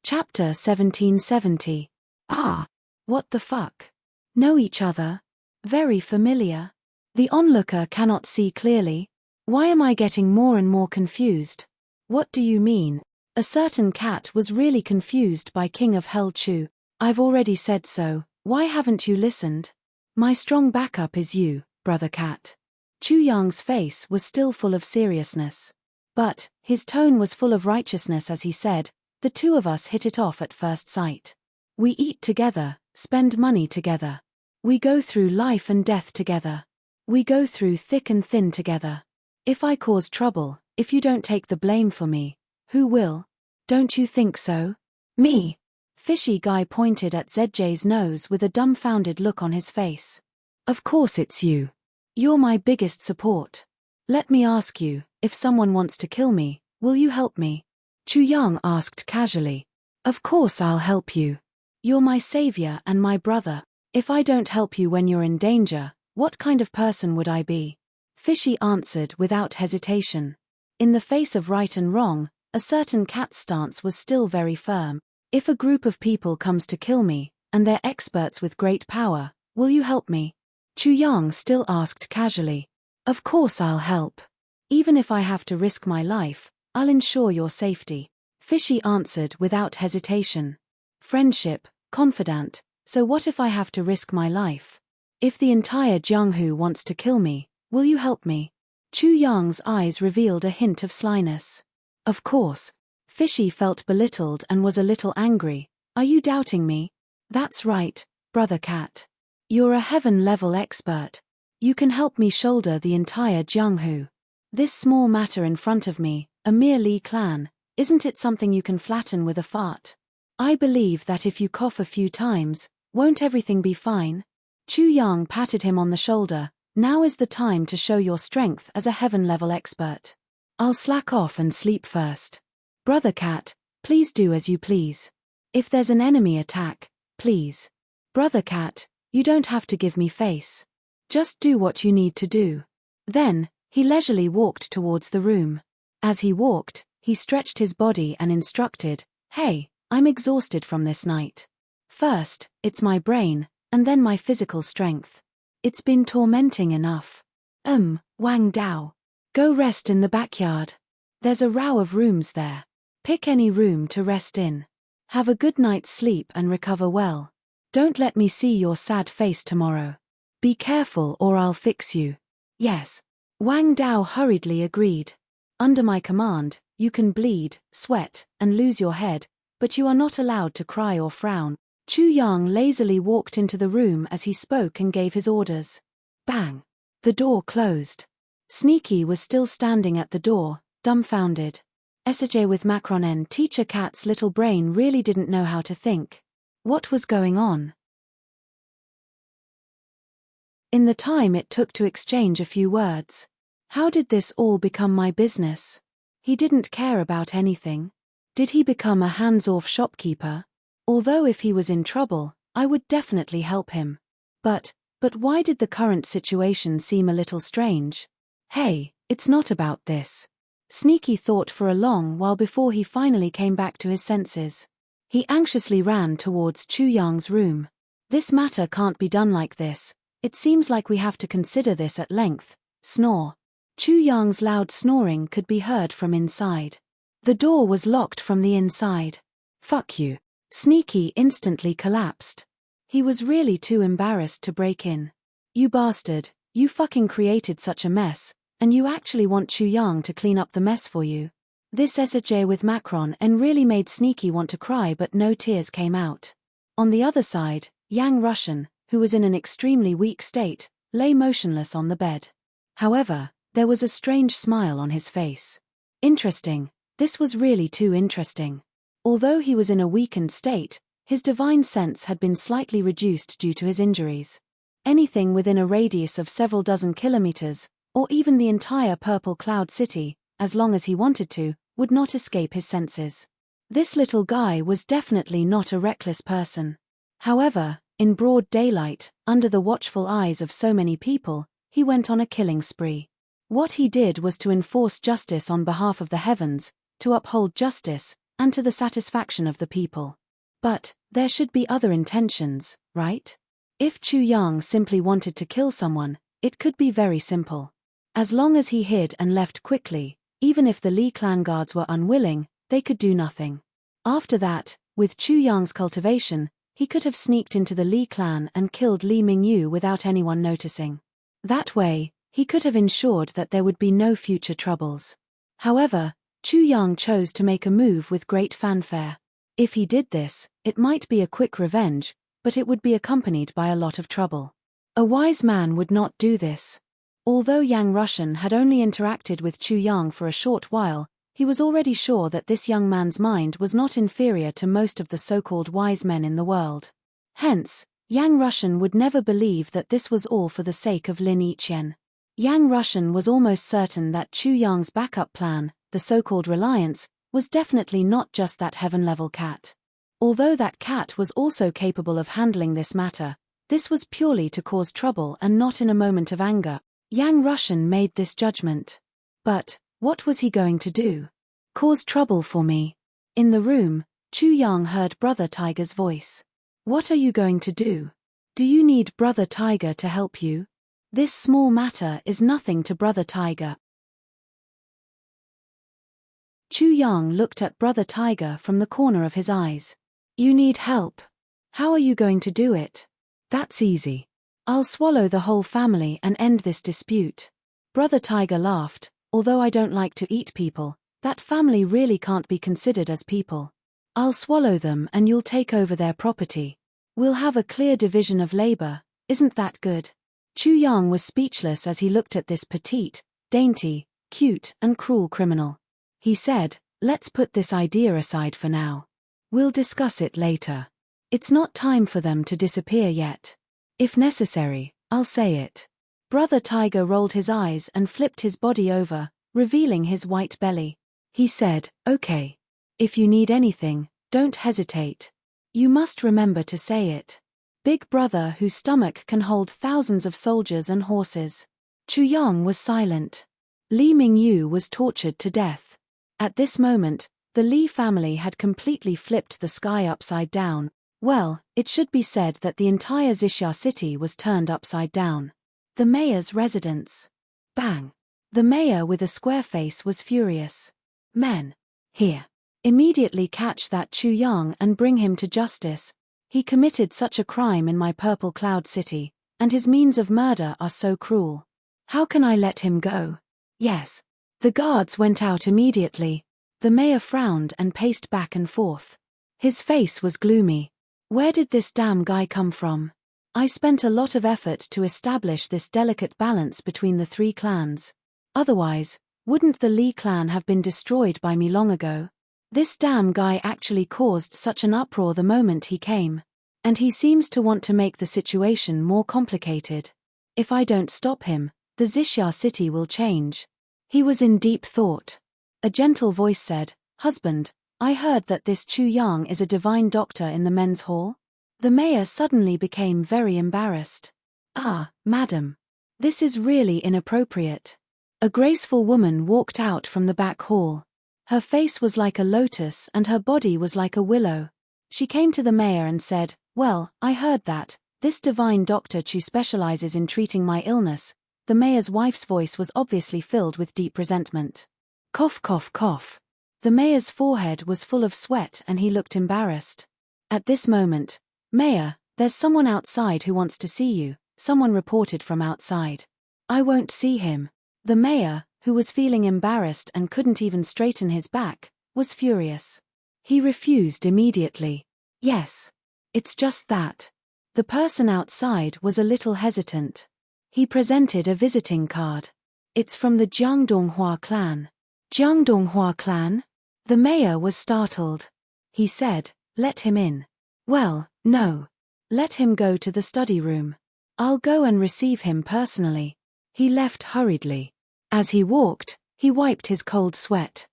Chapter 1770. Ah! What the fuck? Know each other? Very familiar. The onlooker cannot see clearly. Why am I getting more and more confused? What do you mean? A certain cat was really confused by King of Hell Chu. I've already said so, why haven't you listened? My strong backup is you, brother cat. Chu Yang's face was still full of seriousness. But, his tone was full of righteousness as he said, the two of us hit it off at first sight. We eat together, spend money together. We go through life and death together. We go through thick and thin together. If I cause trouble, if you don't take the blame for me, who will? Don't you think so? Me. Fishy guy pointed at ZJ's nose with a dumbfounded look on his face. Of course it's you. You're my biggest support. Let me ask you, if someone wants to kill me, will you help me? Chu Yang asked casually. Of course I'll help you. You're my savior and my brother. If I don't help you when you're in danger, what kind of person would I be? Fishy answered without hesitation. In the face of right and wrong, a certain cat's stance was still very firm. If a group of people comes to kill me, and they're experts with great power, will you help me? Chu Yang still asked casually. Of course I'll help. Even if I have to risk my life, I'll ensure your safety. Fishy answered without hesitation. Friendship, confidant, so what if I have to risk my life? If the entire Jianghu wants to kill me, will you help me? Chu Yang's eyes revealed a hint of slyness. Of course. Fishy felt belittled and was a little angry. Are you doubting me? That's right, brother cat. You're a heaven-level expert. You can help me shoulder the entire Jianghu. This small matter in front of me, a mere Li clan, isn't it something you can flatten with a fart? I believe that if you cough a few times, won't everything be fine? Chu Yang patted him on the shoulder. Now is the time to show your strength as a heaven-level expert. I'll slack off and sleep first. Brother cat, please do as you please. If there's an enemy attack, please. Brother cat, you don't have to give me face. Just do what you need to do. Then, he leisurely walked towards the room. As he walked, he stretched his body and instructed, hey, I'm exhausted from this night. First, it's my brain, and then my physical strength. It's been tormenting enough. Wang Dao. Go rest in the backyard. There's a row of rooms there. Pick any room to rest in. Have a good night's sleep and recover well. Don't let me see your sad face tomorrow. Be careful or I'll fix you. Yes. Wang Dao hurriedly agreed. Under my command, you can bleed, sweat, and lose your head, but you are not allowed to cry or frown. Chu Yang lazily walked into the room as he spoke and gave his orders. Bang! The door closed. Sneaky was still standing at the door, dumbfounded. SJ with Macronen teacher cat's little brain really didn't know how to think. What was going on? In the time it took to exchange a few words. How did this all become my business? He didn't care about anything. Did he become a hands-off shopkeeper? Although if he was in trouble, I would definitely help him. But why did the current situation seem a little strange? Hey, it's not about this. Sneaky thought for a long while before he finally came back to his senses. He anxiously ran towards Chu Yang's room. This matter can't be done like this. It seems like we have to consider this at length. Snore. Chu Yang's loud snoring could be heard from inside. The door was locked from the inside. Fuck you. Sneaky instantly collapsed. He was really too embarrassed to break in. You bastard, you fucking created such a mess, and you actually want Chu Yang to clean up the mess for you. This essay with Macron and really made Sneaky want to cry, but no tears came out. On the other side, young Russian, who was in an extremely weak state, lay motionless on the bed. However, there was a strange smile on his face. Interesting, this was really too interesting. Although he was in a weakened state, his divine sense had been slightly reduced due to his injuries. Anything within a radius of several dozen kilometers, or even the entire Purple Cloud City, as long as he wanted to, would not escape his senses. This little guy was definitely not a reckless person. However, in broad daylight, under the watchful eyes of so many people, he went on a killing spree. What he did was to enforce justice on behalf of the heavens, to uphold justice, and to the satisfaction of the people. But there should be other intentions, right? If Chu Yang simply wanted to kill someone, it could be very simple. As long as he hid and left quickly, even if the Li clan guards were unwilling, they could do nothing. After that, with Chu Yang's cultivation, he could have sneaked into the Li clan and killed Li Mingyu without anyone noticing. That way, he could have ensured that there would be no future troubles. However, Chu Yang chose to make a move with great fanfare. If he did this, it might be a quick revenge, but it would be accompanied by a lot of trouble. A wise man would not do this. Although Yang Russian had only interacted with Chu Yang for a short while, he was already sure that this young man's mind was not inferior to most of the so-called wise men in the world. Hence, Yang Russian would never believe that this was all for the sake of Lin Yiqian. Yang Russian was almost certain that Chu Yang's backup plan, the so-called reliance, was definitely not just that heaven-level cat. Although that cat was also capable of handling this matter, this was purely to cause trouble and not in a moment of anger. Yang Russian made this judgment. But what was he going to do? Cause trouble for me? In the room, Chu Yang heard Brother Tiger's voice. What are you going to do? Do you need Brother Tiger to help you? This small matter is nothing to Brother Tiger. Chu Yang looked at Brother Tiger from the corner of his eyes. You need help. How are you going to do it? That's easy. I'll swallow the whole family and end this dispute. Brother Tiger laughed. Although I don't like to eat people, that family really can't be considered as people. I'll swallow them and you'll take over their property. We'll have a clear division of labor, isn't that good? Chu Yang was speechless as he looked at this petite, dainty, cute and cruel criminal. He said, let's put this idea aside for now. We'll discuss it later. It's not time for them to disappear yet. If necessary, I'll say it. Brother Tiger rolled his eyes and flipped his body over, revealing his white belly. He said, okay. If you need anything, don't hesitate. You must remember to say it. Big Brother whose stomach can hold thousands of soldiers and horses. Chu Yang was silent. Li Mingyu was tortured to death. At this moment, the Li family had completely flipped the sky upside down. Well, it should be said that the entire Xixia city was turned upside down. The mayor's residence. Bang. The mayor with a square face was furious. Men. Here. Immediately catch that Chu Yang and bring him to justice. He committed such a crime in my Purple Cloud City, and his means of murder are so cruel. How can I let him go? Yes. The guards went out immediately. The mayor frowned and paced back and forth. His face was gloomy. Where did this damn guy come from? I spent a lot of effort to establish this delicate balance between the three clans. Otherwise, wouldn't the Li clan have been destroyed by me long ago? This damn guy actually caused such an uproar the moment he came. And he seems to want to make the situation more complicated. If I don't stop him, the Xixia city will change. He was in deep thought. A gentle voice said, Husband, I heard that this Chu Yang is a divine doctor in the men's hall. The mayor suddenly became very embarrassed. Ah, madam. This is really inappropriate. A graceful woman walked out from the back hall. Her face was like a lotus and her body was like a willow. She came to the mayor and said, Well, I heard that. This divine doctor Chu specializes in treating my illness. The mayor's wife's voice was obviously filled with deep resentment. Cough, cough, cough. The mayor's forehead was full of sweat and he looked embarrassed. At this moment, Mayor, there's someone outside who wants to see you, someone reported from outside. I won't see him. The mayor, who was feeling embarrassed and couldn't even straighten his back, was furious. He refused immediately. Yes. It's just that. The person outside was a little hesitant. He presented a visiting card. It's from the Jiangdonghua clan. Jiangdonghua clan? The mayor was startled. He said, "Let him in." "Well, no. Let him go to the study room. I'll go and receive him personally." He left hurriedly. As he walked, he wiped his cold sweat.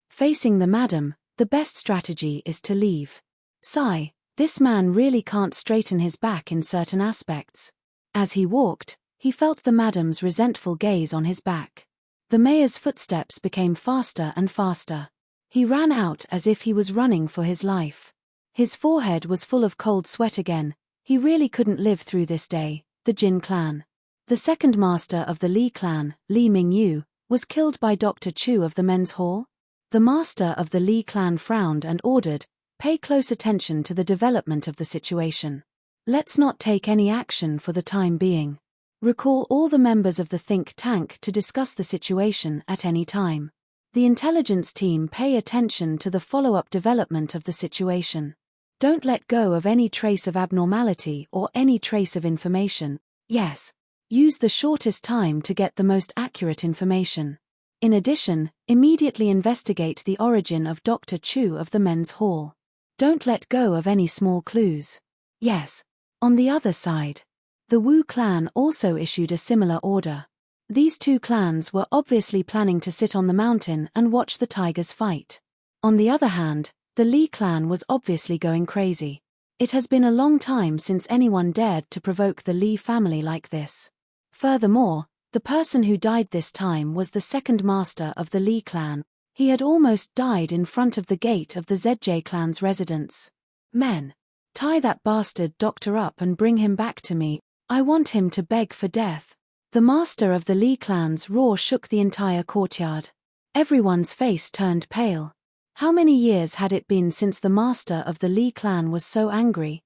Facing the madam, the best strategy is to leave. Sigh, this man really can't straighten his back in certain aspects. As he walked, he felt the madam's resentful gaze on his back. The mayor's footsteps became faster and faster. He ran out as if he was running for his life. His forehead was full of cold sweat again. He really couldn't live through this day. The Jin clan. The second master of the Li clan, Li Mingyu, was killed by Dr. Chu of the men's hall. The master of the Li clan frowned and ordered, "Pay close attention to the development of the situation. Let's not take any action for the time being. Recall all the members of the think tank to discuss the situation at any time. The intelligence team pay attention to the follow-up development of the situation. Don't let go of any trace of abnormality or any trace of information. Yes. Use the shortest time to get the most accurate information. In addition, immediately investigate the origin of Dr. Chu of the men's hall. Don't let go of any small clues." Yes. On the other side, the Wu clan also issued a similar order. These two clans were obviously planning to sit on the mountain and watch the tigers fight. On the other hand, the Li clan was obviously going crazy. It has been a long time since anyone dared to provoke the Li family like this. Furthermore, the person who died this time was the second master of the Li clan. He had almost died in front of the gate of the ZJ clan's residence. "Men, tie that bastard doctor up and bring him back to me. I want him to beg for death." The master of the Li clan's roar shook the entire courtyard. Everyone's face turned pale. How many years had it been since the master of the Li clan was so angry?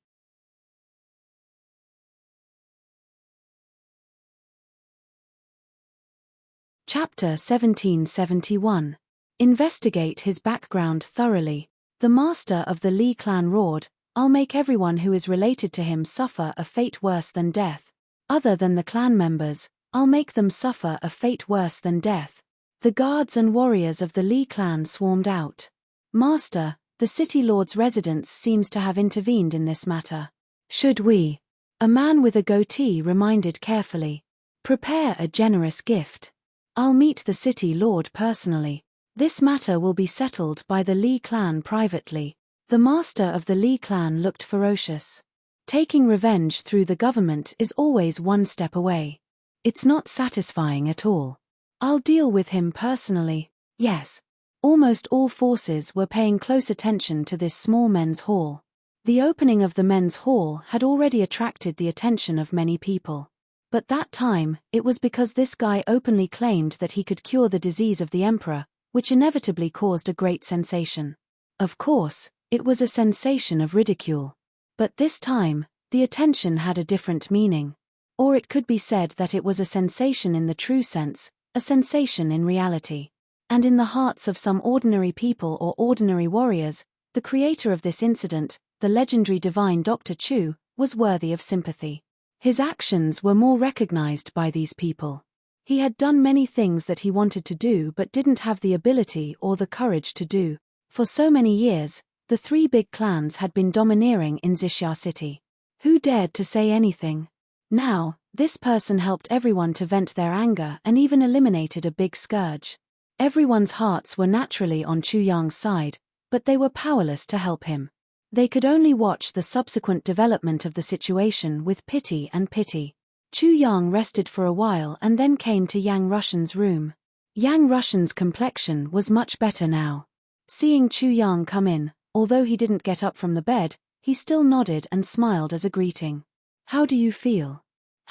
Chapter 1771. Investigate his background thoroughly. The master of the Li clan roared, "I'll make everyone who is related to him suffer a fate worse than death. Other than the clan members, I'll make them suffer a fate worse than death." The guards and warriors of the Li clan swarmed out. "Master, the city lord's residence seems to have intervened in this matter. Should we?" A man with a goatee reminded carefully. "Prepare a generous gift. I'll meet the city lord personally. This matter will be settled by the Li clan privately." The master of the Li clan looked ferocious. Taking revenge through the government is always one step away. It's not satisfying at all. "I'll deal with him personally." Yes. Almost all forces were paying close attention to this small men's hall. The opening of the men's hall had already attracted the attention of many people. But that time, it was because this guy openly claimed that he could cure the disease of the emperor, which inevitably caused a great sensation. Of course, it was a sensation of ridicule. But this time, the attention had a different meaning. Or it could be said that it was a sensation in the true sense, a sensation in reality. And in the hearts of some ordinary people or ordinary warriors, the creator of this incident, the legendary divine Dr. Chu, was worthy of sympathy. His actions were more recognized by these people. He had done many things that he wanted to do but didn't have the ability or the courage to do. For so many years, the three big clans had been domineering in Xixia City. Who dared to say anything? Now, this person helped everyone to vent their anger and even eliminated a big scourge. Everyone's hearts were naturally on Chu Yang's side, but they were powerless to help him. They could only watch the subsequent development of the situation with pity and pity. Chu Yang rested for a while and then came to Yang Rushan's room. Yang Rushan's complexion was much better now. Seeing Chu Yang come in, although he didn't get up from the bed, he still nodded and smiled as a greeting. "How do you feel?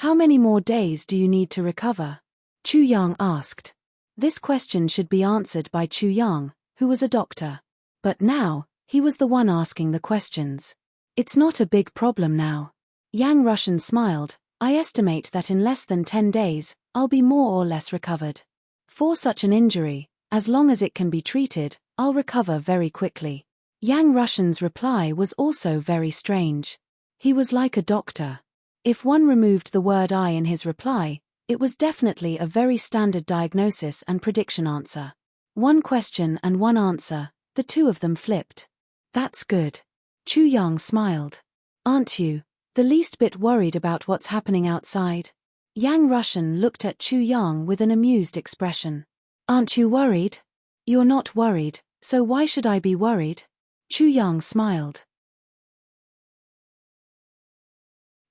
How many more days do you need to recover?" Chu Yang asked. This question should be answered by Chu Yang, who was a doctor. But now, he was the one asking the questions. "It's not a big problem now." Yang Rushan smiled, I estimate that in less than 10 days, I'll be more or less recovered. For such an injury, as long as it can be treated, I'll recover very quickly. Yang Rushan's reply was also very strange. He was like a doctor. If one removed the word I in his reply, it was definitely a very standard diagnosis and prediction answer. One question and one answer, the two of them flipped. That's good. Chu Yang smiled. Aren't you the least bit worried about what's happening outside? Yang Rushan looked at Chu Yang with an amused expression. Aren't you worried? You're not worried, so why should I be worried? Chu Yang smiled.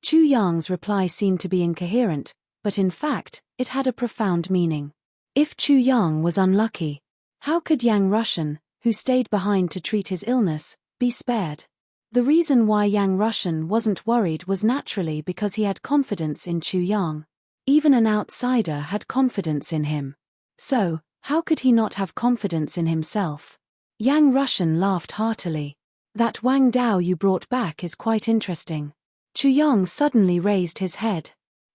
Chu Yang's reply seemed to be incoherent, but in fact, it had a profound meaning. If Chu Yang was unlucky, how could Yang Rushan, who stayed behind to treat his illness, be spared? The reason why Yang Rushan wasn't worried was naturally because he had confidence in Chu Yang. Even an outsider had confidence in him. So, how could he not have confidence in himself? Yang Rushan laughed heartily. That Wang Dao you brought back is quite interesting. Chu Yang suddenly raised his head.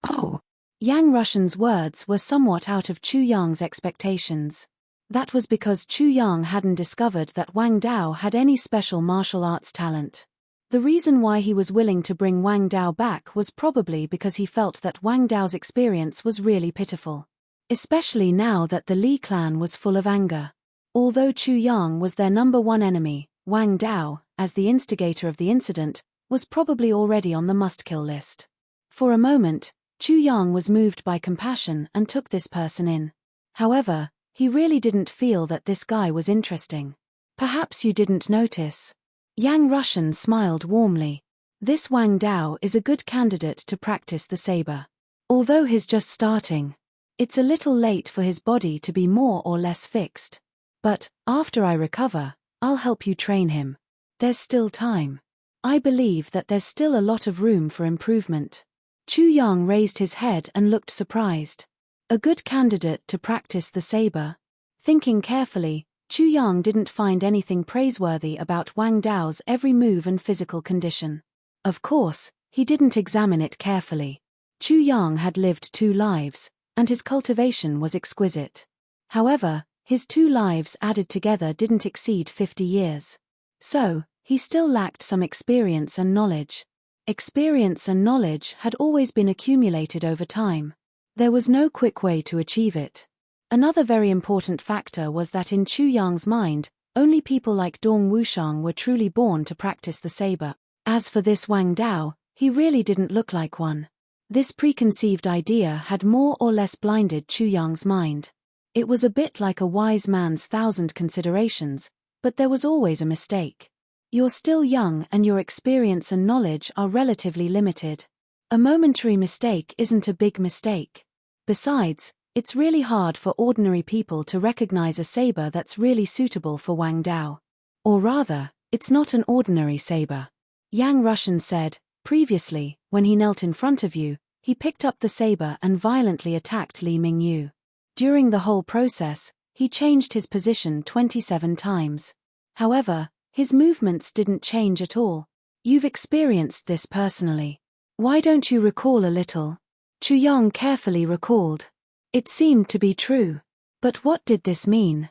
Oh! Yang Rushan's words were somewhat out of Chu Yang's expectations. That was because Chu Yang hadn't discovered that Wang Dao had any special martial arts talent. The reason why he was willing to bring Wang Dao back was probably because he felt that Wang Dao's experience was really pitiful. Especially now that the Li clan was full of anger. Although Chu Yang was their number one enemy, Wang Dao, as the instigator of the incident, was probably already on the must-kill list. For a moment, Chu Yang was moved by compassion and took this person in. However, he really didn't feel that this guy was interesting. Perhaps you didn't notice. Yang Rushan smiled warmly. This Wang Dao is a good candidate to practice the saber. Although he's just starting, it's a little late for his body to be more or less fixed. But, after I recover, I'll help you train him. There's still time. I believe that there's still a lot of room for improvement. Chu Yang raised his head and looked surprised. A good candidate to practice the saber. Thinking carefully, Chu Yang didn't find anything praiseworthy about Wang Dao's every move and physical condition. Of course, he didn't examine it carefully. Chu Yang had lived 2 lives, and his cultivation was exquisite. However, his 2 lives added together didn't exceed 50 years. So, he still lacked some experience and knowledge. Experience and knowledge had always been accumulated over time. There was no quick way to achieve it. Another very important factor was that in Chu Yang's mind, only people like Dong Wushang were truly born to practice the saber. As for this Wang Dao, he really didn't look like one. This preconceived idea had more or less blinded Chu Yang's mind. It was a bit like a wise man's 1,000 considerations, but there was always a mistake. You're still young and your experience and knowledge are relatively limited. A momentary mistake isn't a big mistake. Besides, it's really hard for ordinary people to recognize a saber that's really suitable for Wang Dao. Or rather, it's not an ordinary saber. Yang Rushan said, previously, when he knelt in front of you, he picked up the saber and violently attacked Li Mingyu. During the whole process, he changed his position 27 times. However, his movements didn't change at all. You've experienced this personally. Why don't you recall a little? Chu Yang carefully recalled. It seemed to be true. But what did this mean?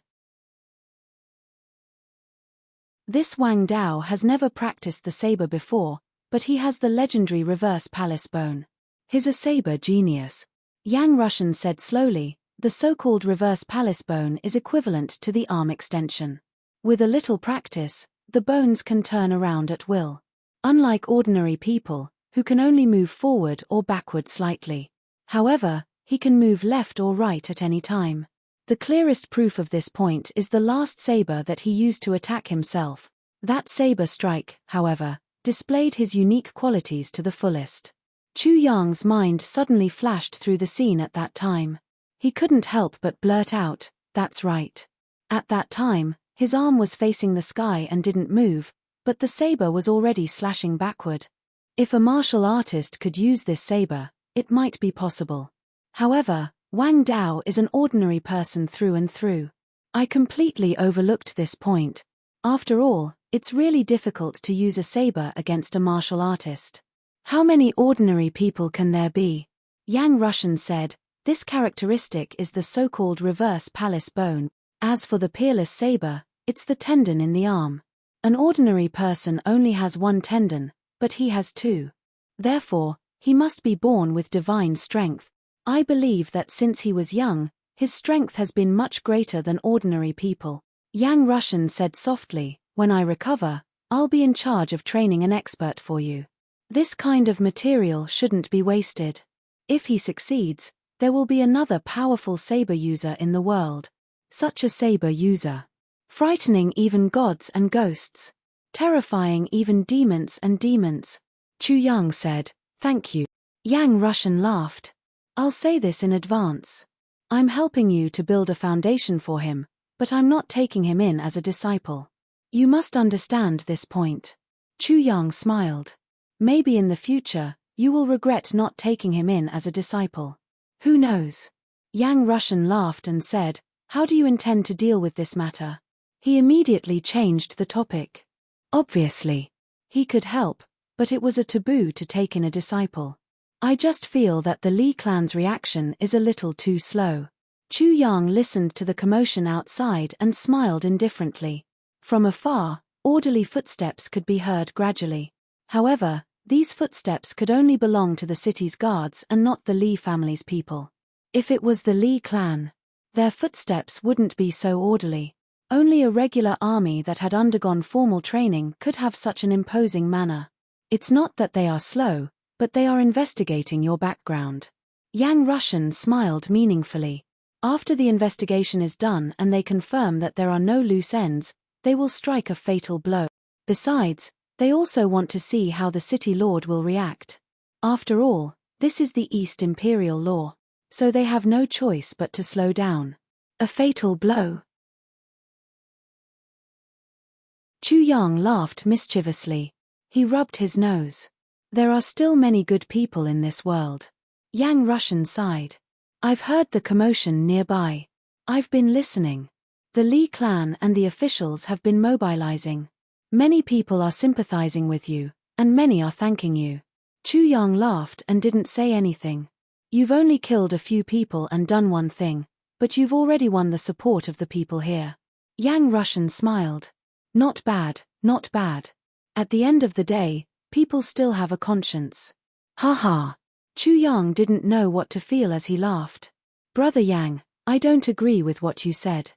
This Wang Dao has never practiced the saber before, but he has the legendary reverse palace bone. He's a saber genius. Yang Rushan said slowly, the so-called reverse palace bone is equivalent to the arm extension. With a little practice, the bones can turn around at will. Unlike ordinary people, who can only move forward or backward slightly. However, he can move left or right at any time. The clearest proof of this point is the last saber that he used to attack himself. That saber strike, however, displayed his unique qualities to the fullest. Chu Yang's mind suddenly flashed through the scene at that time. He couldn't help but blurt out, "That's right." At that time, his arm was facing the sky and didn't move, but the saber was already slashing backward. If a martial artist could use this saber, it might be possible. However, Wang Dao is an ordinary person through and through. I completely overlooked this point. After all, it's really difficult to use a saber against a martial artist. How many ordinary people can there be? Yang Rushan said, this characteristic is the so-called reverse palace bone. As for the peerless saber, it's the tendon in the arm. An ordinary person only has one tendon, but he has two. Therefore, he must be born with divine strength. I believe that since he was young, his strength has been much greater than ordinary people. Yang Rushan said softly, when I recover, I'll be in charge of training an expert for you. This kind of material shouldn't be wasted. If he succeeds, there will be another powerful saber user in the world. Such a saber user. Frightening even gods and ghosts. Terrifying even demons and demons. Chu Yang said, thank you. Yang Rushan laughed. I'll say this in advance. I'm helping you to build a foundation for him, but I'm not taking him in as a disciple. You must understand this point. Chu Yang smiled. Maybe in the future, you will regret not taking him in as a disciple. Who knows? Yang Rushan laughed and said, how do you intend to deal with this matter? He immediately changed the topic. Obviously. He could help, but it was a taboo to take in a disciple. I just feel that the Li clan's reaction is a little too slow. Chu Yang listened to the commotion outside and smiled indifferently. From afar, orderly footsteps could be heard gradually. However, these footsteps could only belong to the city's guards and not the Li family's people. If it was the Li clan, their footsteps wouldn't be so orderly. Only a regular army that had undergone formal training could have such an imposing manner. It's not that they are slow, but they are investigating your background. Yang Rushan smiled meaningfully. After the investigation is done and they confirm that there are no loose ends, they will strike a fatal blow. Besides, they also want to see how the city lord will react. After all, this is the East Imperial law, so they have no choice but to slow down. A fatal blow. Chu Yang laughed mischievously. He rubbed his nose. There are still many good people in this world. Yang Rushan sighed. I've heard the commotion nearby. I've been listening. The Li clan and the officials have been mobilizing. Many people are sympathizing with you, and many are thanking you. Chu Yang laughed and didn't say anything. You've only killed a few people and done one thing, but you've already won the support of the people here. Yang Rushan smiled. Not bad, not bad. At the end of the day, people still have a conscience. Ha ha. Chu Yang didn't know what to feel as he laughed. Brother Yang, I don't agree with what you said.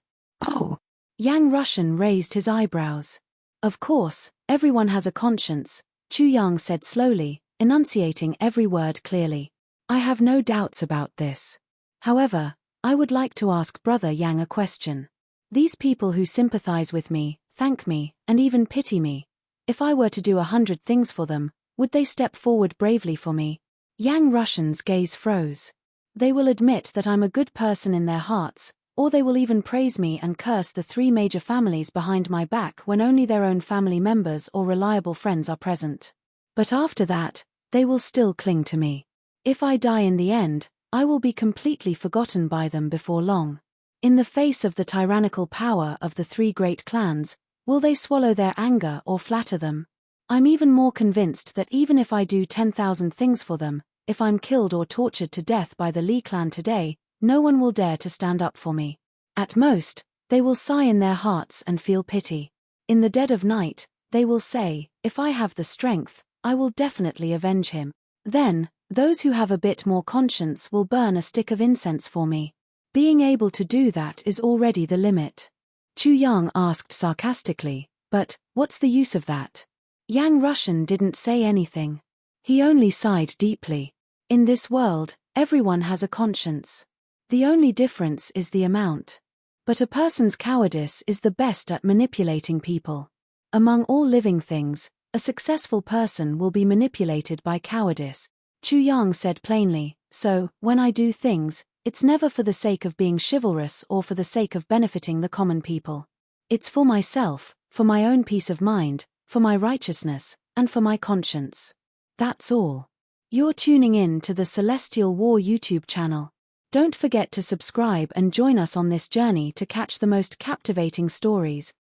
Oh. Yang Rushan raised his eyebrows. Of course, everyone has a conscience, Chu Yang said slowly, enunciating every word clearly. I have no doubts about this. However, I would like to ask Brother Yang a question. These people who sympathize with me, thank me, and even pity me, if I were to do 100 things for them, would they step forward bravely for me? Yang Rushan's gaze froze. They will admit that I'm a good person in their hearts, or they will even praise me and curse the 3 major families behind my back when only their own family members or reliable friends are present. But after that, they will still cling to me. If I die in the end, I will be completely forgotten by them before long. In the face of the tyrannical power of the 3 great clans, will they swallow their anger or flatter them? I'm even more convinced that even if I do 10,000 things for them, if I'm killed or tortured to death by the Li clan today, no one will dare to stand up for me. At most, they will sigh in their hearts and feel pity. In the dead of night, they will say, if I have the strength, I will definitely avenge him. Then, those who have a bit more conscience will burn a stick of incense for me. Being able to do that is already the limit. Chu Yang asked sarcastically, but, what's the use of that? Yang Rushan didn't say anything. He only sighed deeply. In this world, everyone has a conscience. The only difference is the amount. But a person's cowardice is the best at manipulating people. Among all living things, a successful person will be manipulated by cowardice. Chu Yang said plainly, so, when I do things, it's never for the sake of being chivalrous or for the sake of benefiting the common people. It's for myself, for my own peace of mind, for my righteousness, and for my conscience. That's all. You're tuning in to the Celestial War YouTube channel. Don't forget to subscribe and join us on this journey to catch the most captivating stories.